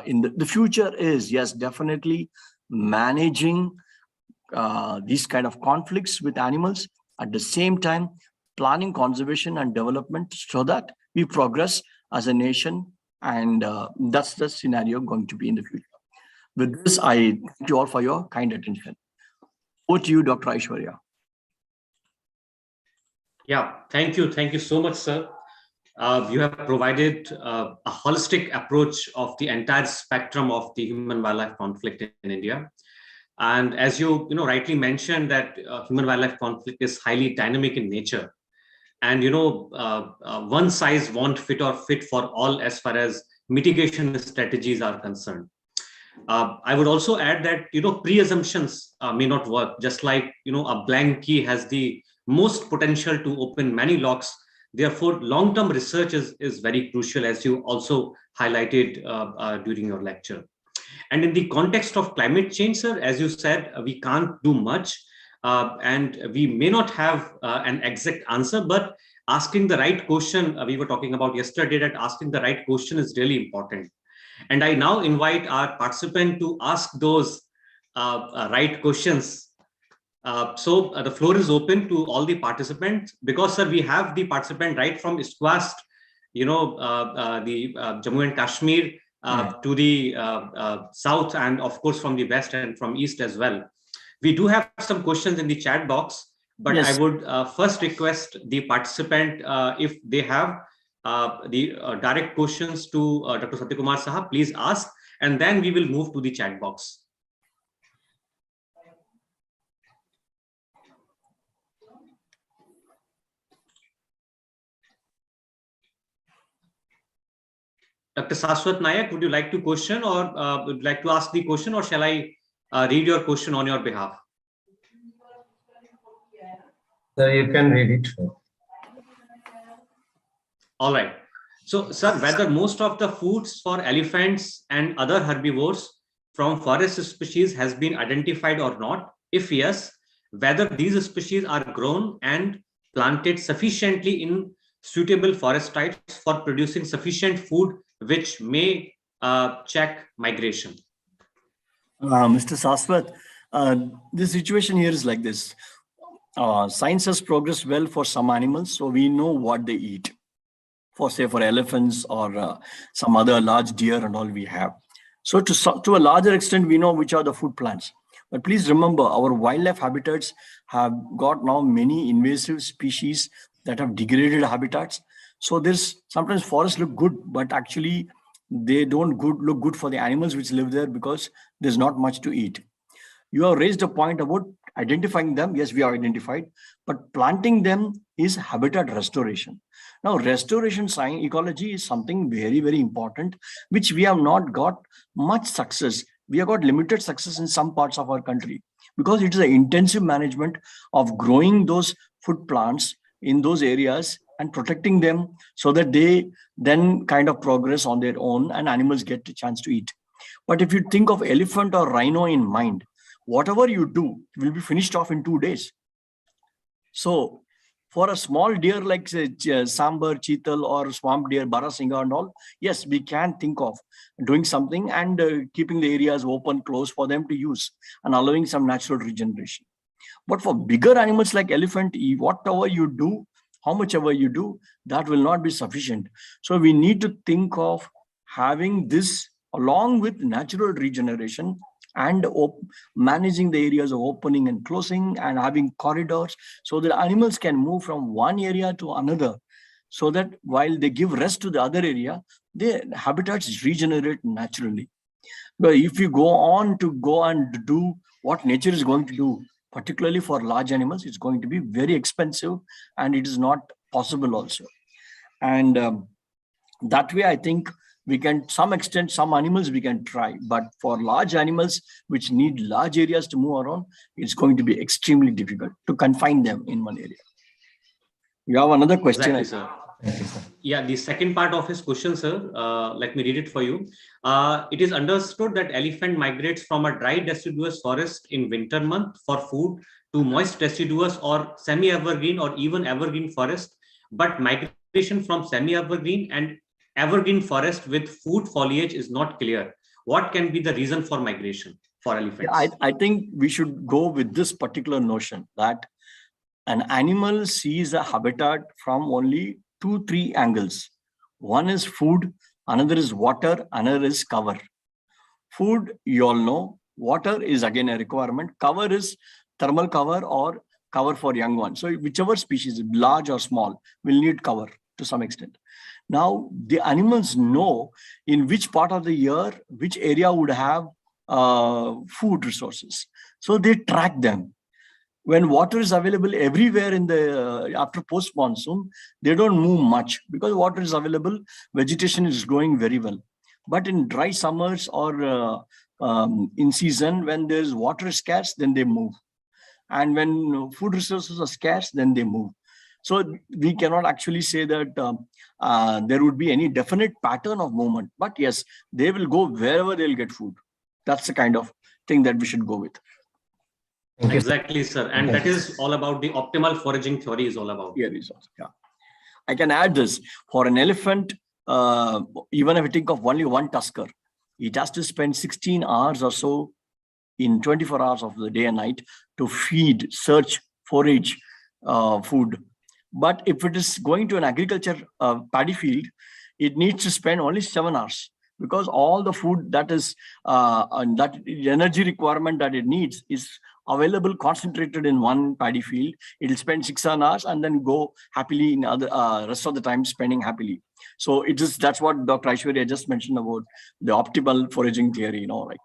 in the future is, yes, definitely managing these kind of conflicts with animals, at the same time planning conservation and development so that we progress as a nation, and that's the scenario going to be in the future. With this, I thank you all for your kind attention. Over to you, Dr. Aishwarya. Yeah, thank you so much, sir. You have provided a holistic approach of the entire spectrum of the human-wildlife conflict in India. And as you rightly mentioned, that human-wildlife conflict is highly dynamic in nature. And one size won't fit for all as far as mitigation strategies are concerned. I would also add that pre-assumptions may not work. Just like a blank key has the most potential to open many locks. Therefore, long-term research is very crucial, as you also highlighted during your lecture. And in the context of climate change, sir, as you said, we can't do much, and we may not have an exact answer, but asking the right question, we were talking about yesterday, that asking the right question is really important. And I now invite our participant to ask those right questions. So the floor is open to all the participants, because, sir, we have the participant right from East West, the Jammu and Kashmir, to the south, and of course from the west and from east as well. We do have some questions in the chat box, but yes, I would first request the participant, if they have the direct questions to Dr. Satyakumar Saha, please ask, and then we will move to the chat box. Dr. Saswat Nayak, would you like to question, or would like to ask the question, or shall I read your question on your behalf? So you can read it. All right. So, sir, whether most of the foods for elephants and other herbivores from forest species has been identified or not? If yes, whether these species are grown and planted sufficiently in suitable forest types for producing sufficient food which may check migration? Mr. Saswat, the situation here is like this. Science has progressed well for some animals, so we know what they eat. For elephants or some other large deer and all we have. So to a larger extent, we know which are the food plants. But please remember, our wildlife habitats have got now many invasive species that have degraded habitats. So there's sometimes forests look good, but actually they don't look good for the animals which live there, because there's not much to eat. You have raised a point about identifying them. Yes, we are identified, but planting them is habitat restoration. Now, restoration science ecology is something very, very important, which we have not got much success. We have got limited success in some parts of our country because it is an intensive management of growing those food plants in those areas and protecting them so that they then kind of progress on their own and animals get a chance to eat. But if you think of elephant or rhino in mind, whatever you do will be finished off in 2 days. So for a small deer like say, sambar, cheetal, or swamp deer, barasinga and all, yes, we can think of doing something and keeping the areas open, close for them to use and allowing some natural regeneration. But for bigger animals like elephant, whatever you do, how much ever you do, that will not be sufficient. So we need to think of having this along with natural regeneration and managing the areas of opening and closing and having corridors so that animals can move from one area to another, so that while they give rest to the other area, their habitats regenerate naturally. But if you go and do what nature is going to do, particularly for large animals, it's going to be very expensive and it is not possible also. And that way, I think we can, some extent, some animals we can try, but for large animals which need large areas to move around, it's going to be extremely difficult to confine them in one area. You have another question? Exactly, sir. Yeah, the second part of his question, sir, let me read it for you. It is understood that elephant migrates from a dry deciduous forest in winter month for food to moist deciduous or semi-evergreen or even evergreen forest, but migration from semi-evergreen and evergreen forest with food foliage is not clear. What can be the reason for migration for elephants? I think we should go with this particular notion that an animal sees a habitat from only 2-3 angles. One is food, another is water, another is cover. Food, you all know. Water is again a requirement. Cover is thermal cover or cover for young ones. So whichever species, large or small, will need cover to some extent. Now, the animals know in which part of the year, which area would have food resources. So they track them. When water is available everywhere in the after post monsoon, they don't move much because water is available, vegetation is growing very well. But in dry summers or in season, when there's water scarce, then they move. And when food resources are scarce, then they move. So we cannot actually say that there would be any definite pattern of movement. But yes, they will go wherever they'll get food. That's the kind of thing that we should go with. Exactly, sir. And that is all about the optimal foraging theory is all about. Yeah, I can add this. For an elephant, even if you think of only one tusker, it has to spend 16 hours or so in 24 hours of the day and night to feed, search, forage food. But if it is going to an agriculture paddy field, it needs to spend only 7 hours because all the food that is that energy requirement that it needs is available concentrated in one paddy field. It will spend 6 hours and then go happily in other rest of the time spending happily. So it is, that's what Dr. Aishwarya just mentioned about the optimal foraging theory, like.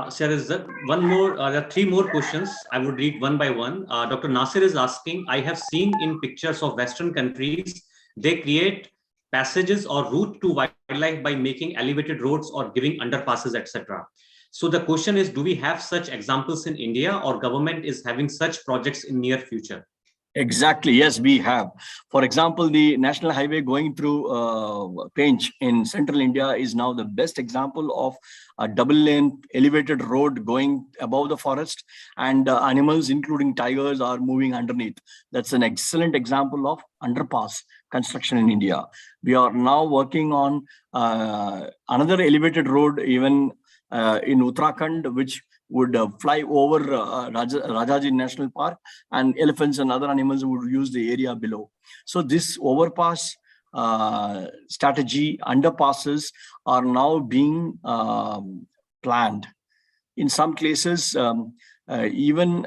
Sir, is that one more? There are 3 more questions. I would read one by one. Dr. Nasir is asking, I have seen in pictures of Western countries, they create passages or route to wildlife by making elevated roads or giving underpasses, etc. So the question is, do we have such examples in India or government is having such projects in near future? Exactly. Yes, we have. For example, the national highway going through Pench in central India is now the best example of a double-lane elevated road going above the forest, and animals, including tigers, are moving underneath. That's an excellent example of underpass construction in India. We are now working on another elevated road even in Uttarakhand, which would fly over Rajaji National Park, and elephants and other animals would use the area below. So this overpass strategy, underpasses are now being planned. In some cases, even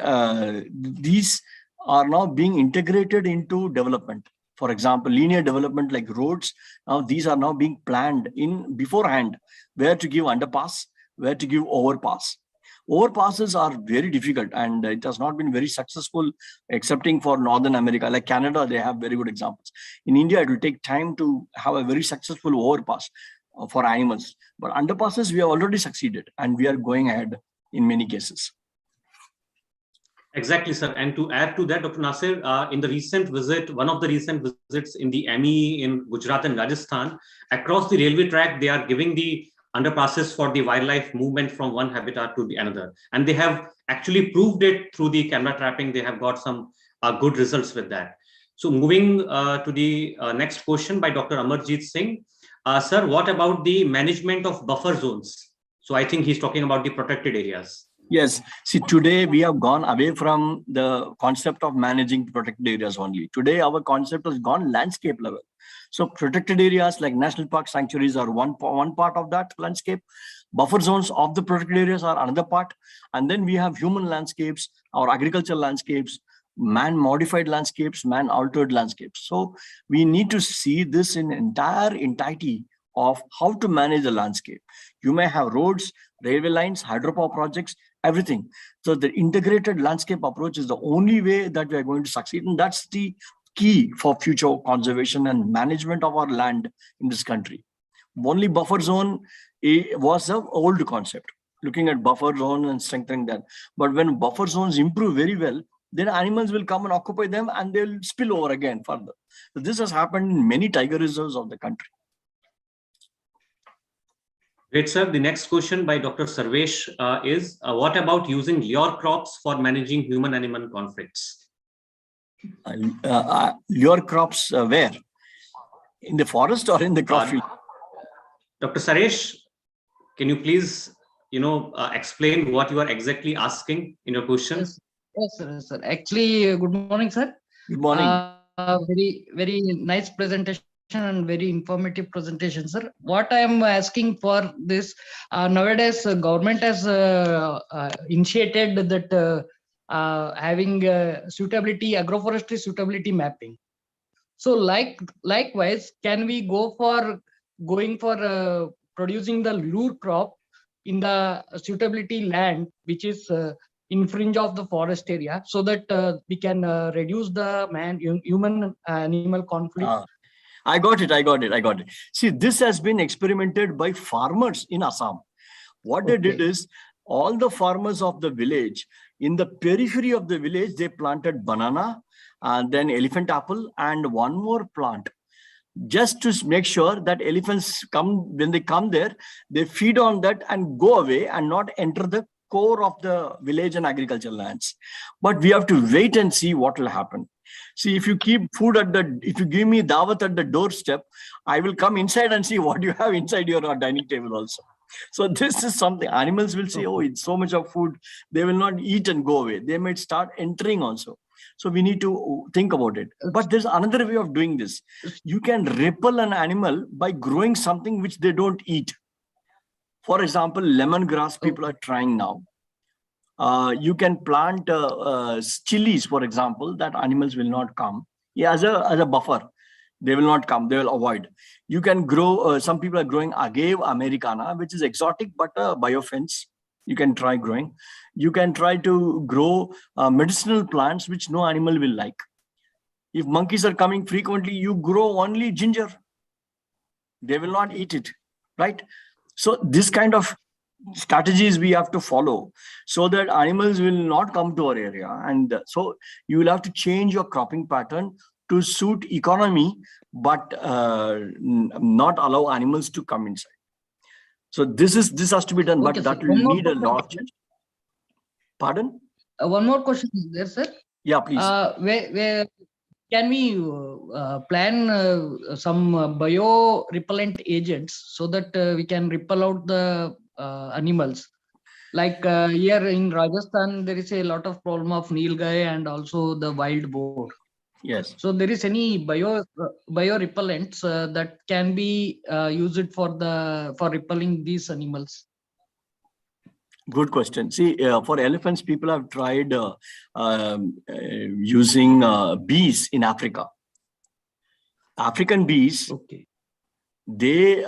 these are now being integrated into development. For example, linear development like roads, now these are now being planned in beforehand, where to give underpass, where to give overpass. Overpasses are very difficult, and it has not been very successful, excepting for Northern America. Like Canada, they have very good examples. In India, it will take time to have a very successful overpass for animals. But underpasses, we have already succeeded, and we are going ahead in many cases. Exactly, sir. And to add to that, Dr. Nasir, in the recent visit, one of the recent visits in the ME in Gujarat and Rajasthan, across the railway track, they are giving the underpasses for the wildlife movement from one habitat to the another. And they have actually proved it through the camera trapping. They have got some good results with that. So moving to the next question by Dr. Amarjeet Singh. Sir, what about the management of buffer zones? So I think he's talking about the protected areas. Yes. See, today we have gone away from the concept of managing protected areas only. Today, our concept has gone landscape level. So protected areas like national park sanctuaries are one part of that landscape. Buffer zones of the protected areas are another part. And then we have human landscapes, our agricultural landscapes, man-modified landscapes, man-altered landscapes. So we need to see this in entirety of how to manage the landscape. You may have roads, railway lines, hydropower projects, everything. So the integrated landscape approach is the only way that we are going to succeed. And that's the key for future conservation and management of our land in this country. Only buffer zone was an old concept, looking at buffer zone and strengthening that. But when buffer zones improve very well, then animals will come and occupy them and they'll spill over again further. So this has happened in many tiger reserves of the country. Great, sir. The next question by Dr. Sarvesh is, what about using lure crops for managing human-animal conflicts? Lure crops where? In the forest or in the crop field? Dr. Saresh, can you please, explain what you are exactly asking in your question? Yes, sir. Actually, good morning, sir. Good morning. Very, very nice presentation and very informative presentation, sir. What I am asking for this, nowadays government has initiated that having suitability, agroforestry suitability mapping. So likewise, can we going for producing the lure crop in the suitability land, which is in fringe of the forest area, so that we can reduce the human animal conflict? I got it. See, this has been experimented by farmers in Assam. What they did is, all the farmers of the village, in the periphery of the village, they planted banana, and then elephant apple, and one more plant, just to make sure that elephants come, when they come there, they feed on that and go away and not enter the core of the village and agricultural lands. But we have to wait and see what will happen. See, if you keep food if you give me dawat at the doorstep, I will come inside and see what you have inside your dining table also. So this is something animals will say, oh, it's so much of food. They will not eat and go away. They might start entering also. So we need to think about it. But there's another way of doing this. You can repel an animal by growing something which they don't eat. For example, lemongrass people are trying now. You can plant chilies, for example, that animals will not come. Yeah, as a buffer. They will not come, they will avoid. You can grow, some people are growing agave americana, which is exotic, but a biofence. You can try growing. You can try to grow medicinal plants, which no animal will like. If monkeys are coming frequently, you grow only ginger. They will not eat it, right? So this kind of strategies we have to follow so that animals will not come to our area. And so you will have to change your cropping pattern to suit economy, but not allow animals to come inside. So this has to be done, but that will need a lot of change. Pardon? One more question is there, sir. Yeah, please. Where can we plan some bio-repellent agents so that we can repel out the animals? Like here in Rajasthan, there is a lot of problem of nilgai and also the wild boar. Yes. So there is any bio-repellents that can be used for repelling these animals? Good question. See, for elephants, people have tried using bees in Africa. African bees, they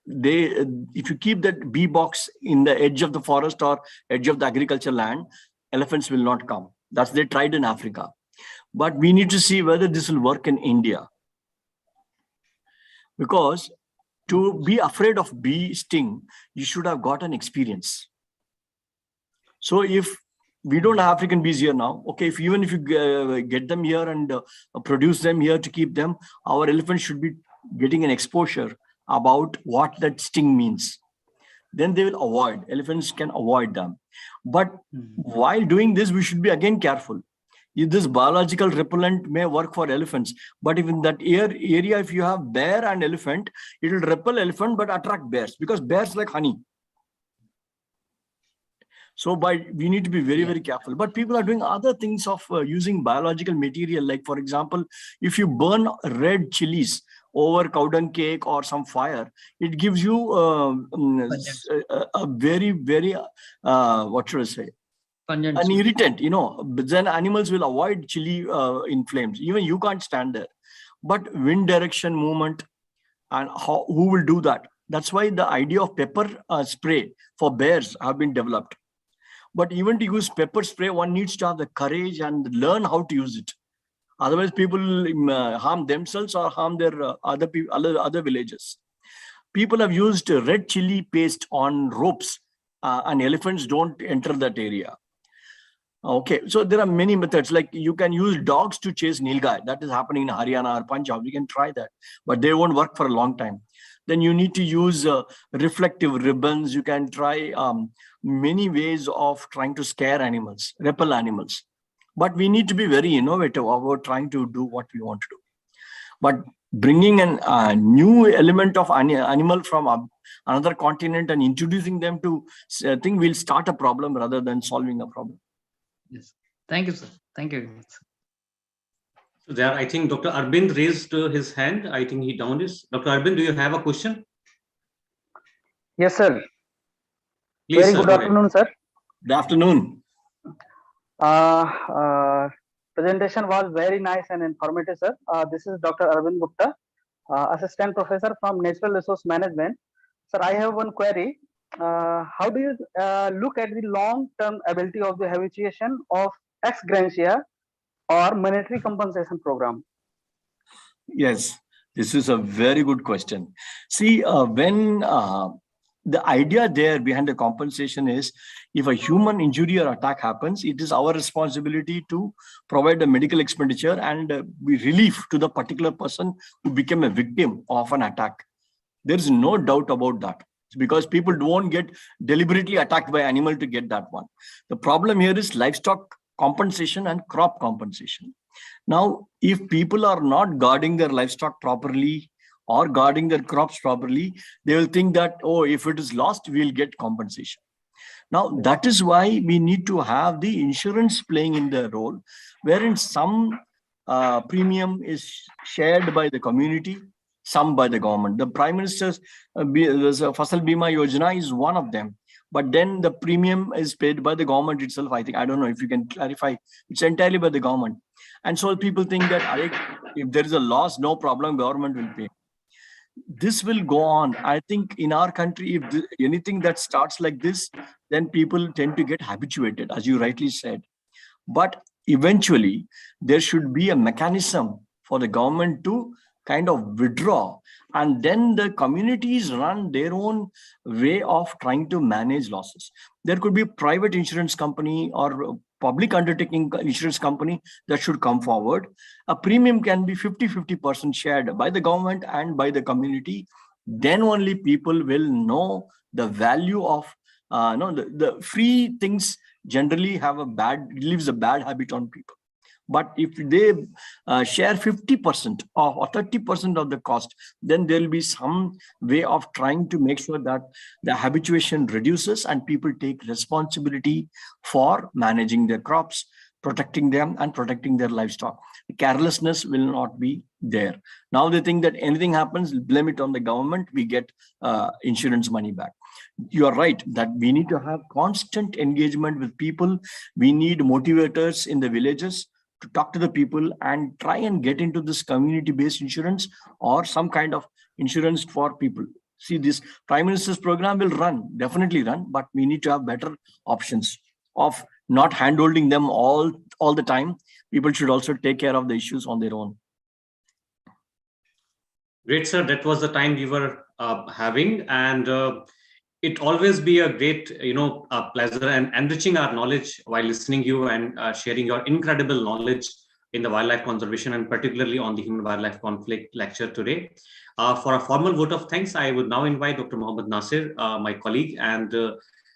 if you keep that bee box in the edge of the forest or edge of the agricultural land, elephants will not come. That's they tried in Africa. But we need to see whether this will work in India. Because to be afraid of bee sting, you should have got an experience. So if we don't have African bees here now, okay, even if you get them here and produce them here to keep them, our elephants should be getting an exposure about what that sting means. Then they will avoid, elephants can avoid them. But while doing this, we should be again careful. This biological repellent may work for elephants, but if in that area, if you have bear and elephant, it will repel elephant but attract bears, because bears like honey. So we need to be very, very careful. But people are doing other things of using biological material. Like, for example, if you burn red chilies over cow dung cake or some fire, it gives you a very, very, what should I say? An irritant, then animals will avoid chili in flames. Even you can't stand there. But wind direction, movement, and who will do that? That's why the idea of pepper spray for bears have been developed. But even to use pepper spray, one needs to have the courage and learn how to use it. Otherwise, people harm themselves or harm their other villages. People have used red chili paste on ropes, and elephants don't enter that area. Okay, so there are many methods. Like you can use dogs to chase nilgai. That is happening in Haryana or Punjab. You can try that, but they won't work for a long time. Then you need to use reflective ribbons. You can try many ways of trying to scare animals, repel animals. But we need to be very innovative about trying to do what we want to do. But bringing a new element of animal from another continent and introducing them to thing will start a problem rather than solving a problem. Yes. Thank you, sir. Thank you very much. So there, I think Dr. Arbind raised his hand. I think he down is. Dr. Arbind, do you have a question? Yes, sir. Please, Very sir, good afternoon, sir. Good afternoon. Presentation was very nice and informative, sir. This is Dr. Arbind Gupta, Assistant Professor from Natural Resource Management. Sir, I have one query. How do you look at the long-term ability of the habituation of ex gratia or monetary compensation program? Yes, this is a very good question. See, when the idea there behind the compensation is, if a human injury or attack happens, it is our responsibility to provide a medical expenditure and be relief to the particular person who became a victim of an attack. There is no doubt about that, because people won't get deliberately attacked by animal to get that one. The problem here is livestock compensation and crop compensation. Now, if people are not guarding their livestock properly or guarding their crops properly, they will think that, oh, if it is lost, we'll get compensation. Now, that is why we need to have the insurance playing in the role, wherein some premium is shared by the community, some by the government. The Prime Minister's Fasal Bima Yojana is one of them. But then the premium is paid by the government itself. I think, I don't know if you can clarify, it's entirely by the government. And so people think that if there is a loss, no problem, government will pay. This will go on. I think in our country, if anything that starts like this, then people tend to get habituated, as you rightly said. But eventually, there should be a mechanism for the government to kind of withdraw, and then the communities run their own way of trying to manage losses. There could be a private insurance company or public undertaking insurance company that should come forward. A premium can be 50-50% shared by the government and by the community. Then only people will know the value of the free things generally leaves a bad habit on people. But if they share 50% or 30% of the cost, then there will be some way of trying to make sure that the habituation reduces and people take responsibility for managing their crops, protecting them and protecting their livestock. Carelessness will not be there. Now they think that anything happens, blame it on the government, we get insurance money back. You are right that we need to have constant engagement with people. We need motivators in the villages to talk to the people and try and get into this community-based insurance or some kind of insurance for people. See, this Prime Minister's program will definitely run, but we need to have better options of not handholding them all the time. People should also take care of the issues on their own. Great, sir. That was the time we were having, and it always be a great, pleasure and enriching our knowledge while listening you and sharing your incredible knowledge in the wildlife conservation and particularly on the human-wildlife conflict lecture today. For a formal vote of thanks, I would now invite Dr. Mohammad Nasir, my colleague and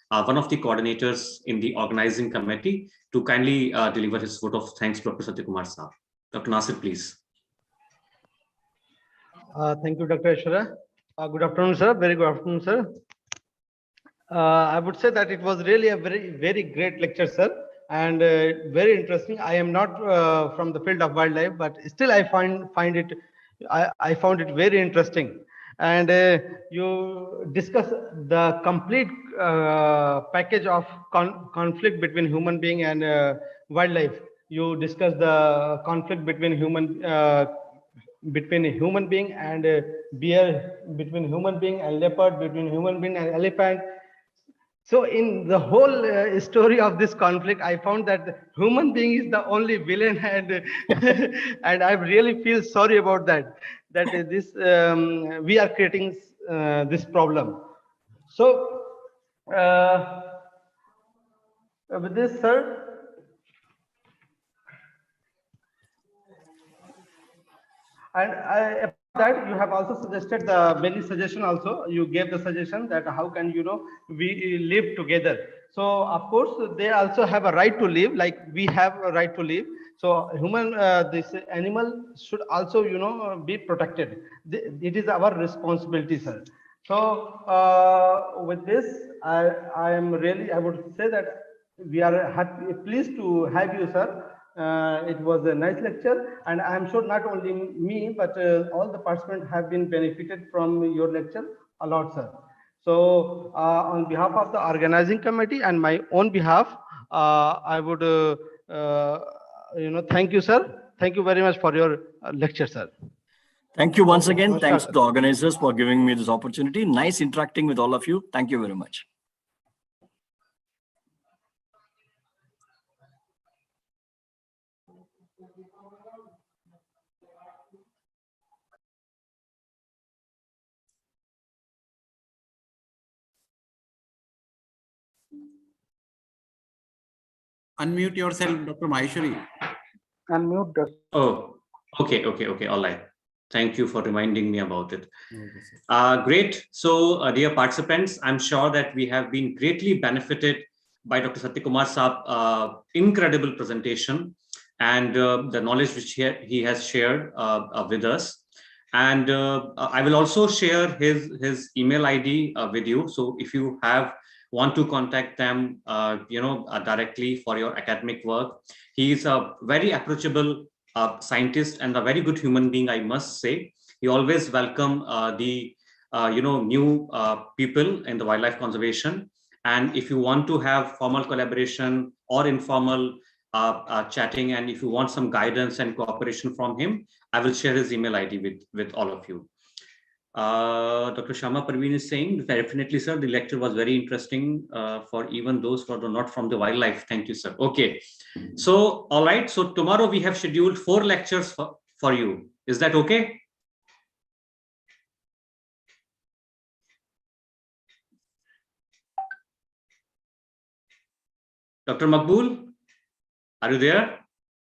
one of the coordinators in the organizing committee, to kindly deliver his vote of thanks to Dr. Satya Kumar Saab. Dr. Nasir, please. Thank you, Dr. Aishwarya. Good afternoon, sir. Very good afternoon, sir. I would say that it was really a very great lecture, sir, and very interesting. I am not from the field of wildlife, but still I found it very interesting. And you discuss the complete package of conflict between human being and wildlife. You discuss the conflict between human being and bear, between human being and leopard, between human being and elephant. So in the whole story of this conflict, I found that the human being is the only villain, and and I really feel sorry about that. That this we are creating this problem. So with this, sir. And that you have also suggested many suggestion. Also, you gave the suggestion that how can we live together. So of course they also have a right to live, like we have a right to live. So this animal should also be protected. It is our responsibility, sir. So with this, I would say that we are pleased to have you, sir. It was a nice lecture, and I am sure not only me, but all the participants have been benefited from your lecture a lot, sir. So on behalf of the organizing committee and my own behalf, I would thank you, sir. Thank you very much for your lecture, sir. Thank you once again. Thanks to the organizers for giving me this opportunity. Nice interacting with all of you. Thank you very much. Unmute yourself, Dr. Maheshwari. Unmute. Oh, okay. All right. Thank you for reminding me about it. Great. So, dear participants, I'm sure that we have been greatly benefited by Dr. Satya Kumar Saab, incredible presentation and the knowledge which he has shared with us. And I will also share his email ID with you. So if you want to contact them, directly for your academic work, he is a very approachable scientist and a very good human being, I must say. He always welcome the new people in the wildlife conservation. And if you want to have formal collaboration or informal chatting, and if you want some guidance and cooperation from him, I will share his email ID with all of you. Dr. Shama Parveen is saying, definitely, sir, the lecture was very interesting for even those who are not from the wildlife. Thank you, sir. Okay. So, all right. So tomorrow we have scheduled 4 lectures for you. Is that okay? Dr. Makbul, are you there?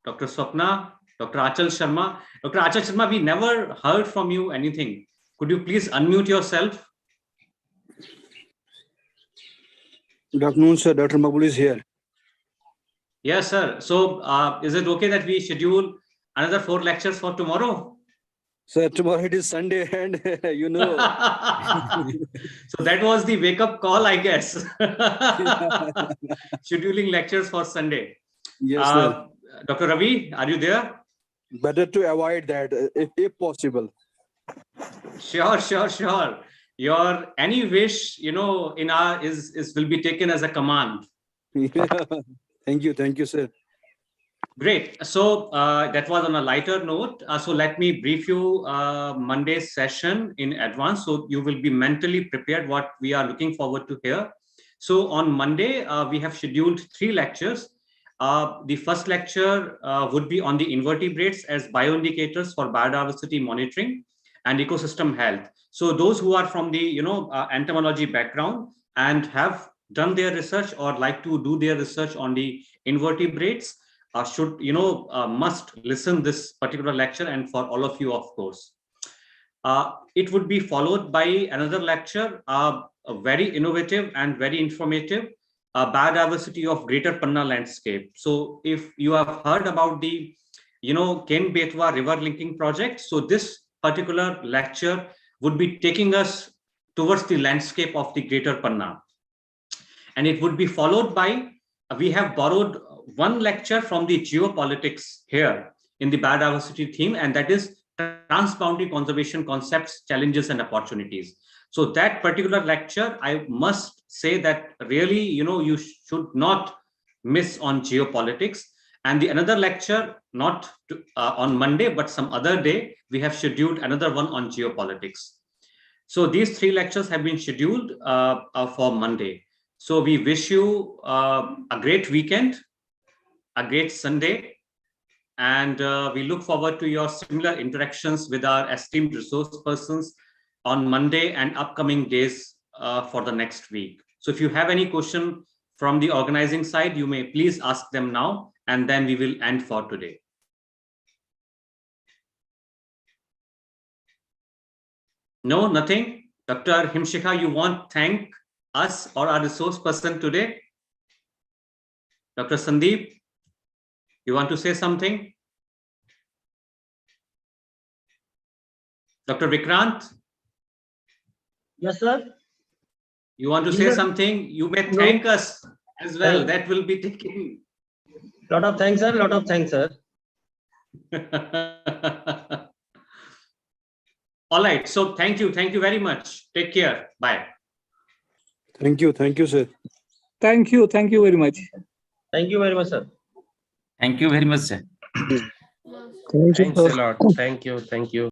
Dr. Swapna, Dr. Achal Sharma. Dr. Achal Sharma, we never heard from you anything. Could you please unmute yourself? Good afternoon, sir. Dr. Makbul is here. Yes, sir. So is it okay that we schedule another 4 lectures for tomorrow? Sir, tomorrow it is Sunday and So that was the wake-up call, I guess. Scheduling lectures for Sunday. Yes, sir. Dr. Ravi, are you there? Better to avoid that if possible. Sure. Your any wish, in our will be taken as a command. Thank you, sir. Great. So that was on a lighter note. So let me brief you Monday's session in advance, so you will be mentally prepared what we are looking forward to hear. So on Monday, we have scheduled 3 lectures. The first lecture would be on the invertebrates as bioindicators for biodiversity monitoring and ecosystem health. So those who are from the entomology background and have done their research or like to do their research on the invertebrates should must listen this particular lecture, and for all of you, of course. It would be followed by another lecture, a very innovative and very informative, biodiversity of Greater Panna landscape. So if you have heard about the Ken-Betwa river linking project, so this particular lecture would be taking us towards the landscape of the Greater Panna. And it would be followed by, we have borrowed one lecture from the geopolitics here in the biodiversity theme, and that is transboundary conservation concepts, challenges, and opportunities. So that particular lecture, I must say that really, you should not miss on geopolitics. And the another lecture, not on Monday, but some other day, we have scheduled another one on geopolitics. So these 3 lectures have been scheduled for Monday. So we wish you a great weekend, a great Sunday, and we look forward to your similar interactions with our esteemed resource persons on Monday and upcoming days for the next week. So if you have any question from the organizing side, you may please ask them now, and then we will end for today. No, nothing? Dr. Himshikha, you want to thank us or our resource person today? Dr. Sandeep, you want to say something? Dr. Vikrant? Yes, sir. You want to say something? You may thank us as well. That will be taking. Lot of thanks, sir. Lot of thanks, sir. All right. So thank you. Thank you very much. Take care. Bye. Thank you. Thank you, sir. Thank you. Thank you very much. Thank you very much, sir. Thank you very much, sir. Thank you, Thanks a lot. Thank you. Thank you.